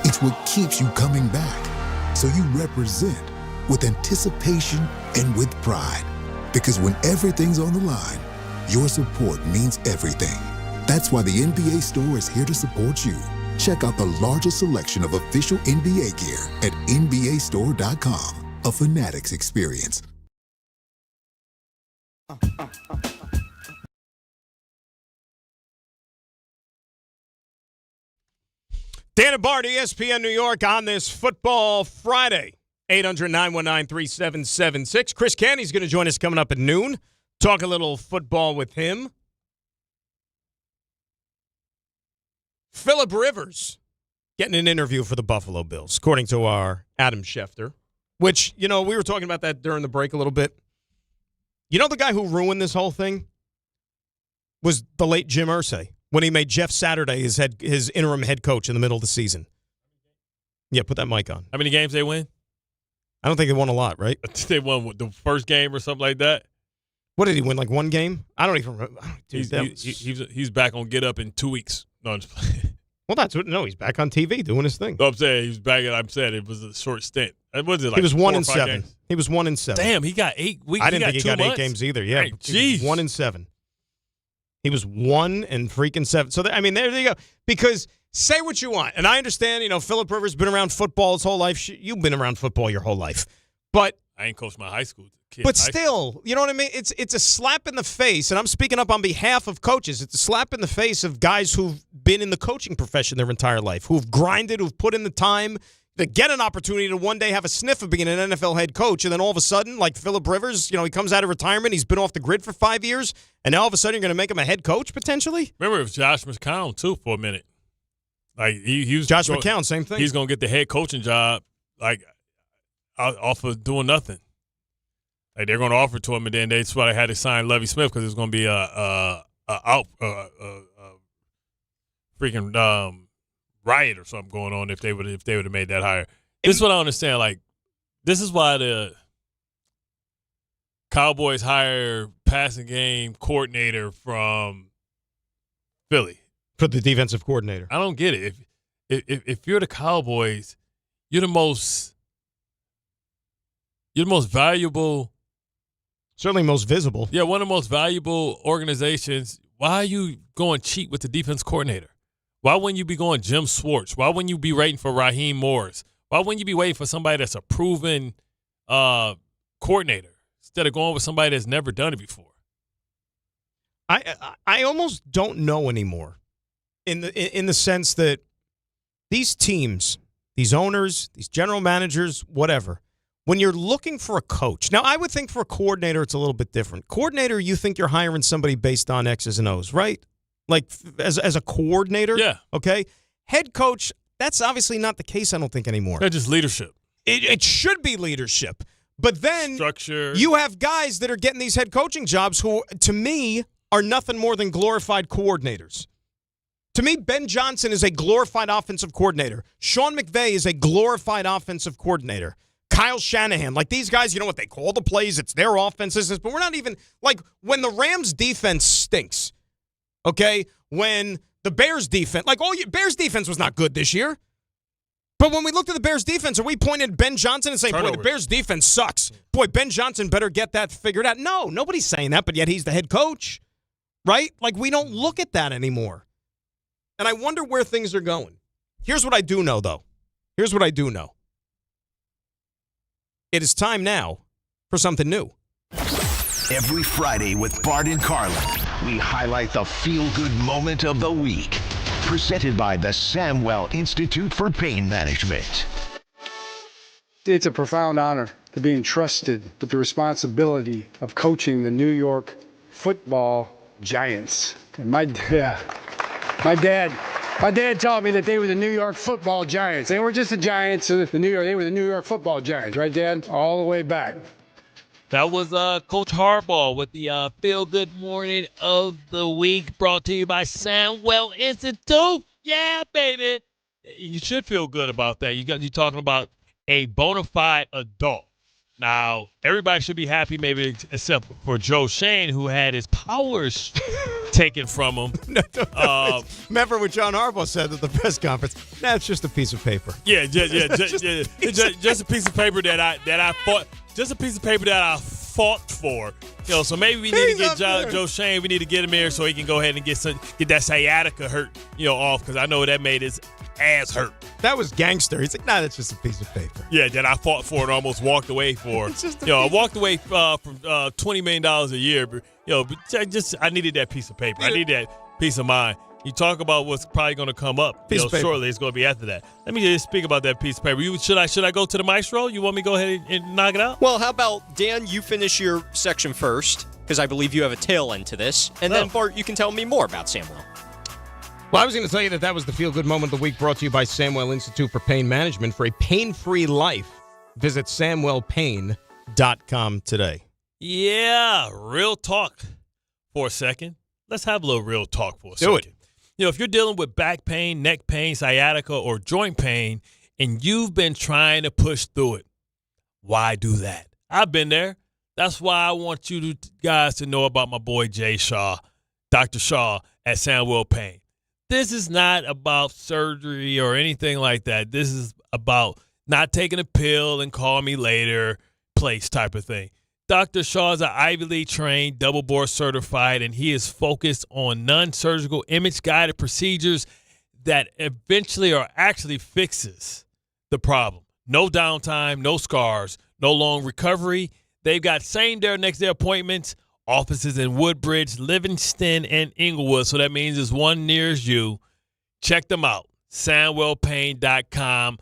it's what keeps you coming back. So you represent with anticipation and with pride. Because when everything's on the line, your support means everything. That's why the NBA Store is here to support you. Check out the largest selection of official NBA gear at NBAstore.com. A Fanatics experience. Dan and Bart, ESPN New York on this Football Friday. 800-919-3776. Chris Canty's going to join us coming up at noon. Talk a little football with him. Phillip Rivers getting an interview for the Buffalo Bills, according to our Adam Schefter, which, we were talking about that during the break a little bit. You know the guy who ruined this whole thing was the late Jim Irsay when he made Jeff Saturday his interim head coach in the middle of the season. Yeah, put that mic on. How many games they win? I don't think they won a lot, right? They won the first game or something like that. What did he win, like one game? I don't even remember. He's back on Get Up in 2 weeks. No, I'm just playing. Well, he's back on TV doing his thing. No, I'm saying he's back. I'm saying it was a short stint. Was it like he was 1-7. Games? He was 1-7. Damn, he got 8 weeks. I didn't think he got 8 months? games either. Yeah, jeez, 1-7. He was 1-7. So there you go. Because say what you want, and I understand. Phillip Rivers been around football his whole life. You've been around football your whole life, but I ain't coached my high school kids. But still, you know what I mean? It's a slap in the face, and I'm speaking up on behalf of coaches. It's a slap in the face of guys who've been in the coaching profession their entire life, who've grinded, who've put in the time to get an opportunity to one day have a sniff of being an NFL head coach, and then all of a sudden, like Phillip Rivers, he comes out of retirement, he's been off the grid for 5 years, and now all of a sudden you're going to make him a head coach potentially? Remember, it was Josh McCown, too, for a minute. Like he was Josh McCown, same thing. He's going to get the head coaching job, like, off of doing nothing. Like they're going to offer it to him, and then that's why they had to sign Lovie Smith because there's going to be a freaking riot or something going on if they would have made that hire. This is what I understand. Like, this is why the Cowboys hire passing game coordinator from Philly for the defensive coordinator. I don't get it. If you're the Cowboys, you're the most valuable. Certainly most visible. Yeah, one of the most valuable organizations. Why are you going cheap with the defense coordinator? Why wouldn't you be going Jim Schwartz? Why wouldn't you be waiting for Raheem Morris? Why wouldn't you be waiting for somebody that's a proven coordinator instead of going with somebody that's never done it before? I almost don't know anymore in the sense that these teams, these owners, these general managers, whatever, when you're looking for a coach. Now, I would think for a coordinator, it's a little bit different. Coordinator, you think you're hiring somebody based on X's and O's, right? Like as a coordinator? Yeah. Okay. Head coach, that's obviously not the case, I don't think, anymore. That's just leadership. It should be leadership. But then structure. You have guys that are getting these head coaching jobs who, to me, are nothing more than glorified coordinators. To me, Ben Johnson is a glorified offensive coordinator. Sean McVay is a glorified offensive coordinator. Kyle Shanahan, like these guys, you know what, they call the plays, it's their offenses, but we're not even, like when the Rams defense stinks, okay, when the Bears defense, Bears defense was not good this year, but when we looked at the Bears defense, are we pointing at Ben Johnson and saying, boy, the Bears defense sucks. Boy, Ben Johnson better get that figured out. No, nobody's saying that, but yet he's the head coach, right? Like we don't look at that anymore. And I wonder where things are going. Here's what I do know, though. Here's what I do know. It is time now for something new. Every Friday with Bart and Carlin, we highlight the feel-good moment of the week. Presented by the Samwell Institute for Pain Management. It's a profound honor to be entrusted with the responsibility of coaching the New York Football Giants. And my dad taught me that they were the New York Football Giants. They were just the Giants of they were the New York Football Giants, right, Dad? All the way back. That was Coach Harbaugh with the Feel Good Morning of the Week, brought to you by Samwell Institute. Yeah, baby. You should feel good about that. You're talking about a bona fide adult. Now, everybody should be happy, maybe except for Joe Shane, who had his powers taken from him. Remember what John Harbaugh said at the press conference? That's just a piece of paper. Yeah, just a piece of paper that I fought for. So maybe we need to get Joe Shane. We need to get him here so he can go ahead and get that sciatica hurt, off, because I know that made his ass hurt. That was gangster. He's like, nah, that's just a piece of paper. Yeah, that I fought for and almost walked away for. I walked away from $20 million a year. But, I needed that piece of paper. I need that peace of mind. You talk about what's probably going to come up. Shortly, it's going to be after that. Let me just speak about that piece of paper. Should I go to the maestro? You want me to go ahead and knock it out? Well, how about, Dan, you finish your section first, because I believe you have a tail end to this. And then, Bart, you can tell me more about Samwell. Well, I was going to tell you that was the Feel Good Moment of the Week, brought to you by Samwell Institute for Pain Management. For a pain-free life, visit SamwellPain.com today. Yeah, real talk for a second. Let's have a little real talk for a second. Do it. If you're dealing with back pain, neck pain, sciatica, or joint pain, and you've been trying to push through it, why do that? I've been there. That's why I want you guys to know about my boy Jay Shaw, Dr. Shaw at Samwell Pain. This is not about surgery or anything like that. This is about not taking a pill and call me later place type of thing. Dr. Shaw is an Ivy League trained, double board certified, and he is focused on non-surgical image-guided procedures that eventually or actually fixes the problem. No downtime, no scars, no long recovery. They've got same-day or next-day appointments, offices in Woodbridge, Livingston, and Inglewood, so that means there's one nearest you. Check them out, SamwellPain.com.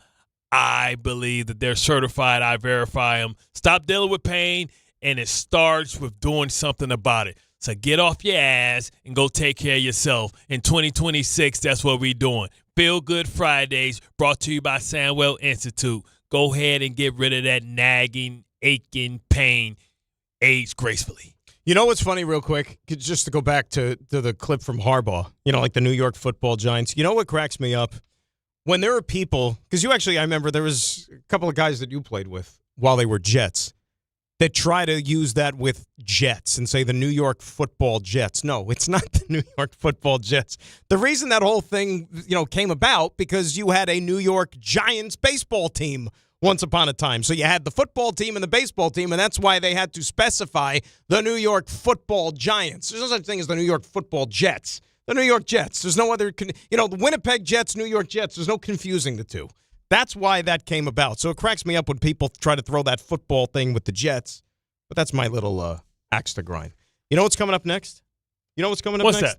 I believe that they're certified. I verify them. Stop dealing with pain. And it starts with doing something about it. So get off your ass and go take care of yourself. In 2026, that's what we're doing. Feel Good Fridays, brought to you by Samwell Institute. Go ahead and get rid of that nagging, aching pain. Age gracefully. You know what's funny, real quick? Just to go back to the clip from Harbaugh, like the New York Football Giants. You know what cracks me up? When there are people, because I remember there was a couple of guys that you played with while they were Jets, that try to use that with Jets and say the New York Football Jets. No, it's not the New York Football Jets. The reason that whole thing, came about because you had a New York Giants baseball team once upon a time. So you had the football team and the baseball team, and that's why they had to specify the New York Football Giants. There's no such thing as the New York Football Jets. The New York Jets. There's no other, the Winnipeg Jets, New York Jets. There's no confusing the two. That's why that came about. So it cracks me up when people try to throw that football thing with the Jets. But that's my little axe to grind. You know what's coming up next? What's that?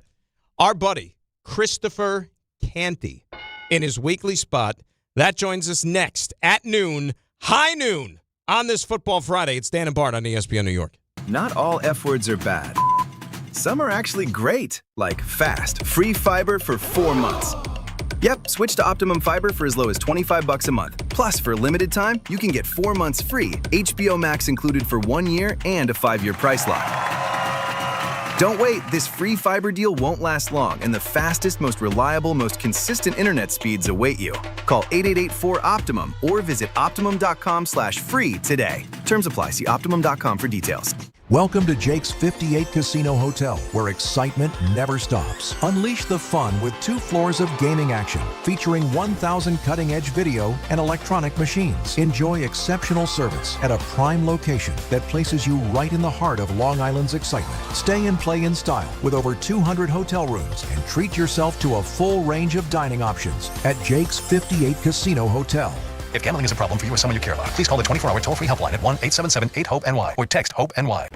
Our buddy, Christopher Canty, in his weekly spot. That joins us next at noon, high noon, on this Football Friday. It's Dan and Bart on ESPN New York. Not all F words are bad. Some are actually great, like fast, free fiber for 4 months. Yep, switch to Optimum Fiber for as low as $25 a month. Plus, for a limited time, you can get 4 months free, HBO Max included for 1 year, and a 5-year price lock. Don't wait, this free fiber deal won't last long, and the fastest, most reliable, most consistent internet speeds await you. Call 888-4-OPTIMUM or visit Optimum.com/free today. Terms apply. See Optimum.com for details. Welcome to Jake's 58 Casino Hotel, where excitement never stops. Unleash the fun with 2 floors of gaming action, featuring 1,000 cutting-edge video and electronic machines. Enjoy exceptional service at a prime location that places you right in the heart of Long Island's excitement. Stay and play in style with over 200 hotel rooms and treat yourself to a full range of dining options at Jake's 58 Casino Hotel. If gambling is a problem for you or someone you care about, please call the 24-hour toll-free helpline at 1-877-8-HOPE-NY or text HOPE-NY.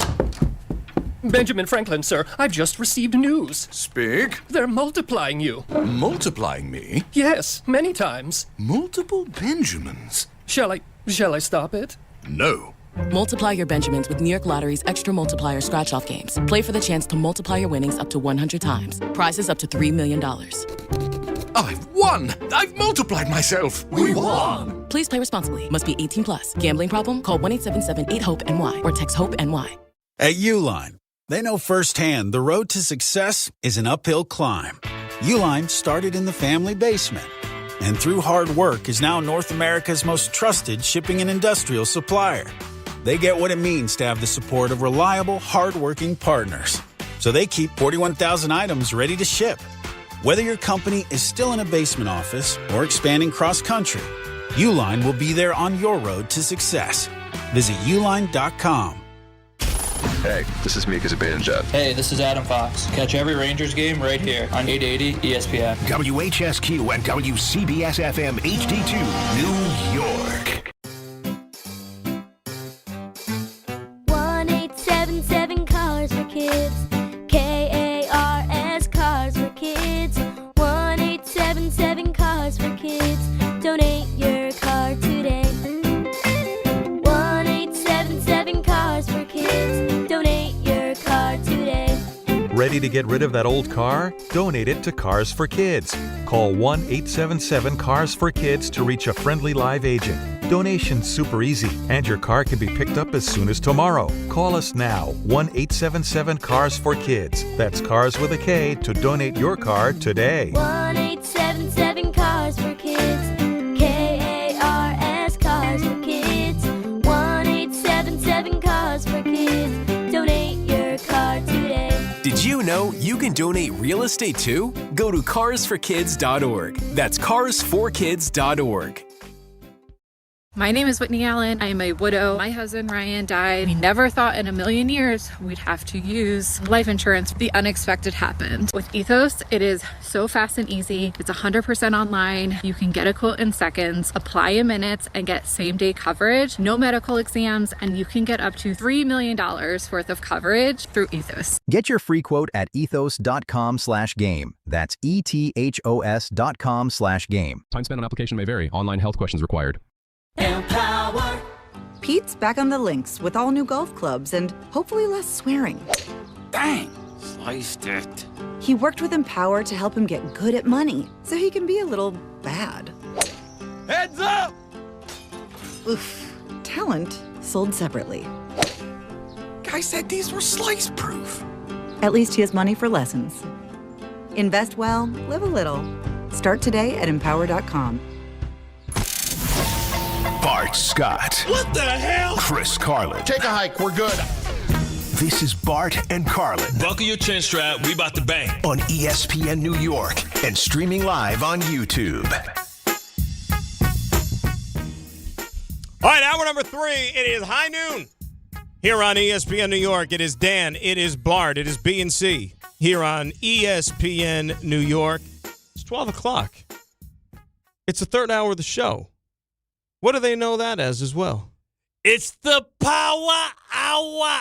Benjamin Franklin, sir, I've just received news. Speak. They're multiplying you. Multiplying me? Yes, many times. Multiple Benjamins? Shall I stop it? No. Multiply your Benjamins with New York Lottery's Extra Multiplier Scratch-Off games. Play for the chance to multiply your winnings up to 100 times. Prizes up to $3 million. I've won! I've multiplied myself! We won! Please play responsibly. Must be 18 plus. Gambling problem? Call 1-877-8-HOPE-NY or text HOPE-NY. At Uline, they know firsthand the road to success is an uphill climb. Uline started in the family basement and through hard work is now North America's most trusted shipping and industrial supplier. They get what it means to have the support of reliable, hard-working partners. So they keep 41,000 items ready to ship. Whether your company is still in a basement office or expanding cross-country, Uline will be there on your road to success. Visit uline.com. Hey, this is Mika Zibanejad. Hey, this is Adam Fox. Catch every Rangers game right here on 880 ESPN. WHSQ and WCBS-FM HD2, New York. 1877 Cars for Kids. KARS Cars for Kids. 1877 Cars for Kids. Donate your car today. 1877 Cars for Kids. Donate your car today. Ready to get rid of that old car? Donate it to Cars for Kids. Call 1-877-CARS-FOR-KIDS to reach a friendly live agent. Donation's super easy, and your car can be picked up as soon as tomorrow. Call us now, 1-877-CARS-FOR-KIDS. That's Cars with a K to donate your car today. 1877 Cars for Kids. KARS Cars for Kids. 1877 Cars for Kids. Donate your car today. Did you know you can donate real estate too? Go to carsforkids.org. That's carsforkids.org. My name is Whitney Allen. I am a widow. My husband Ryan died. We never thought in a million years we'd have to use life insurance. The unexpected happened. With Ethos, it is so fast and easy. It's 100% online. You can get a quote in seconds, apply in minutes, and get same-day coverage, no medical exams, and you can get up to $3 million worth of coverage through Ethos. Get your free quote at ethos.com/game. That's ethos.com/game. Time spent on application may vary. Online health questions required. Empower. Pete's back on the links with all new golf clubs and hopefully less swearing. Dang, sliced it. He worked with Empower to help him get good at money so he can be a little bad. Heads up! Oof. Talent sold separately. Guy said these were slice proof. At least he has money for lessons. Invest well, live a little. Start today at empower.com. Bart Scott. What the hell? Chris Carlin. Take a hike. We're good. This is Bart and Carlin. Buckle your chin strap. We about to bang. On ESPN New York and streaming live on YouTube. All right, hour number 3. It is high noon here on ESPN New York. It is Dan. It is Bart. It is B and C here on ESPN New York. It's 12 o'clock. It's the third hour of the show. What do they know that as well? It's the power hour.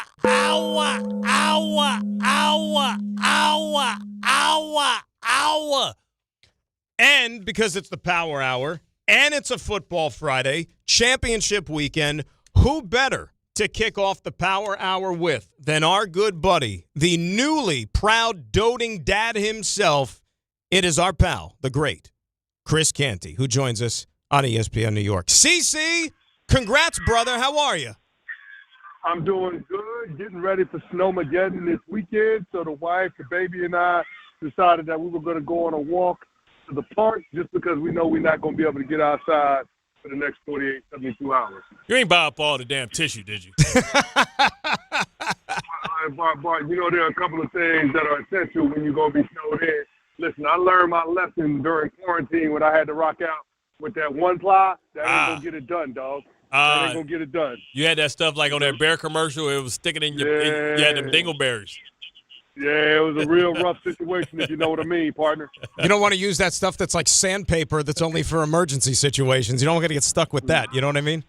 And because it's the power hour and it's a football Friday, championship weekend, who better to kick off the power hour with than our good buddy, the newly proud doting dad himself? It is our pal, the great Chris Canty, who joins us on ESPN New York. CC, congrats, brother. How are you? I'm doing good, getting ready for Snowmageddon this weekend. So the wife, the baby, and I decided that we were going to go on a walk to the park just because we know we're not going to be able to get outside for the next 48, 72 hours. You ain't buy up all the damn tissue, did you? Bart, you know there are a couple of things that are essential when you're going to be snowed in. Listen, I learned my lesson during quarantine when I had to rock out with that one ply. That ain't going to get it done, dog. That ain't going to get it done. You had that stuff like on that bear commercial. It was sticking in your you had them dingleberries. Yeah, it was a real rough situation, if you know what I mean, partner. You don't want to use that stuff that's like sandpaper that's only for emergency situations. You don't want to get stuck with that. You know what I mean?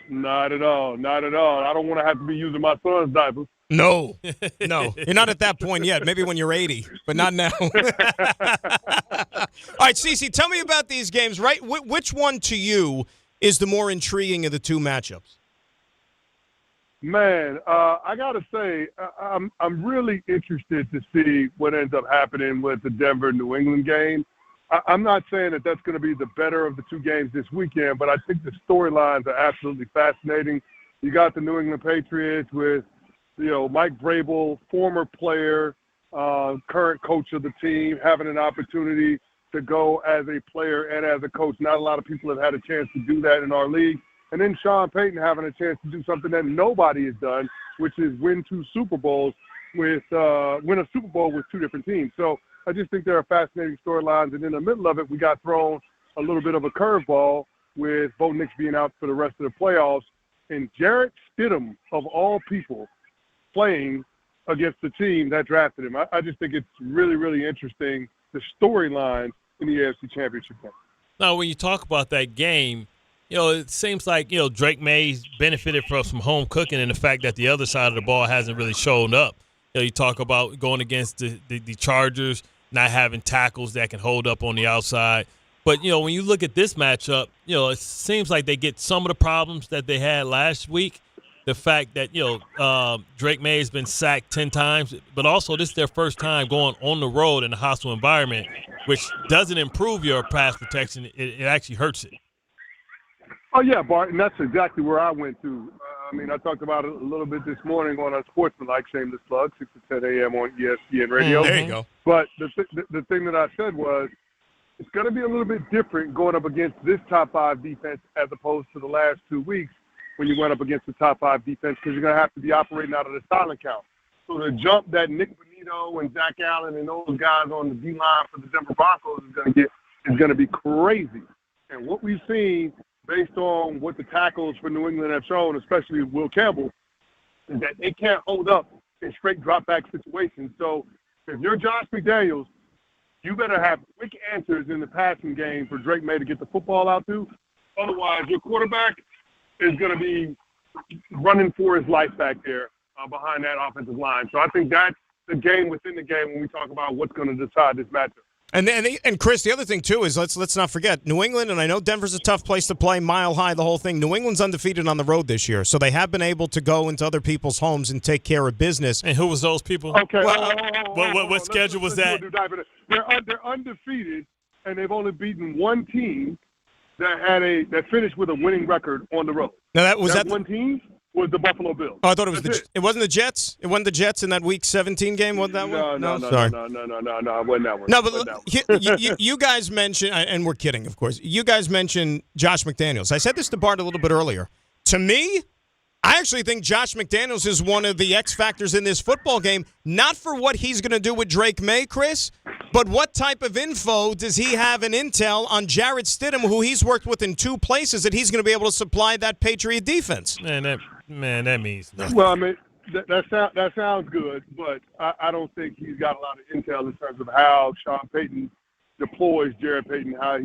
Not at all. Not at all. I don't want to have to be using my son's diapers. No. No. You're not at that point yet. Maybe when you're 80, but not now. All right, Cece, tell me about these games. Right? Which one to you is the more intriguing of the two matchups? Man, I got to say, I'm really interested to see what ends up happening with the Denver-New England game. I'm not saying that that's going to be the better of the two games this weekend, but I think the storylines are absolutely fascinating. You got the New England Patriots with, Mike Vrabel, former player, current coach of the team, having an opportunity to go as a player and as a coach. Not a lot of people have had a chance to do that in our league. And then Sean Payton having a chance to do something that nobody has done, which is win a Super Bowl with two different teams. So I just think there are fascinating storylines. And in the middle of it, we got thrown a little bit of a curveball with Bo Nix being out for the rest of the playoffs. And Jarrett Stidham, of all people, playing against the team that drafted him. I just think it's really, really interesting, the storyline in the AFC Championship game. Now, when you talk about that game, it seems like, Drake May's benefited from some home cooking and the fact that the other side of the ball hasn't really shown up. You talk about going against the Chargers, not having tackles that can hold up on the outside. But, when you look at this matchup, it seems like they get some of the problems that they had last week. The fact that, Drake May has been sacked 10 times, but also this is their first time going on the road in a hostile environment, which doesn't improve your pass protection. It actually hurts it. Oh, yeah, Bart, and that's exactly where I went to. I talked about it a little bit this morning on our Sportsmanlike, shameless plug, 6 to 10 a.m. on ESPN Radio. There you go. But the thing that I said was it's going to be a little bit different going up against this top 5 defense as opposed to the last 2 weeks when you went up against the top 5 defense, because you're going to have to be operating out of the silent count. So the jump that Nick Bonito and Zach Allen and those guys on the D-line for the Denver Broncos is going to be crazy. And what we've seen based on what the tackles for New England have shown, especially Will Campbell, is that they can't hold up in straight drop-back situations. So if you're Josh McDaniels, you better have quick answers in the passing game for Drake May to get the football out to. Otherwise, your quarterback is going to be running for his life back there behind that offensive line. So I think that's the game within the game when we talk about what's going to decide this matchup. And Chris, the other thing, too, is let's not forget, New England, and I know Denver's a tough place to play, mile high, the whole thing. New England's undefeated on the road this year, so they have been able to go into other people's homes and take care of business. And who was those people? Okay. What schedule was that? They're undefeated, and they've only beaten one team that finished with a winning record on the road. Now, that one team was the Buffalo Bills. Oh, I thought it wasn't the Jets? It wasn't the Jets in that Week 17 game? Wasn't that one? No, Sorry. No, it wasn't that one. No, but you guys mentioned, and we're kidding, of course, you guys mentioned Josh McDaniels. I said this to Bart a little bit earlier. To me, I actually think Josh McDaniels is one of the X factors in this football game, not for what he's going to do with Drake May, Chris, but what type of info does he have in intel on Jarrett Stidham, who he's worked with in 2 places, that he's going to be able to supply that Patriot defense? Man, that means nothing. Well, that sounds good, but I don't think he's got a lot of intel in terms of how Sean Payton deploys Jarrett Stidham, how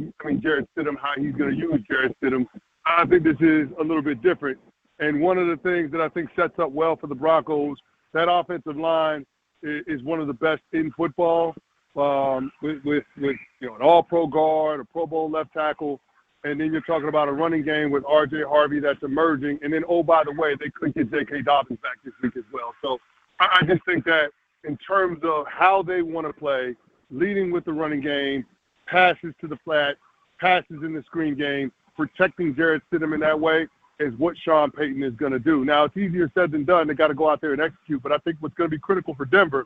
he's going to use Jarrett Stidham. I think this is a little bit different. And one of the things that I think sets up well for the Broncos, that offensive line is one of the best in football, with an all-pro guard, a Pro Bowl left tackle, and then you're talking about a running game with R.J. Harvey that's emerging. And then, oh, by the way, they could get J.K. Dobbins back this week as well. So I just think that in terms of how they want to play, leading with the running game, passes to the flat, passes in the screen game, protecting Jarrett Stidham in that way is what Sean Payton is going to do. Now, it's easier said than done. They got to go out there and execute. But I think what's going to be critical for Denver,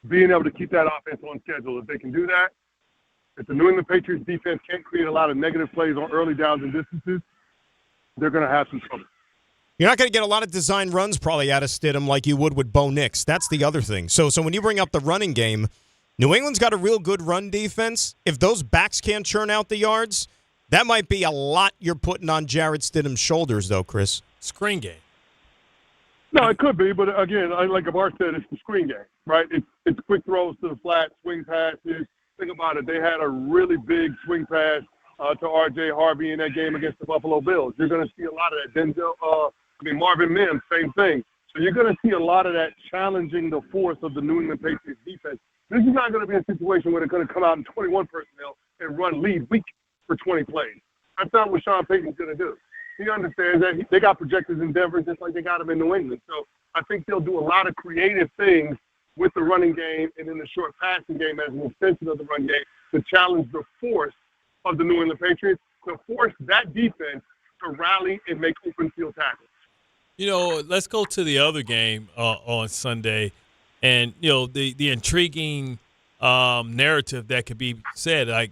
being able to keep that offense on schedule. If they can do that, if the New England Patriots defense can't create a lot of negative plays on early downs and distances, they're going to have some trouble. You're not going to get a lot of design runs probably out of Stidham like you would with Bo Nix. That's the other thing. So when you bring up the running game, New England's got a real good run defense. If those backs can't churn out the yards, that might be a lot you're putting on Jarrett Stidham's shoulders, though, Chris. Screen game. No, it could be, but again, like Bart said, it's the screen game, right? It's quick throws to the flat, swing passes. Think about it. They had a really big swing pass to R.J. Harvey in that game against the Buffalo Bills. You're going to see a lot of that. Marvin Mims, same thing. So you're going to see a lot of that challenging the force of the New England Patriots defense. This is not going to be a situation where they're going to come out in 21 personnel and run lead weak for 20 plays. That's not what Sean Payton's going to do. He understands that they got projectors in Denver just like they got them in New England. So I think they'll do a lot of creative things with the running game and in the short passing game as an extension of the run game to challenge the force of the New England Patriots, to force that defense to rally and make open field tackles. Let's go to the other game on Sunday. And, the intriguing narrative that could be said.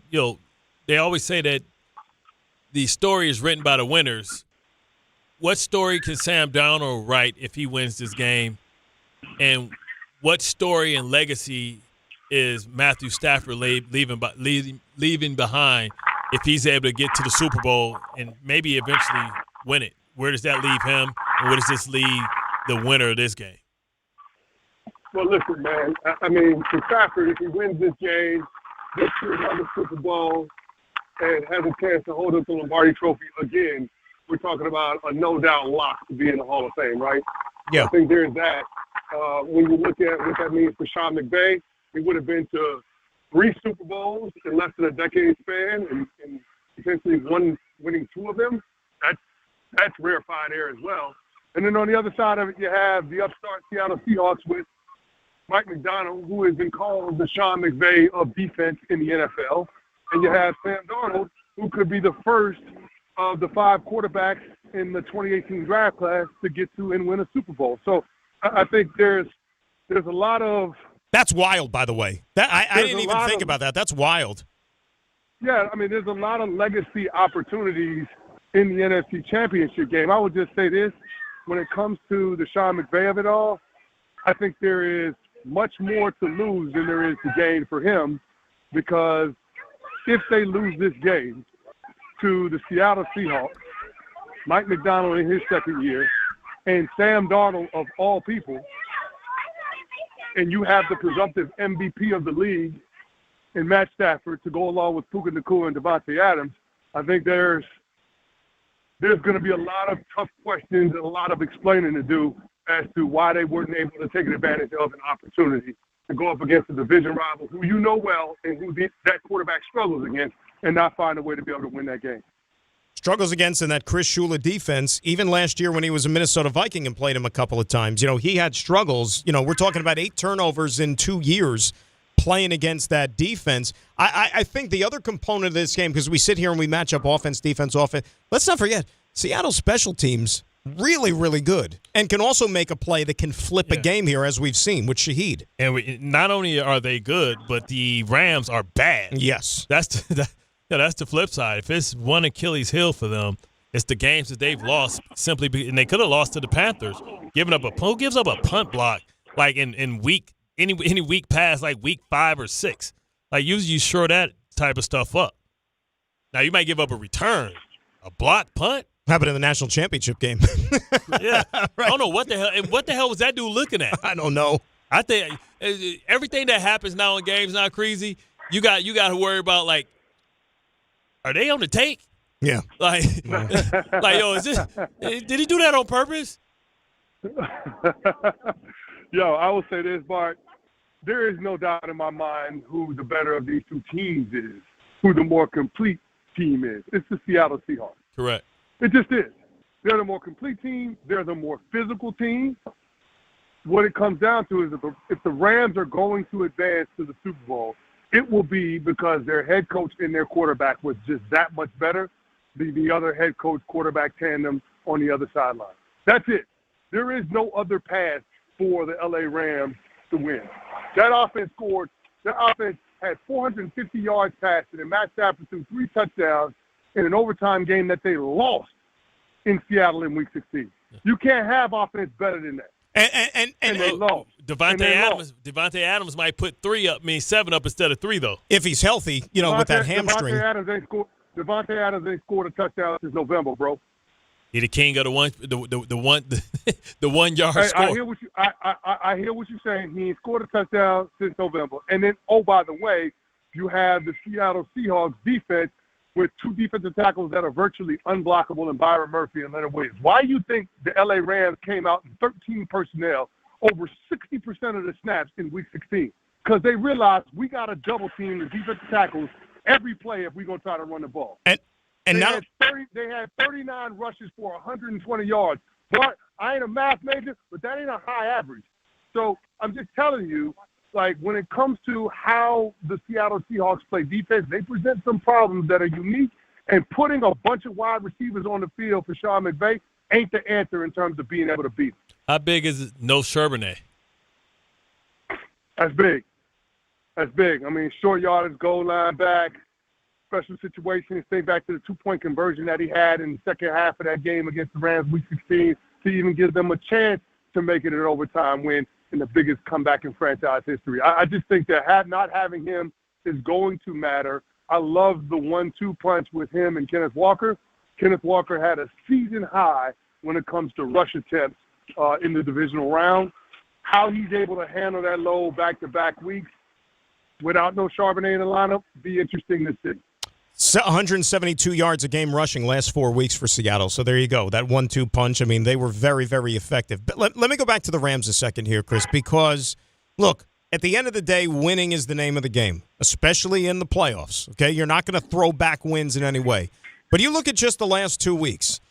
They always say that the story is written by the winners. What story can Sam Darnold write if he wins this game? And what story and legacy is Matthew Stafford leaving behind if he's able to get to the Super Bowl and maybe eventually win it? Where does that leave him? And where does this leave the winner of this game? Well, listen, man. I mean, for Stafford, if he wins this game, gets to another Super Bowl, and has a chance to hold up the Lombardi Trophy again, we're talking about a no-doubt lock to be in the Hall of Fame, right? Yeah. I think there's that. When you look at what that means for Sean McVay, he would have been to 3 Super Bowls in less than a decade span and potentially winning 2 of them. That's rarefied air as well. And then on the other side of it, you have the upstart Seattle Seahawks with Mike McDonald, who has been called the Sean McVay of defense in the NFL. And you have Sam Darnold, who could be the first of the 5 quarterbacks in the 2018 draft class to get to and win a Super Bowl. So I think there's a lot of – That's wild, by the way. I didn't even think about that. That's wild. Yeah, I mean, there's a lot of legacy opportunities in the NFC Championship game. I would just say this. When it comes to the Sean McVay of it all, I think there is much more to lose than there is to gain for him, because if they lose this game to the Seattle Seahawks, Mike McDonald in his second year, and Sam Darnold of all people, and you have the presumptive MVP of the league in Matt Stafford to go along with Puka Nacua and Devontae Adams, I think there's going to be a lot of tough questions and a lot of explaining to do as to why they weren't able to take advantage of an opportunity to go up against a division rival who you know well and who that quarterback struggles against, and not find a way to be able to win that game. Struggles against in that Chris Shula defense. Even last year when he was a Minnesota Viking and played him a couple of times, he had struggles. We're talking about 8 turnovers in 2 years playing against that defense. I think the other component of this game, because we sit here and we match up offense, defense, offense. Let's not forget, Seattle special teams, really, really good, and can also make a play that can flip a game here, as we've seen with Shaheed. And not only are they good, but the Rams are bad. Yes. That's the flip side. If it's one Achilles heel for them, it's the games that they've lost and they could have lost to the Panthers. Who gives up a punt block like in week any week past like week 5 or 6? Like usually you shore that type of stuff up. Now you might give up a return, a block punt. Happened in the national championship game. Yeah, right. I don't know what the hell. And what the hell was that dude looking at? I don't know. I think everything that happens now in games now crazy. You got to worry about like, are they on the take? Yeah. Like yo, did he do that on purpose? Yo, I will say this, Bart. There is no doubt in my mind who the better of these 2 teams is, who the more complete team is. It's the Seattle Seahawks. Correct. It just is. They're the more complete team. They're the more physical team. What it comes down to is if the Rams are going to advance to the Super Bowl, it will be because their head coach and their quarterback was just that much better than the other head coach quarterback tandem on the other sideline. That's it. There is no other path for the LA Rams to win. That offense had 450 yards passing, and Matt Stafford threw 3 touchdowns in an overtime game that they lost in Seattle in Week 16. You can't have offense better than that. And they lost. Devontae Adams might put 7 up instead of 3 though. If he's healthy, with that hamstring. Devontae Adams ain't scored a touchdown since November, bro. He the king of the 1 yard score. I hear what you're saying. He ain't scored a touchdown since November. And then, by the way, you have the Seattle Seahawks defense with 2 defensive tackles that are virtually unblockable in Byron Murphy and Leonard Williams. Why do you think the LA Rams came out in 13 personnel over 60% of the snaps in Week 16? Because they realized we got to double team the defensive tackles every play if we're going to try to run the ball. They had 39 rushes for 120 yards. But I ain't a math major, but that ain't a high average. So I'm just telling you, like, when it comes to how the Seattle Seahawks play defense, they present some problems that are unique, and putting a bunch of wide receivers on the field for Sean McVay ain't the answer in terms of being able to beat them. How big is no Charbonnet? That's big. That's big. I mean, short yardage, goal line back, special situations. Think back to the 2-point conversion that he had in the second half of that game against the Rams Week 16 to even give them a chance to make it an overtime win in the biggest comeback in franchise history. I just think that not having him is going to matter. I love the 1-2 punch with him and Kenneth Walker. Kenneth Walker had a season high when it comes to rush attempts in the divisional round. How he's able to handle that load back-to-back weeks without no Charbonnet in the lineup, be interesting to see. 172 yards a game rushing last 4 weeks for Seattle. So there you go. That 1-2 punch, I mean, they were very, very effective. But let me go back to the Rams a second here, Chris, because, look, at the end of the day, winning is the name of the game, especially in the playoffs, okay? You're not going to throw back wins in any way. But you look at just the last 2 weeks.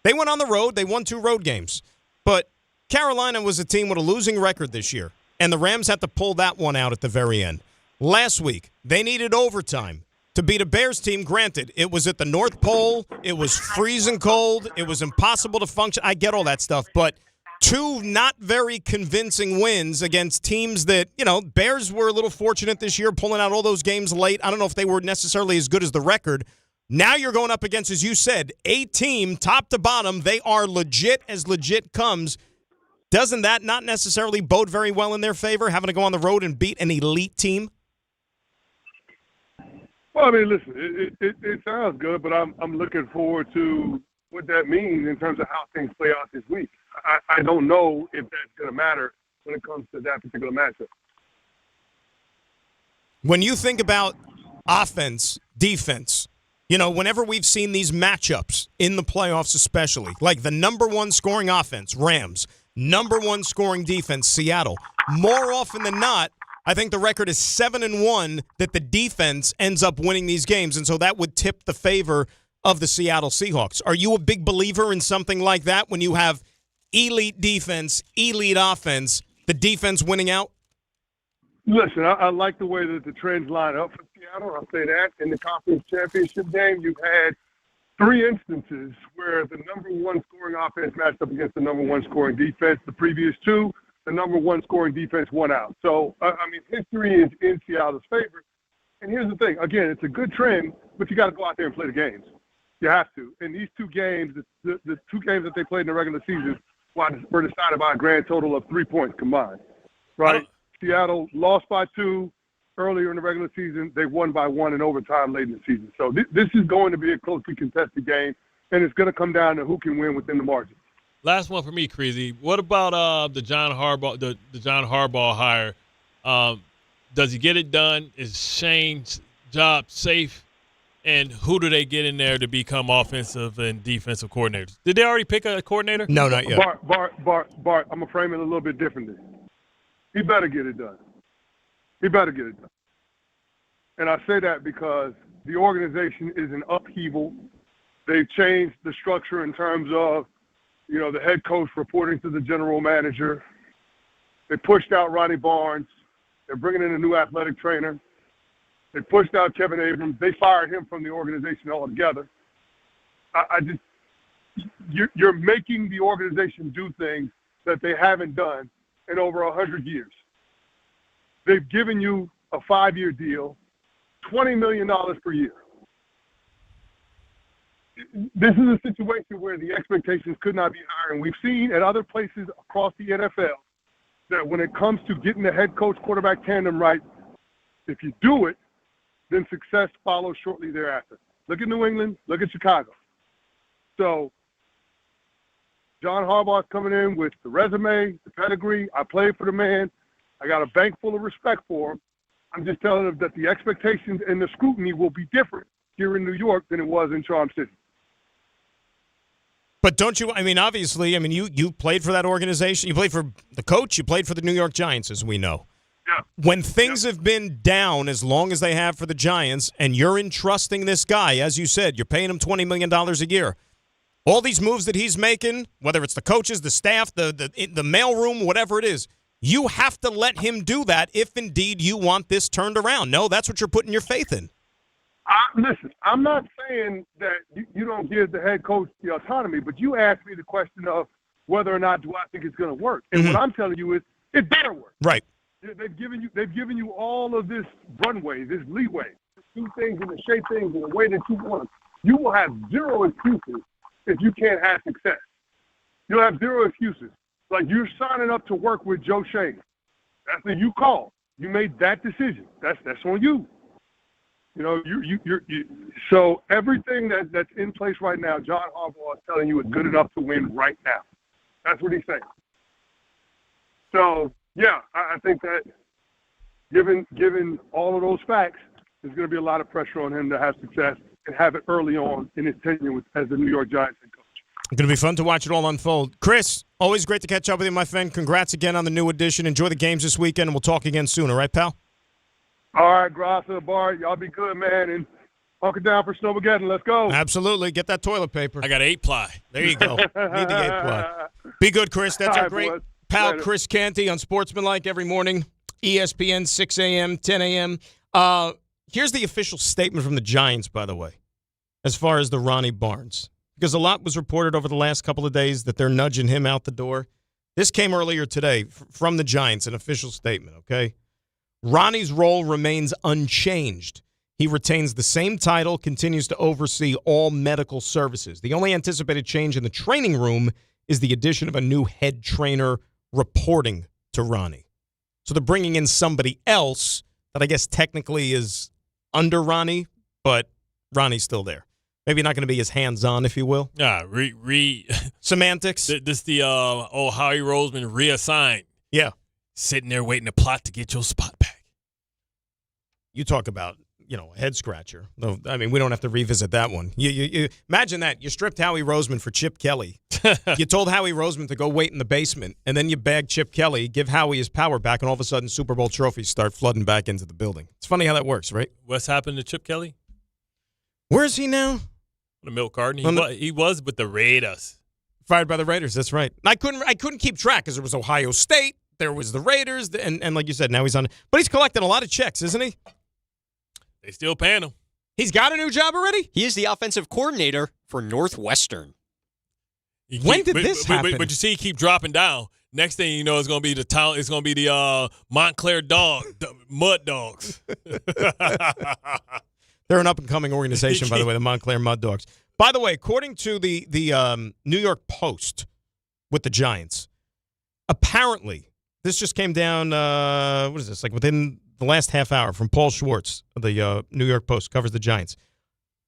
They went on the road. They won 2 road games. But Carolina was a team with a losing record this year, and the Rams had to pull that one out at the very end. Last week, they needed overtime to beat a Bears team. Granted, it was at the North Pole. It was freezing cold. It was impossible to function. I get all that stuff. But 2 not very convincing wins against teams that, Bears were a little fortunate this year pulling out all those games late. I don't know if they were necessarily as good as the record. Now you're going up against, as you said, a team, top to bottom. They are legit as legit comes. Doesn't that not necessarily bode very well in their favor, having to go on the road and beat an elite team? Well, I mean, listen, it sounds good, but I'm looking forward to what that means in terms of how things play out this week. I don't know if that's going to matter when it comes to that particular matchup. When you think about offense, defense, whenever we've seen these matchups in the playoffs especially, like the number 1 scoring offense, Rams, number 1 scoring defense, Seattle, more often than not, I think the record is 7-1 that the defense ends up winning these games, and so that would tip the favor of the Seattle Seahawks. Are you a big believer in something like that when you have elite defense, elite offense, the defense winning out? Listen, I like the way that the trends line up for Seattle. I'll say that. In the conference championship game, you've had 3 instances where the number 1 scoring offense matched up against the number 1 scoring defense. The previous 2, the number 1 scoring defense won out. So, history is in Seattle's favor. And here's the thing. Again, it's a good trend, but you got to go out there and play the games. You have to. And these 2 games, the 2 games that they played in the regular season were decided by a grand total of 3 points combined, right? Seattle lost by 2 earlier in the regular season. They won by 1 in overtime late in the season. So this is going to be a closely contested game, and it's going to come down to who can win within the margin. Last one for me, Creasy. What about the John Harbaugh hire? Does he get it done? Is Shane's job safe? And who do they get in there to become offensive and defensive coordinators? Did they already pick a coordinator? No, not yet. Bart, I'm going to frame it a little bit differently. He better get it done. He better get it done. And I say that because the organization is in upheaval. They've changed the structure in terms of, the head coach reporting to the general manager. They pushed out Ronnie Barnes. They're bringing in a new athletic trainer. They pushed out Kevin Abrams. They fired him from the organization altogether. You're making the organization do things that they haven't done in over 100 years. They've given you a 5-year deal, $20 million per year. This is a situation where the expectations could not be higher. And we've seen at other places across the NFL that when it comes to getting the head coach quarterback tandem right, if you do it, then success follows shortly thereafter. Look at New England, look at Chicago. So John Harbaugh's coming in with the resume, the pedigree. I played for the man. I got a bank full of respect for him. I'm just telling him that the expectations and the scrutiny will be different here in New York than it was in Charm City. But don't you, obviously, you played for that organization. You played for the coach. You played for the New York Giants, as we know. Yeah. When things have been down as long as they have for the Giants, and you're entrusting this guy, as you said, you're paying him $20 million a year. All these moves that he's making, whether it's the coaches, the staff, the mailroom, whatever it is, you have to let him do that if indeed you want this turned around. No, that's what you're putting your faith in. Listen, I'm not saying that you don't give the head coach the autonomy, but you asked me the question of whether or not do I think it's going to work. And what I'm telling you is it better work. Right. They've given you all of this runway, this leeway, to do things and to shape things in the way that you want. You will have zero excuses if you can't have success. You'll have zero excuses. Like you're signing up to work with Joe Shane. That's what you call. You made that decision. That's on you. So everything that's in place right now, John Harbaugh is telling you is good enough to win right now. That's what he's saying. So, yeah, I think that given all of those facts, there's going to be a lot of pressure on him to have success and have it early on in his tenure as the New York Giants head coach. It's going to be fun to watch it all unfold. Chris, always great to catch up with you, my friend. Congrats again on the new edition. Enjoy the games this weekend, and we'll talk again soon. All right, pal? All right, Grassa, Bart, y'all be good, man, and hunker down for Snowmageddon. Let's go. Absolutely. Get that toilet paper. I got 8-ply. There you go. Need the 8-ply. Be good, Chris. That's our great pal, Chris Canty, on Sportsmanlike every morning. ESPN, 6 a.m., 10 a.m. Here's the official statement from the Giants, by the way, as far as the Ronnie Barnes. Because a lot was reported over the last couple of days that they're nudging him out the door. This came earlier today from the Giants, an official statement, okay? Ronnie's role remains unchanged. He retains the same title, continues to oversee all medical services. The only anticipated change in the training room is the addition of a new head trainer reporting to Ronnie. So they're bringing in somebody else that I guess technically is under Ronnie, but Ronnie's still there. Maybe not going to be as hands-on, if you will. Yeah, semantics. This the Howie Roseman reassigned. Yeah. Sitting there waiting to plot to get your spot back. You talk about, a head-scratcher. I mean, we don't have to revisit that one. You imagine that. You stripped Howie Roseman for Chip Kelly. You told Howie Roseman to go wait in the basement, and then you bag Chip Kelly, give Howie his power back, and all of a sudden Super Bowl trophies start flooding back into the building. It's funny how that works, right? What's happened to Chip Kelly? Where is he now? The milk carton. He was with the Raiders. Fired by the Raiders, that's right. I couldn't keep track because there was Ohio State, there was the Raiders, and like you said, now he's on. But he's collecting a lot of checks, isn't he? They still paying him. He's got a new job already? He is the offensive coordinator for Northwestern. When did this happen? But you see, he keep dropping down. Next thing you know, it's gonna be the town. It's gonna be the Montclair Mud Dogs. They're an up-and-coming organization, by the way, the Montclair Mud Dogs. By the way, according to the New York Post with the Giants, apparently, this just came down, what is this, like within the last half hour from Paul Schwartz of the New York Post, covers the Giants.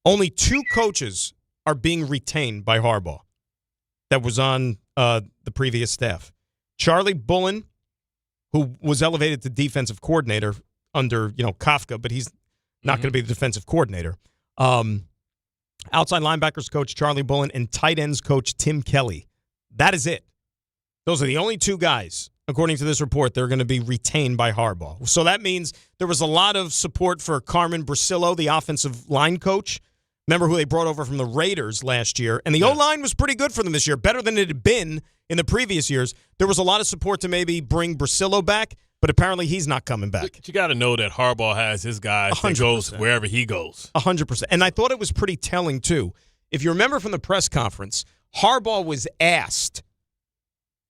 Only 2 coaches are being retained by Harbaugh that was on the previous staff. Charlie Bullen, who was elevated to defensive coordinator under, Kafka, but he's not going to be the defensive coordinator. Outside linebackers coach Charlie Bullen and tight ends coach Tim Kelly. That is it. Those are the only 2 guys, according to this report, they're going to be retained by Harbaugh. So that means there was a lot of support for Carmen Brasillo, the offensive line coach. Remember who they brought over from the Raiders last year. And the O-line was pretty good for them this year, better than it had been in the previous years. There was a lot of support to maybe bring Brasillo back, but apparently he's not coming back. But you got to know that Harbaugh has his guys 100%. That goes wherever he goes. 100%. And I thought it was pretty telling, too. If you remember from the press conference, Harbaugh was asked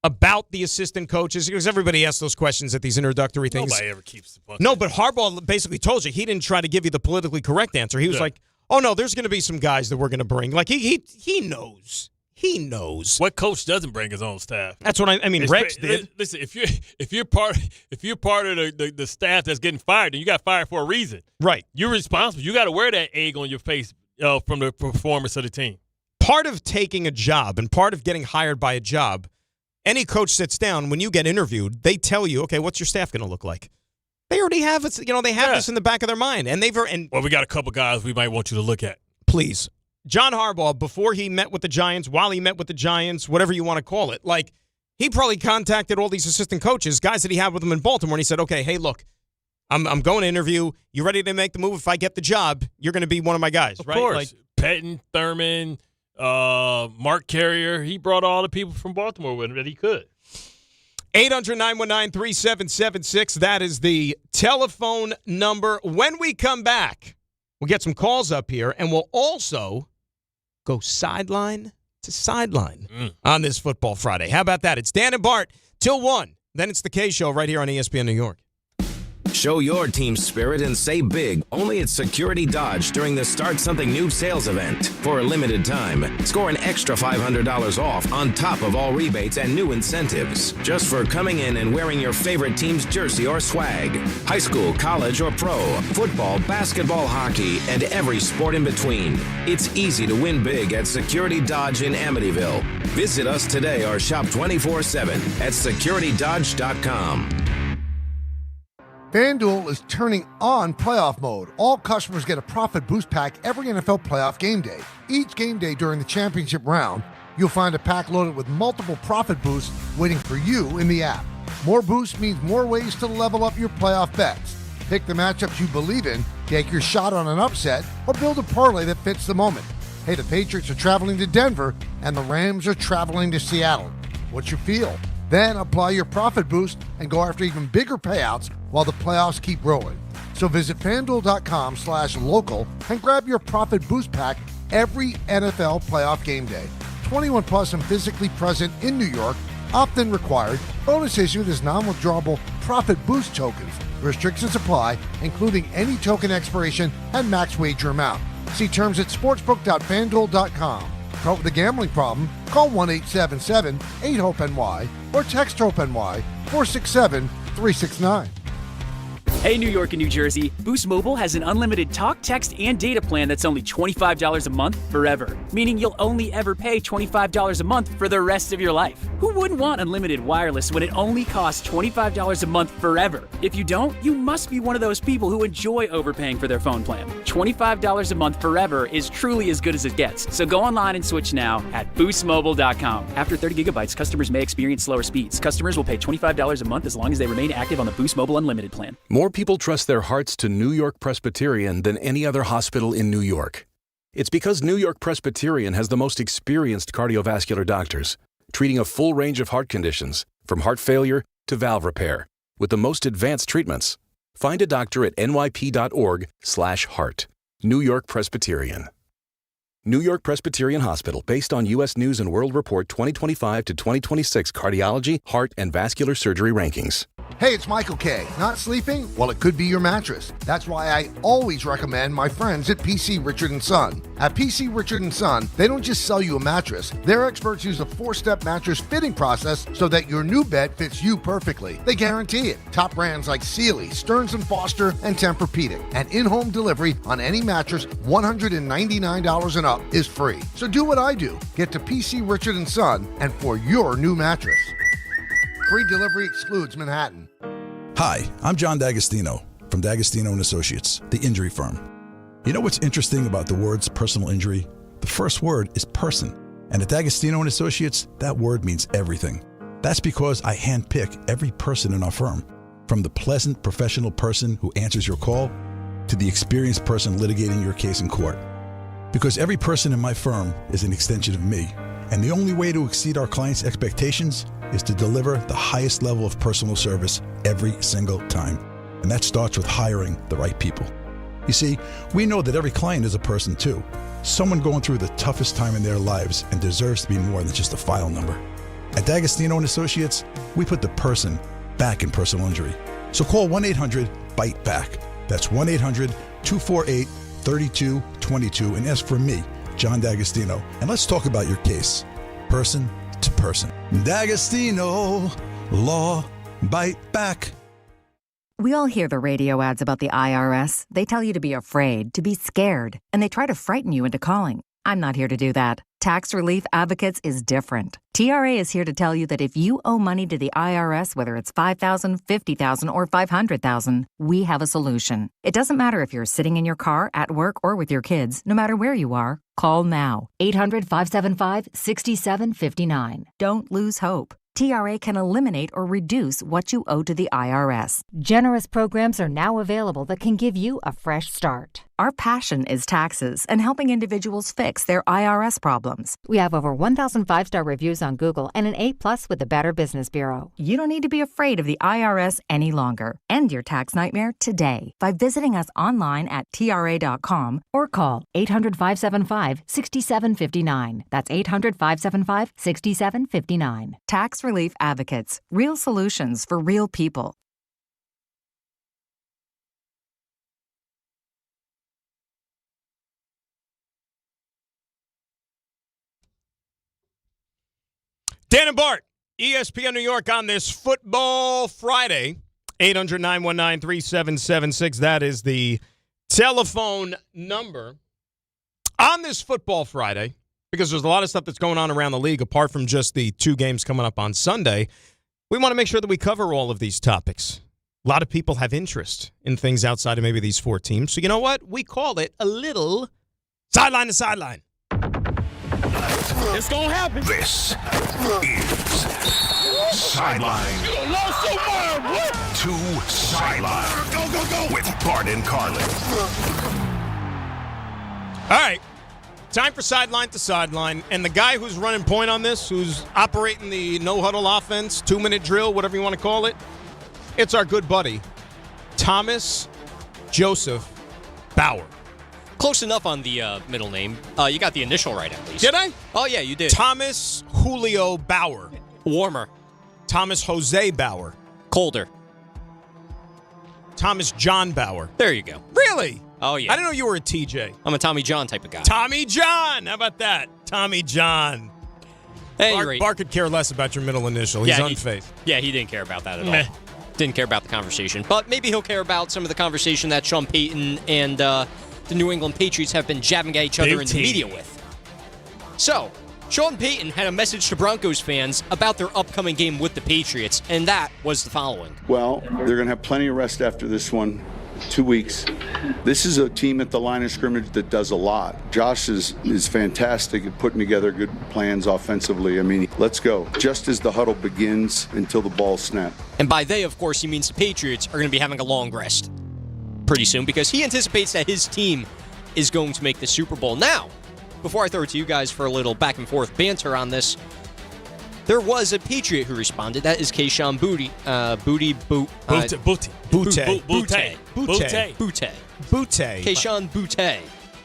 about the assistant coaches, because everybody asks those questions at these introductory things. Nobody ever keeps the bucket. No, but Harbaugh basically told you. He didn't try to give you the politically correct answer. He was like, oh, no, there's going to be some guys that we're going to bring. Like, he knows. He knows. What coach doesn't bring his own staff? That's what I mean. Rex did. Listen, if you're part of the staff that's getting fired, then you got fired for a reason. Right. You're responsible. You got to wear that egg on your face from the performance of the team. Part of taking a job and part of getting hired by a job, any coach sits down, when you get interviewed, they tell you, okay, what's your staff going to look like? They already have it. They have this in the back of their mind. And well, we got a couple guys we might want you to look at. Please. John Harbaugh, before he met with the Giants, while he met with the Giants, whatever you want to call it, like, he probably contacted all these assistant coaches, guys that he had with him in Baltimore, and he said, okay, hey, look, I'm going to interview. You ready to make the move? If I get the job, you're going to be one of my guys, right? Of course. Pettin, Thurman, Mark Carrier. He brought all the people from Baltimore with him that he could. 800-919-3776. That is the telephone number. When we come back, we'll get some calls up here, and we'll also go sideline to sideline on this Football Friday. How about that? It's Dan and Bart till 1. Then it's the K Show right here on ESPN New York. Show your team spirit and say big only at Security Dodge during the Start Something New sales event. For a limited time, score an extra $500 off on top of all rebates and new incentives, just for coming in and wearing your favorite team's jersey or swag. High school, college, or pro, football, basketball, hockey, and every sport in between. It's easy to win big at Security Dodge in Amityville. Visit us today or shop 24/7 at securitydodge.com. FanDuel is turning on playoff mode. All customers get a profit boost pack every NFL playoff game day. Each game day during the championship round, you'll find a pack loaded with multiple profit boosts waiting for you in the app. More boosts means more ways to level up your playoff bets. Pick the matchups you believe in, take your shot on an upset, or build a parlay that fits the moment. Hey, the Patriots are traveling to Denver, and the Rams are traveling to Seattle. What's your feel? Then apply your profit boost and go after even bigger payouts while the playoffs keep rolling. So visit FanDuel.com/local and grab your profit boost pack every NFL playoff game day. 21 plus and physically present in New York. Opt-in required. Bonus issued as non-withdrawable profit boost tokens. Restrictions apply, including any token expiration and max wager amount. See terms at sportsbook.fanduel.com. Caught with a gambling problem? Call 1-877-8-HOPE-NY or text HOPE-NY 467-369. Hey, New York and New Jersey, Boost Mobile has an unlimited talk, text, and data plan that's only $25 a month forever, meaning you'll only ever pay $25 a month for the rest of your life. Who wouldn't want unlimited wireless when it only costs $25 a month forever? If you don't, you must be one of those people who enjoy overpaying for their phone plan. $25 a month forever is truly as good as it gets, so go online and switch now at boostmobile.com. After 30 gigabytes, customers may experience slower speeds. Customers will pay $25 a month as long as they remain active on the Boost Mobile Unlimited plan. More people trust their hearts to New York Presbyterian than any other hospital in New York. It's because New York Presbyterian has the most experienced cardiovascular doctors, treating a full range of heart conditions, from heart failure to valve repair, with the most advanced treatments. Find a doctor at nyp.org/heart. New York Presbyterian. New York Presbyterian Hospital, based on U.S. News & World Report 2025 to 2026 cardiology, heart, and vascular surgery rankings. Hey, it's Michael K. Not sleeping? Well, it could be your mattress. That's why I always recommend my friends at PC Richard & Son. At PC Richard & Son, they don't just sell you a mattress. Their experts use a 4-step mattress fitting process so that your new bed fits you perfectly. They guarantee it. Top brands like Sealy, Stearns & Foster, and Tempur-Pedic. And in-home delivery on any mattress $199 and up is free. So do what I do. Get to PC Richard & Son and for your new mattress. Free delivery excludes Manhattan. Hi, I'm John D'Agostino from D'Agostino & Associates, the injury firm. You know what's interesting about the words personal injury? The first word is person. And at D'Agostino & Associates, that word means everything. That's because I handpick every person in our firm, from the pleasant professional person who answers your call to the experienced person litigating your case in court. Because every person in my firm is an extension of me, and the only way to exceed our clients' expectations is to deliver the highest level of personal service every single time. And that starts with hiring the right people. You see, we know that every client is a person too. Someone going through the toughest time in their lives and deserves to be more than just a file number. At D'Agostino & Associates, we put the person back in personal injury. So call 1-800-BITE-BACK. That's 1-800-248-3222 and ask for me, John D'Agostino. And let's talk about your case, person to person. D'Agostino, law, bite back. We all hear the radio ads about the IRS. They tell you to be afraid, to be scared, and they try to frighten you into calling. I'm not here to do that. Tax Relief Advocates is different. TRA is here to tell you that if you owe money to the IRS, whether it's $5,000, $50,000, or $500,000, we have a solution. It doesn't matter if you're sitting in your car, at work, or with your kids. No matter where you are, call now. 800-575-6759. Don't lose hope. TRA can eliminate or reduce what you owe to the IRS. Generous programs are now available that can give you a fresh start. Our passion is taxes and helping individuals fix their IRS problems. We have over 1,000 5-star reviews on Google and an A+ with the Better Business Bureau. You don't need to be afraid of the IRS any longer. End your tax nightmare today by visiting us online at TRA.com or call 800-575-6759. That's 800-575-6759. Tax Relief Advocates. Real solutions for real people. Dan and Bart, ESPN New York on this Football Friday. 800-919-3776. That is the telephone number. On this Football Friday, because there's a lot of stuff that's going on around the league, apart from just the 2 games coming up on Sunday, we want to make sure that we cover all of these topics. A lot of people have interest in things outside of maybe these 4 teams. So you know what? We call it a little sideline to sideline. It's going to happen. This is Sideline to Sideline. Go, go, go. With Bart and Carlin. All right. Time for Sideline to Sideline. And the guy who's running point on this, who's operating the no-huddle offense, 2-minute drill, whatever you want to call it, it's our good buddy, Thomas Joseph Bauer. Close enough on the middle name. You got the initial right, at least. Did I? Oh, yeah, you did. Thomas Julio Bauer. Warmer. Thomas Jose Bauer. Colder. Thomas John Bauer. There you go. Really? Oh, yeah. I didn't know you were a TJ. I'm a Tommy John type of guy. Tommy John. How about that? Tommy John. Hey, Bart could care less about your middle initial. He's unfaith. Yeah, he didn't care about that at all. Didn't care about the conversation. But maybe he'll care about some of the conversation that Sean Payton and the New England Patriots have been jabbing at each other in the media with. So, Sean Payton had a message to Broncos fans about their upcoming game with the Patriots, and that was the following. Well, they're going to have plenty of rest after this one. 2 weeks. This is a team at the line of scrimmage that does a lot. Josh is fantastic at putting together good plans offensively. I mean, let's go. Just as the huddle begins until the ball snaps. And by they, of course, he means the Patriots are going to be having a long rest pretty soon because he anticipates that his team is going to make the Super Bowl. Now, before I throw it to you guys for a little back and forth banter on this, there was a Patriot who responded. That is Kayshon Boutte. Kayshon Boutte.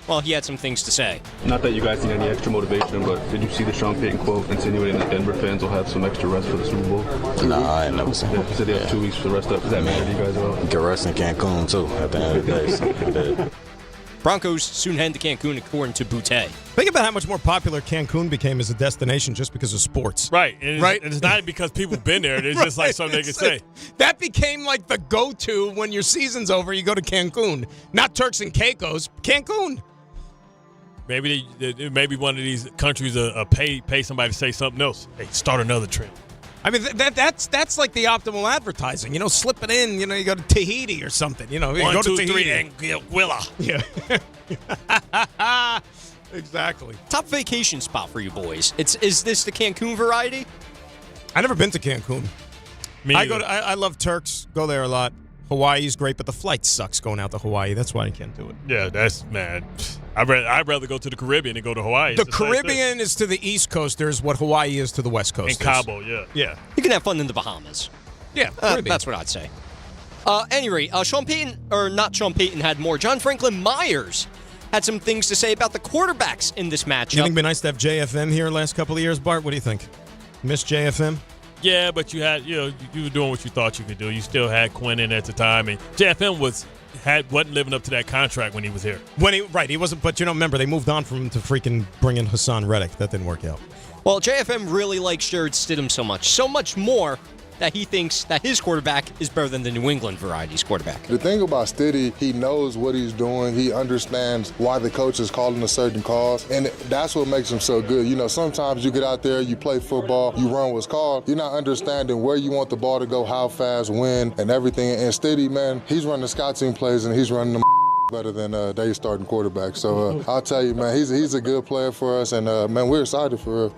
Well, he had some things to say. Not that you guys need any extra motivation, but did you see the Sean Payton quote insinuating that Denver fans will have some extra rest for the Super Bowl? Nah, I ain't never seen it. He said they have 2 weeks for the rest up. Does that matter to you guys at all? Get rest in Cancun, too, at the end of the day. So, Broncos soon head to Cancun, according to Boutte. Think about how much more popular Cancun became as a destination just because of sports. Right. And it's not because people have been there. It's just like something they can say. That became like the go-to when your season's over, you go to Cancun. Not Turks and Caicos, Cancun. Maybe maybe one of these countries pay somebody to say something else. Hey, start another trend. I mean, that's like the optimal advertising. You know, slip it in. You know, you go to Tahiti or something. You know, you 1, go 2, to 3, Tahiti. Anguilla. Yeah. Exactly. Top vacation spot for you boys. Is this the Cancun variety? I've never been to Cancun. I love Turks. Go there a lot. Hawaii's great, but the flight sucks going out to Hawaii. That's why I can't do it. Yeah, that's mad. I'd rather go to the Caribbean than go to Hawaii. The Caribbean is to the East Coasters what Hawaii is to the West Coasters. And Cabo, yeah. You can have fun in the Bahamas. Yeah, that's what I'd say. Anyway, Sean Payton, or not Sean Payton, had more. John Franklin Myers had some things to say about the quarterbacks in this matchup. You think it'd be nice to have JFM here last couple of years, Bart? What do you think? Miss JFM? Yeah, but you were doing what you thought you could do. You still had Quinn in at the time, and JFM wasn't living up to that contract when he was here. He wasn't. But remember, they moved on from him to freaking bring in Hassan Reddick. That didn't work out. Well, JFM really likes Jared Stidham so much more that he thinks that his quarterback is better than the New England variety's quarterback. The thing about Stiddy, he knows what he's doing. He understands why the coach is calling a certain calls, and that's what makes him so good. You know, sometimes you get out there, you play football, you run what's called. You're not understanding where you want the ball to go, how fast, when, and everything. And Stiddy, man, he's running the scout team plays, and he's running them better than they starting quarterback. So I'll tell you, man, he's a good player for us, and man, we're excited for real.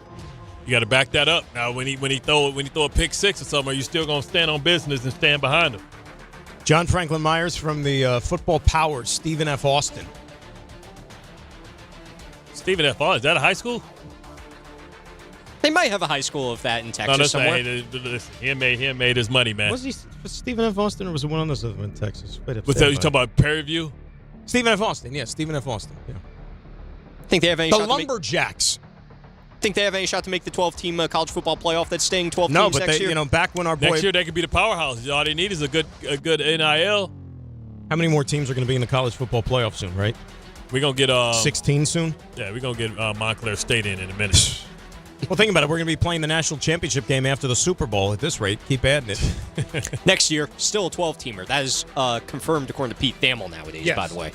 You got to back that up. Now, when he throw a pick six or something, are you still gonna stand on business and stand behind him? John Franklin Myers from the Football Powers, Stephen F. Austin. Stephen F. Austin, is that a high school? They might have a high school of that in Texas somewhere. He made his money, man. Was Stephen F. Austin, or was it one of those in Texas? Was that you talking about Prairie View? Stephen F. Austin, yeah, Stephen F. Austin. Yeah. Think they have any the shot Lumberjacks. Think they have any shot to make the 12-team college football playoff that's staying 12 teams next year? No, but back when our boy... Next year they could be the powerhouse. All they need is a good NIL. How many more teams are going to be in the college football playoff soon, right? We're going to get... 16 soon? Yeah, we're going to get Montclair State in a minute. Well, think about it. We're going to be playing the national championship game after the Super Bowl at this rate. Keep adding it. Next year, still a 12-teamer. That is confirmed according to Pete Thamel nowadays, by the way.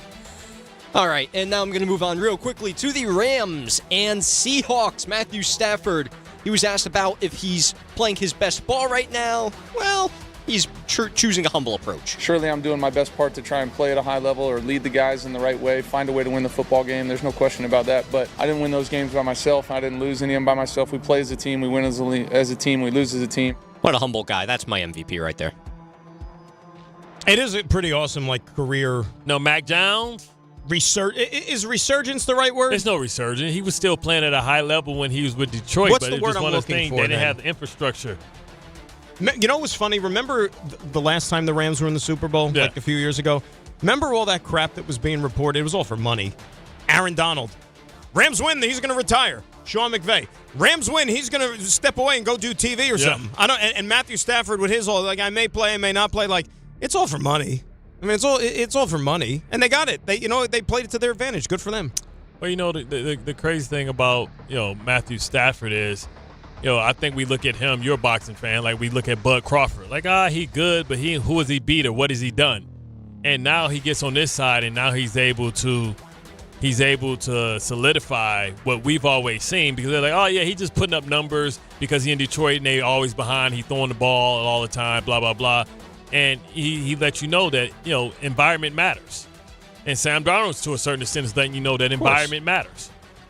All right, and now I'm going to move on real quickly to the Rams and Seahawks. Matthew Stafford, he was asked about if he's playing his best ball right now. Well, he's choosing a humble approach. Surely I'm doing my best part to try and play at a high level or lead the guys in the right way, find a way to win the football game. There's no question about that. But I didn't win those games by myself. I didn't lose any of them by myself. We play as a team. We win as a team. We lose as a team. What a humble guy. That's my MVP right there. It is a pretty awesome, career. No, Mac Jones? Is resurgence the right word? There's no resurgence. He was still playing at a high level when he was with Detroit. What's but the it's word just I'm one of those looking things. for, They didn't then? have the infrastructure. You know what was funny? Remember the last time the Rams were in the Super Bowl, a few years ago? Remember all that crap that was being reported? It was all for money. Aaron Donald. Rams win, he's going to retire. Sean McVay. Rams win, he's going to step away and go do TV or something. And Matthew Stafford with his all, I may play, I may not play. It's all for money. I mean, it's all for money. And they got it. They played it to their advantage. Good for them. Well, the crazy thing about, Matthew Stafford is, I think we look at him, you're a boxing fan, like we look at Bud Crawford. He good, but who has he beat or what has he done? And now he gets on this side, and now he's able to solidify what we've always seen, because they're like, oh, yeah, he's just putting up numbers because he's in Detroit and they always behind. He's throwing the ball all the time, blah, blah, blah. And he lets you know that, environment matters. And Sam Darnold, to a certain extent, is letting you know that environment matters.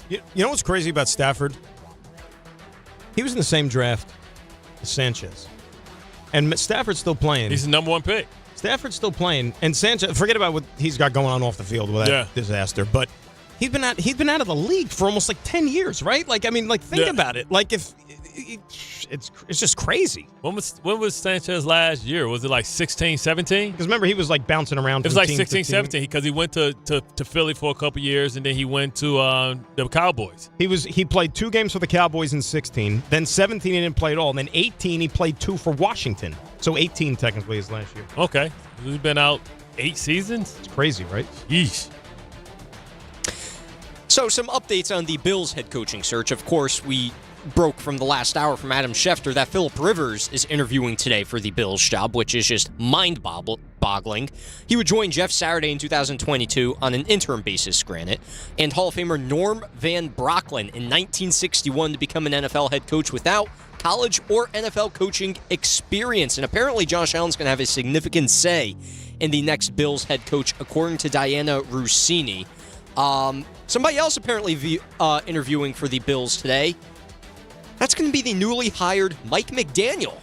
You know what's crazy about Stafford? He was in the same draft as Sanchez. And Stafford's still playing. He's the number one pick. Stafford's still playing. And Sanchez, forget about what he's got going on off the field with that disaster. But he's been out of the league for almost 10 years, right? Think about it. It's just crazy. When was Sanchez last year? Was it 16, 17? Because remember, he was bouncing around. It was 16, 17 because he went to Philly for a couple years, and then he went to the Cowboys. He played 2 games for the Cowboys in 16. Then 17 he didn't play at all. And then 18 he played 2 for Washington. So 18 technically is last year. Okay, he's been out 8 seasons. It's crazy, right? Yeesh. So some updates on the Bills head coaching search. Of course, we broke from the last hour from Adam Schefter that Phillip Rivers is interviewing today for the Bills job, which is just mind-boggling. He would join Jeff Saturday in 2022 on an interim basis, granted, and Hall of Famer Norm Van Brocklin in 1961 to become an NFL head coach without college or NFL coaching experience. And apparently Josh Allen's going to have a significant say in the next Bills head coach, according to Diana Rossini. Somebody else apparently interviewing for the Bills today. That's going to be the newly hired Mike McDaniel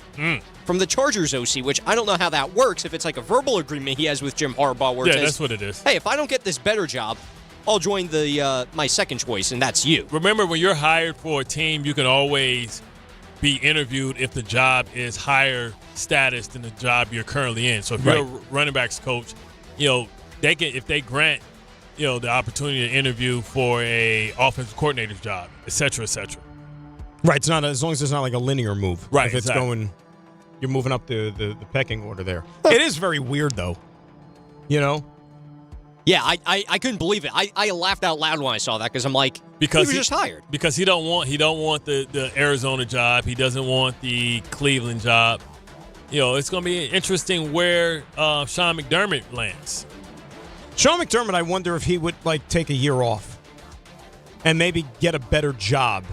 from the Chargers OC, which I don't know how that works, if it's like a verbal agreement he has with Jim Harbaugh where it says, that's what it is. Hey, if I don't get this better job, I'll join the my second choice, and that's you. Remember, when you're hired for a team, you can always be interviewed if the job is higher status than the job you're currently in. So if you're a running backs coach, they can, if they grant the opportunity to interview for a offensive coordinator's job, et cetera, et cetera. Right, it's not, as long as it's not a linear move. Right, if it's going, you're moving up the pecking order there. It is very weird, though. Yeah, I couldn't believe it. I laughed out loud when I saw that because I'm like, he was just hired. Because he don't want the Arizona job. He doesn't want the Cleveland job. It's going to be interesting where Sean McDermott lands. Sean McDermott, I wonder if he would take a year off and maybe get a better job.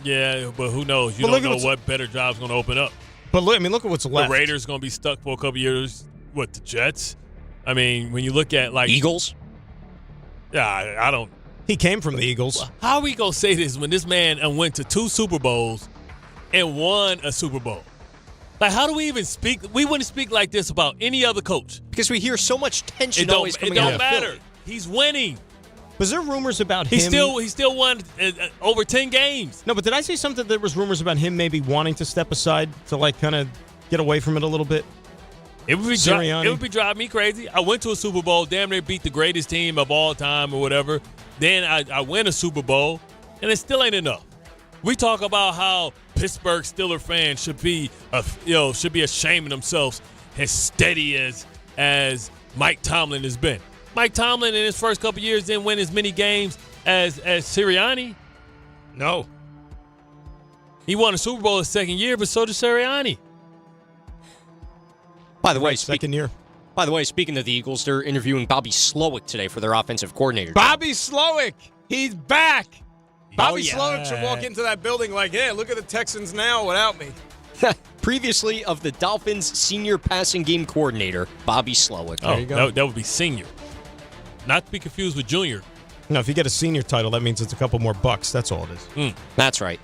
Yeah, but who knows? You don't know what better job's going to open up. But look at what's left. The Raiders going to be stuck for a couple years. What, the Jets? I mean, when you look at Eagles? Yeah, I don't. He came from the Eagles. How are we going to say this when this man went to 2 Super Bowls and won a Super Bowl? How do we even speak? We wouldn't speak like this about any other coach. Because we hear so much tension always coming out of Philly. It don't matter. He's winning. Was there rumors about him? He still won over 10 games. No, but did I say something? There was rumors about him maybe wanting to step aside to kind of get away from it a little bit. It would be driving me crazy. I went to a Super Bowl, damn near beat the greatest team of all time or whatever. Then I win a Super Bowl, and it still ain't enough. We talk about how Pittsburgh Steelers fans should be ashamed of themselves as steady as Mike Tomlin has been. Mike Tomlin in his first couple years didn't win as many games as Sirianni. No. He won a Super Bowl his second year, but so did Sirianni. By the way, second year. By the way, speaking of the Eagles, they're interviewing Bobby Slowick today for their offensive coordinator. Bobby Slowick, he's back. Bobby yeah. Slowick should walk into that building like, yeah, look at the Texans now without me. Previously of the Dolphins' senior passing game coordinator, Bobby Slowick. There you go. That would be senior. Not to be confused with junior. No, if you get a senior title, that means it's a couple more bucks. That's all it is. That's right.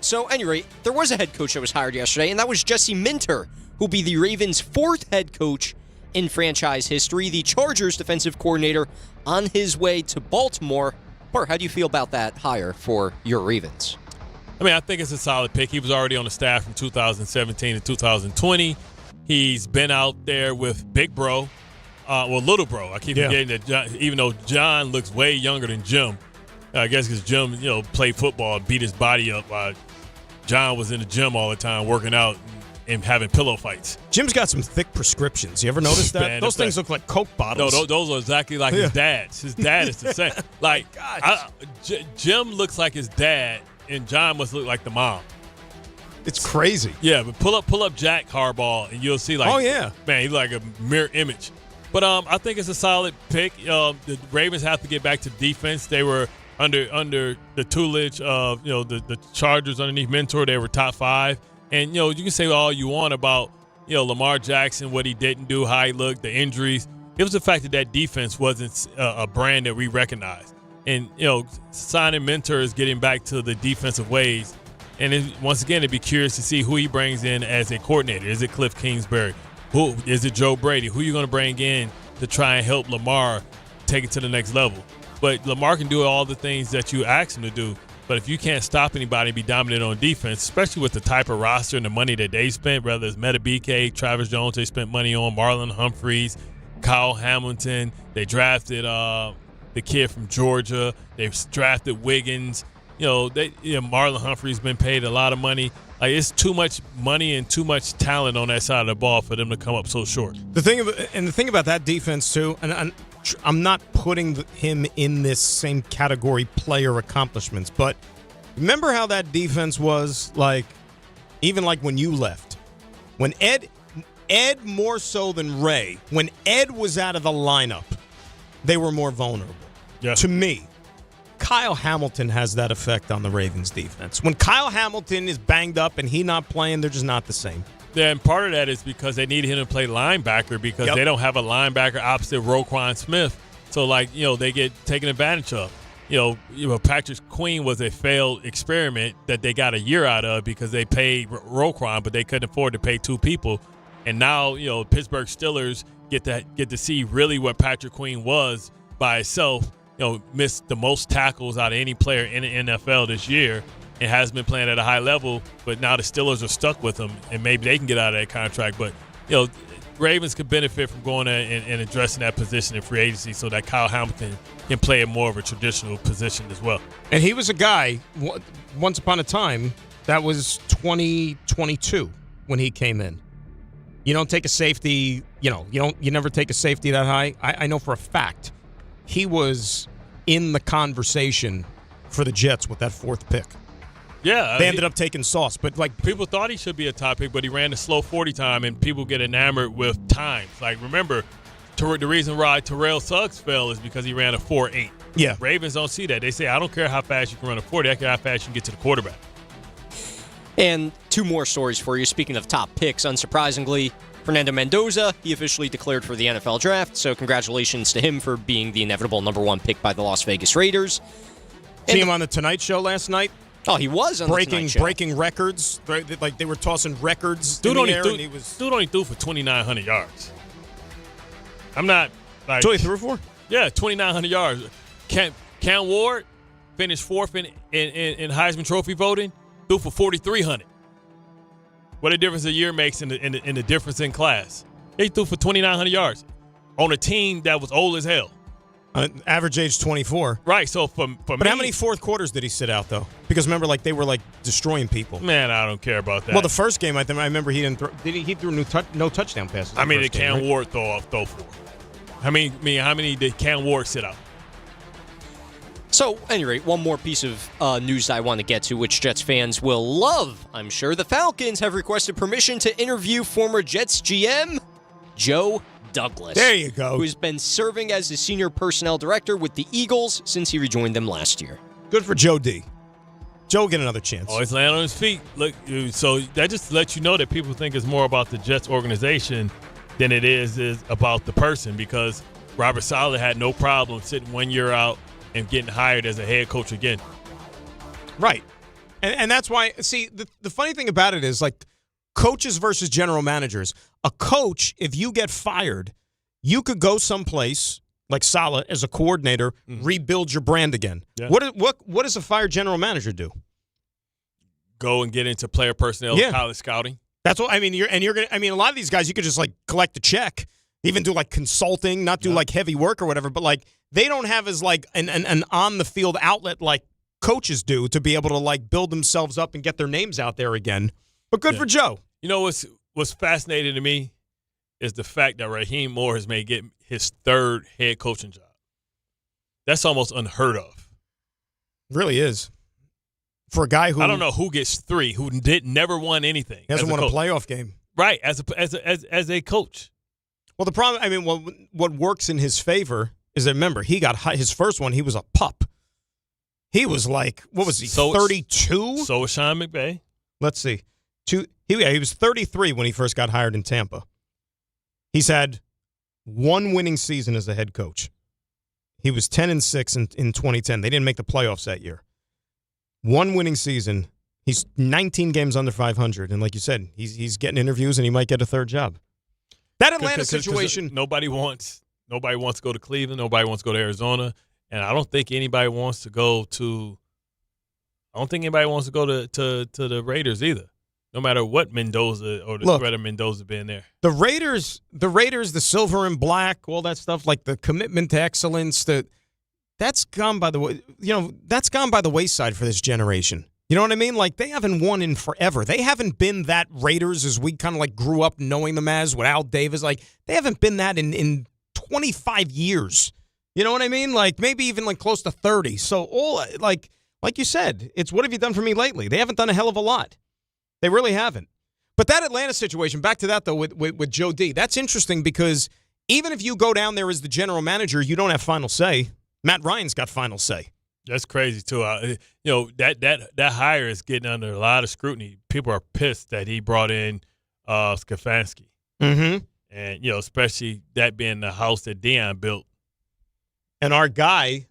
So, anyway, there was a head coach that was hired yesterday, and that was Jesse Minter, who'll be the Ravens' fourth head coach in franchise history. The Chargers' defensive coordinator on his way to Baltimore. Bart, how do you feel about that hire for your Ravens? I mean, I think it's a solid pick. He was already on the staff from 2017 to 2020. He's been out there with Big Bro, Little Bro. I keep forgetting that John, even though John looks way younger than Jim, I guess because Jim, played football and beat his body up. John was in the gym all the time working out and having pillow fights. Jim's got some thick prescriptions. You ever notice that? Man, those things look like Coke bottles. No, those are exactly like his dad's. His dad is the same. Like, Jim looks like his dad, and John must look like the mom. It's crazy. Yeah, but pull up Jack Harbaugh, and you'll see, like, oh, yeah. Man, he's like a mirror image. But I think it's a solid pick. The Ravens have to get back to defense. They were under the tutelage of, the Chargers underneath Mentor. They were top 5. And, you can say all you want about, Lamar Jackson, what he didn't do, how he looked, the injuries. It was the fact that defense wasn't a brand that we recognized. And, signing Mentor is getting back to the defensive ways. And once again, it'd be curious to see who he brings in as a coordinator. Is it Cliff Kingsbury? Who is it? Joe Brady? Who are you going to bring in to try and help Lamar take it to the next level? But Lamar can do all the things that you ask him to do. But if you can't stop anybody and be dominant on defense, especially with the type of roster and the money that they spent, whether it's Meta BK, Travis Jones, they spent money on, Marlon Humphreys, Kyle Hamilton. They drafted the kid from Georgia. They've drafted Wiggins. Marlon Humphrey's been paid a lot of money. Like, it's too much money and too much talent on that side of the ball for them to come up so short. The thing about that defense too, and I'm not putting him in this same category, player accomplishments, but remember how that defense was like, even like when you left, when Ed more so than Ray, when Ed was out of the lineup, they were more vulnerable. Yeah. To me, Kyle Hamilton has that effect on the Ravens defense. When Kyle Hamilton is banged up and he's not playing, they're just not the same. Yeah, and part of that is because they needed him to play linebacker because they don't have a linebacker opposite Roquan Smith. So, they get taken advantage of. Patrick Queen was a failed experiment that they got a year out of because they paid Roquan, but they couldn't afford to pay 2 people. And now, Pittsburgh Steelers get to see really what Patrick Queen was by itself. Missed the most tackles out of any player in the NFL this year and has been playing at a high level, but now the Steelers are stuck with him, and maybe they can get out of that contract. But, Ravens could benefit from going and addressing that position in free agency so that Kyle Hamilton can play in more of a traditional position as well. And he was a guy, once upon a time, that was 2022 when he came in. You don't take a safety, you never take a safety that high. I know for a fact he was in the conversation for the Jets with that 4th pick. Yeah. They ended up taking Sauce, but people thought he should be a top pick, but he ran the slow 40 time, and people get enamored with times. Like, remember, the reason why Terrell Suggs fell is because he ran a 4.8. Yeah. Ravens don't see that. They say, I don't care how fast you can run a 40, I care how fast you can get to the quarterback. And 2 more stories for you. Speaking of top picks, unsurprisingly, Fernando Mendoza, he officially declared for the NFL draft, so congratulations to him for being the inevitable number 1 pick by the Las Vegas Raiders. See him on the Tonight Show last night? Oh, he was on the Tonight Show. Breaking records. Like, they were tossing records in the air. Dude only threw for 2,900 yards. I'm not like... So he threw for? Yeah, 2,900 yards. Cam Ward finished 4th in Heisman Trophy voting, threw for 4,300. What a difference a year makes in the difference in class. He threw for 2,900 yards on a team that was old as hell. Average age 24. Right, so for but me, how many 4th quarters did he sit out, though? Because remember, they were, destroying people. Man, I don't care about that. Well, the first game, I remember he didn't throw. He threw no touchdown passes. How many did Cam Ward throw for? How many did Cam Ward sit out? So, at any rate, one more piece of news that I want to get to, which Jets fans will love, I'm sure. The Falcons have requested permission to interview former Jets GM Joe Douglas. There you go. Who's been serving as the senior personnel director with the Eagles since he rejoined them last year. Good for Joe D. Joe get another chance. Always land on his feet. Look, so that just lets you know that people think it's more about the Jets organization than it is about the person, because Robert Saleh had no problem sitting 1 year out and getting hired as a head coach again. Right. And that's why, see, the funny thing about it is, like, coaches versus general managers. A coach, if you get fired, you could go someplace like Saleh as a coordinator, rebuild your brand again. Yeah. What does a fired general manager do? Go and get into player personnel, college scouting. That's what I mean. A lot of these guys, you could just like collect a check, even do like consulting, not do like heavy work or whatever. But like they don't have as like an on the field outlet like coaches do to be able to like build themselves up and get their names out there again. But good for Joe. You know what's fascinating to me is the fact that Raheem Morris may get his third head coaching job. That's almost unheard of. It really is. For a guy who I don't know who gets three, who never won anything. Hasn't won a playoff game. Right, as a coach. Well, the problem, I mean, what works in his favor is that, remember, he got his first one, he was a pup. He was like, what was he, 32? So was Sean McVay. Let's see. He was 33 when he first got hired in Tampa. He's had one winning season as a head coach. He was 10-6 in 2010. They didn't make the playoffs that year. One winning season. He's 19 games under 500. And like you said, he's getting interviews and he might get a third job. That Atlanta situation. Nobody wants to go to Cleveland. Nobody wants to go to Arizona. And I don't think anybody wants to go to the Raiders either. No matter what Mendoza or the threat of Mendoza being there. The Raiders, the silver and black, all that stuff, like the commitment to excellence, that's gone by the way. That's gone by the wayside for this generation. You know what I mean? Like they haven't won in forever. They haven't been that Raiders as we kind of like grew up knowing them as with Al Davis. Like they haven't been that in 25 years. You know what I mean? Like maybe even like close to 30. So all like you said, it's what have you done for me lately? They haven't done a hell of a lot. They really haven't. But that Atlanta situation, back to that, though, with Joe D., that's interesting because even if you go down there as the general manager, you don't have final say. Matt Ryan's got final say. That's crazy, too. That hire is getting under a lot of scrutiny. People are pissed that he brought in Stefanski. Mm-hmm. And, especially that being the house that Deion built. And our guy,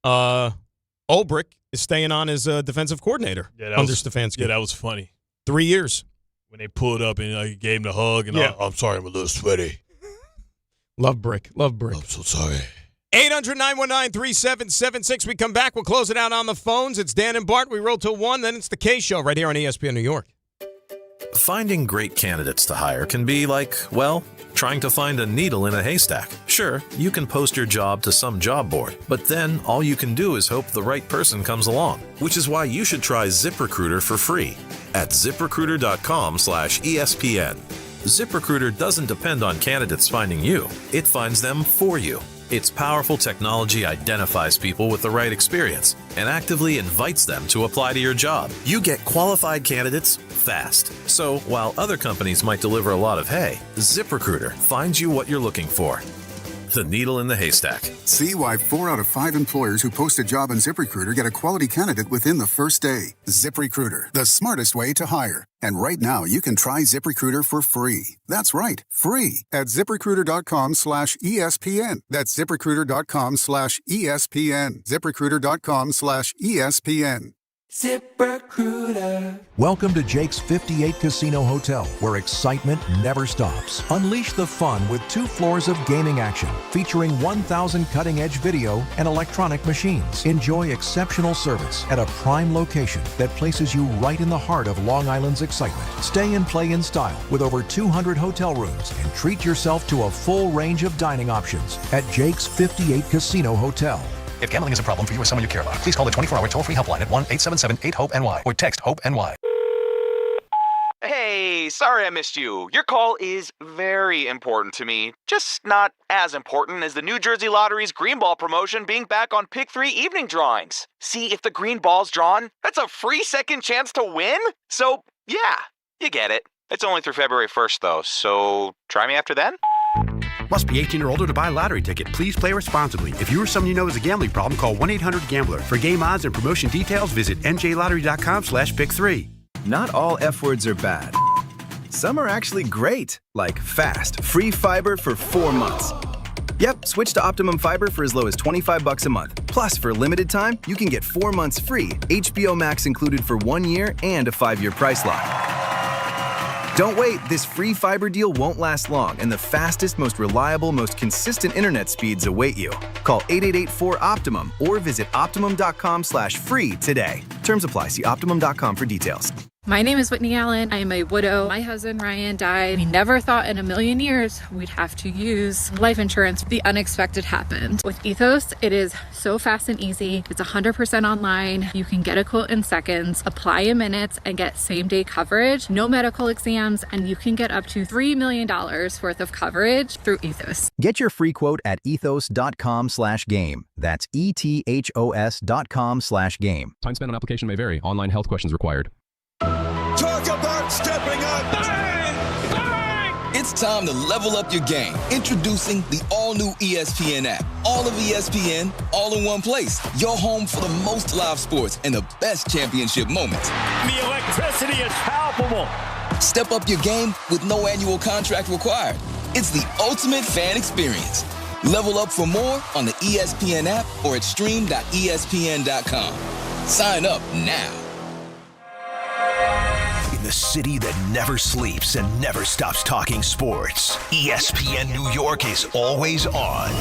Ulbrich, is staying on as a defensive coordinator under Stefanski. Yeah, that was funny. 3 years. When they pulled up and he gave him the hug and I'm sorry, I'm a little sweaty. Love Brick. I'm so sorry. 800-919-3776. We come back. We'll close it out on the phones. It's Dan and Bart. We roll till 1. Then it's the K Show right here on ESPN New York. Finding great candidates to hire can be like, well, trying to find a needle in a haystack. Sure, you can post your job to some job board, but then all you can do is hope the right person comes along, which is why you should try ZipRecruiter for free at ZipRecruiter.com/ESPN. ZipRecruiter doesn't depend on candidates finding you. It finds them for you. Its powerful technology identifies people with the right experience and actively invites them to apply to your job. You get qualified candidates fast. So while other companies might deliver a lot of hay, ZipRecruiter finds you what you're looking for. The needle in the haystack. See why 4 out of 5 employers who post a job on ZipRecruiter get a quality candidate within the first day. ZipRecruiter, the smartest way to hire. And right now, you can try ZipRecruiter for free. That's right, free at ZipRecruiter.com/ESPN. That's ZipRecruiter.com/ESPN. ZipRecruiter.com/ESPN. ZipRecruiter. Welcome to Jake's 58 Casino Hotel, where excitement never stops. Unleash the fun with 2 floors of gaming action, featuring 1,000 cutting-edge video and electronic machines. Enjoy exceptional service at a prime location that places you right in the heart of Long Island's excitement. Stay and play in style with over 200 hotel rooms and treat yourself to a full range of dining options at Jake's 58 Casino Hotel. If gambling is a problem for you or someone you care about, please call the 24-hour toll-free helpline at 1-877-8-HOPE-NY or text HOPE-NY. Hey, sorry I missed you. Your call is very important to me. Just not as important as the New Jersey Lottery's Green Ball promotion being back on Pick 3 evening drawings. See, if the green ball's drawn, that's a free second chance to win? So, yeah, you get it. It's only through February 1st, though, so try me after then? Must be 18 or older to buy a lottery ticket. Please play responsibly. If you or someone you know has a gambling problem, call 1-800-GAMBLER. For game odds and promotion details, visit njlottery.com/pick3. Not all F words are bad. Some are actually great, like fast, free fiber for 4 months. Yep, switch to Optimum Fiber for as low as $25 a month. Plus, for a limited time, you can get 4 months free, HBO Max included for 1 year, and a 5-year price lock. Don't wait, this free fiber deal won't last long, and the fastest, most reliable, most consistent internet speeds await you. Call 888-4-OPTIMUM or visit Optimum.com/free today. Terms apply. See Optimum.com for details. My name is Whitney Allen. I am a widow. My husband, Ryan, died. We never thought in a million years we'd have to use life insurance. The unexpected happened. With Ethos, it is so fast and easy. It's 100% online. You can get a quote in seconds, apply in minutes, and get same-day coverage. No medical exams, and you can get up to $3 million worth of coverage through Ethos. Get your free quote at ethos.com/game. That's ETHOS.com/game. Time spent on application may vary. Online health questions required. Talk about stepping up. Bang! Bang! It's time to level up your game. Introducing the all-new ESPN app. All of ESPN, all in one place. Your home for the most live sports and the best championship moments. The electricity is palpable. Step up your game with no annual contract required. It's the ultimate fan experience. Level up for more on the ESPN app or at stream.espn.com. Sign up now. In the city that never sleeps and never stops talking sports, ESPN New York is always on.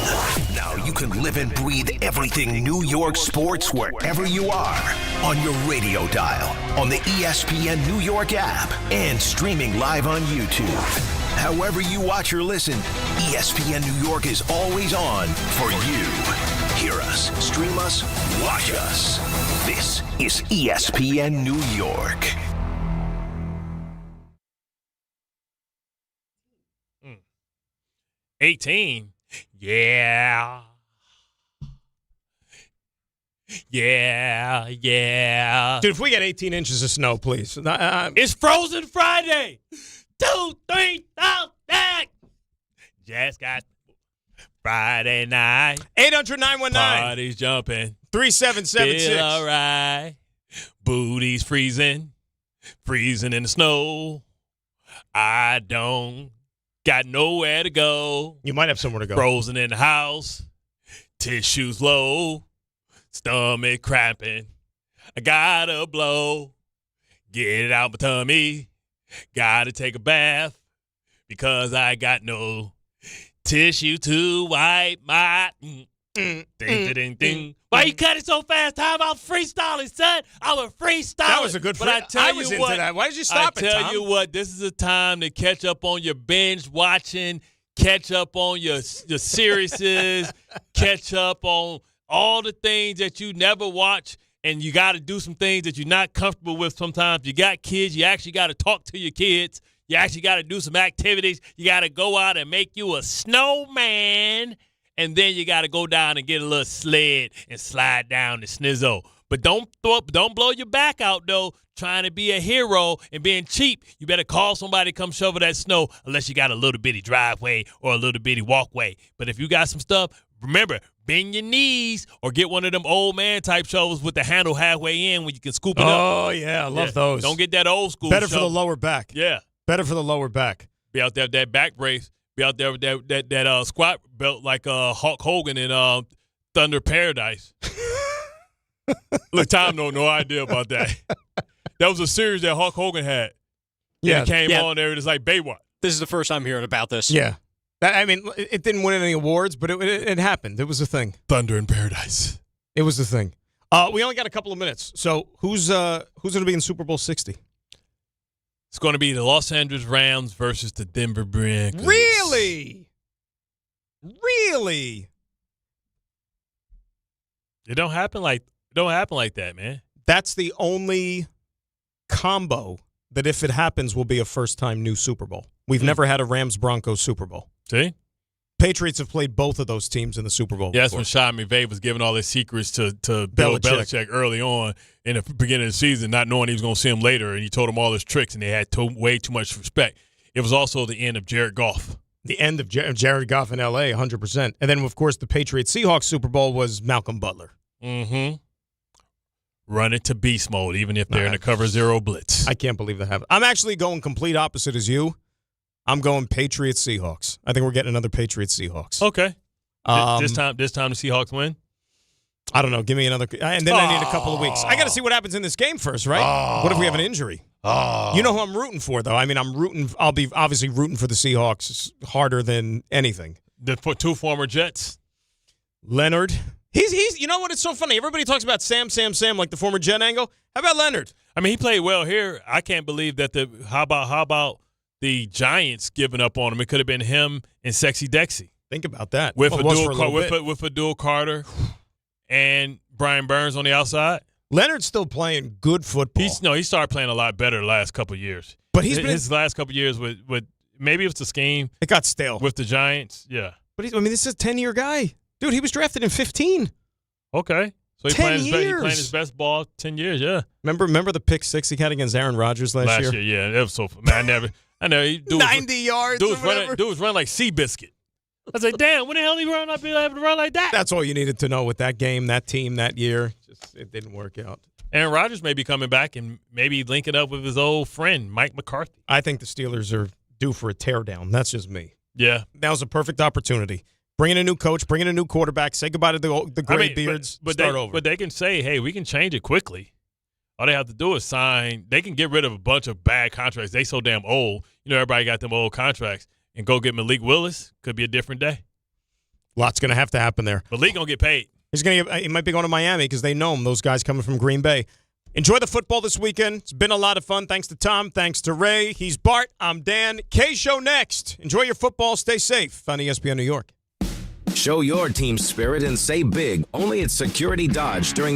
Now you can live and breathe everything New York sports wherever you are. On your radio dial, on the ESPN New York app, and streaming live on YouTube. However you watch or listen, ESPN New York is always on for you. Hear us, stream us, watch us. This is ESPN New York. 18. Yeah. Yeah. Dude, if we get 18 inches of snow, please. It's Frozen Friday. 2, 3, out back. Just got Friday night. 800-919. Party's jumping. 3776. Feel all right. Booty's freezing. Freezing in the snow. I don't got nowhere to go. You might have somewhere to go. Frozen in the house. Tissues low. Stomach cramping. I gotta blow. Get it out my tummy. Gotta take a bath. Because I got no tissue to wipe my... Ding, ding, ding. Why you cut it so fast? Time out freestyling, son. I was freestyling. That was a good But I was into that. Why did you stop it, I Tom? tell you what, this is a time to catch up on your binge watching, catch up on your series, catch up on all the things that you never watch, and you got to do some things that you're not comfortable with sometimes. You got kids. You actually got to talk to your kids. You actually got to do some activities. You got to go out and make you a snowman. And then you got to go down and get a little sled and slide down the snizzle. But don't blow your back out, though, trying to be a hero and being cheap. You better call somebody to come shovel that snow unless you got a little bitty driveway or a little bitty walkway. But if you got some stuff, remember, bend your knees or get one of them old man type shovels with the handle halfway in when you can scoop it up. Oh, yeah, I love those. Don't get that old school Better shovel. for the lower back. Yeah. Better for the lower back. Be out there with that back brace. Be out there with that squat belt like Hulk Hogan in Thunder Paradise. Look, Tom no idea about that. That was a series that Hulk Hogan had. Yeah. It came on there. It's like Baywatch. This is the first I'm hearing about this. Yeah. I mean, it didn't win any awards, but it happened. It was a thing. Thunder in Paradise. It was a thing. We only got a couple of minutes. So who's going to be in Super Bowl 60? It's going to be the Los Angeles Rams versus the Denver Broncos. Really? Really? It don't happen like that, man. That's the only combo that if it happens, will be a first-time new Super Bowl. We've never had a Rams-Broncos Super Bowl. See? Patriots have played both of those teams in the Super Bowl. Yeah, that's when Sean McVay was giving all his secrets to Bill Belichick early on in the beginning of the season, not knowing he was going to see him later, and he told him all his tricks, and they had way too much respect. It was also the end of Jared Goff. The end of Jared Goff in L.A., 100%. And then, of course, the Patriots-Seahawks Super Bowl was Malcolm Butler. Mm-hmm. Run it to beast mode, even if they're in the cover zero blitz. I can't believe that happened. I'm actually going complete opposite as you. I'm going Patriots-Seahawks. I think we're getting another Patriots-Seahawks. Okay. This time the Seahawks win? I don't know. Give me another. And then I need a couple of weeks. I got to see what happens in this game first, right? What if we have an injury? You know who I'm rooting for, though. I mean, I'll be obviously rooting for the Seahawks harder than anything. The two former Jets. Leonard. He's. You know what? It's so funny. Everybody talks about Sam, like the former Jet angle. How about Leonard? I mean, he played well here. I can't believe that how about the Giants giving up on him? It could have been him and Sexy Dexy. Think about that. With Fadul Carter and Brian Burns on the outside. Leonard's still playing good football. He started playing a lot better the last couple of years. But his last couple of years with maybe it was the scheme. It got stale with the Giants. Yeah, but this is a 10-year guy, dude. He was drafted in 2015. Okay, so he playing his best ball 10 years. Yeah. Remember the pick six he had against Aaron Rodgers last year? Yeah, that was so. Man, I know. 90 yards. Dude was running like Seabiscuit. I was like, damn, when the hell he run up able to run like that? That's all you needed to know with that game, that team, that year. It didn't work out. Aaron Rodgers may be coming back and maybe linking up with his old friend, Mike McCarthy. I think the Steelers are due for a teardown. That's just me. Yeah. That was a perfect opportunity. Bring in a new coach, bring in a new quarterback, say goodbye to the gray beards, start over. But they can say, hey, we can change it quickly. All they have to do is sign. They can get rid of a bunch of bad contracts. They so damn old. Everybody got them old contracts. And go get Malik Willis. Could be a different day. Lots going to have to happen there. Malik going to get paid. He might be going to Miami because they know him, those guys coming from Green Bay. Enjoy the football this weekend. It's been a lot of fun. Thanks to Tom. Thanks to Ray. He's Bart. I'm Dan. K-Show next. Enjoy your football. Stay safe on ESPN New York. Show your team spirit and say big only at Security Dodge during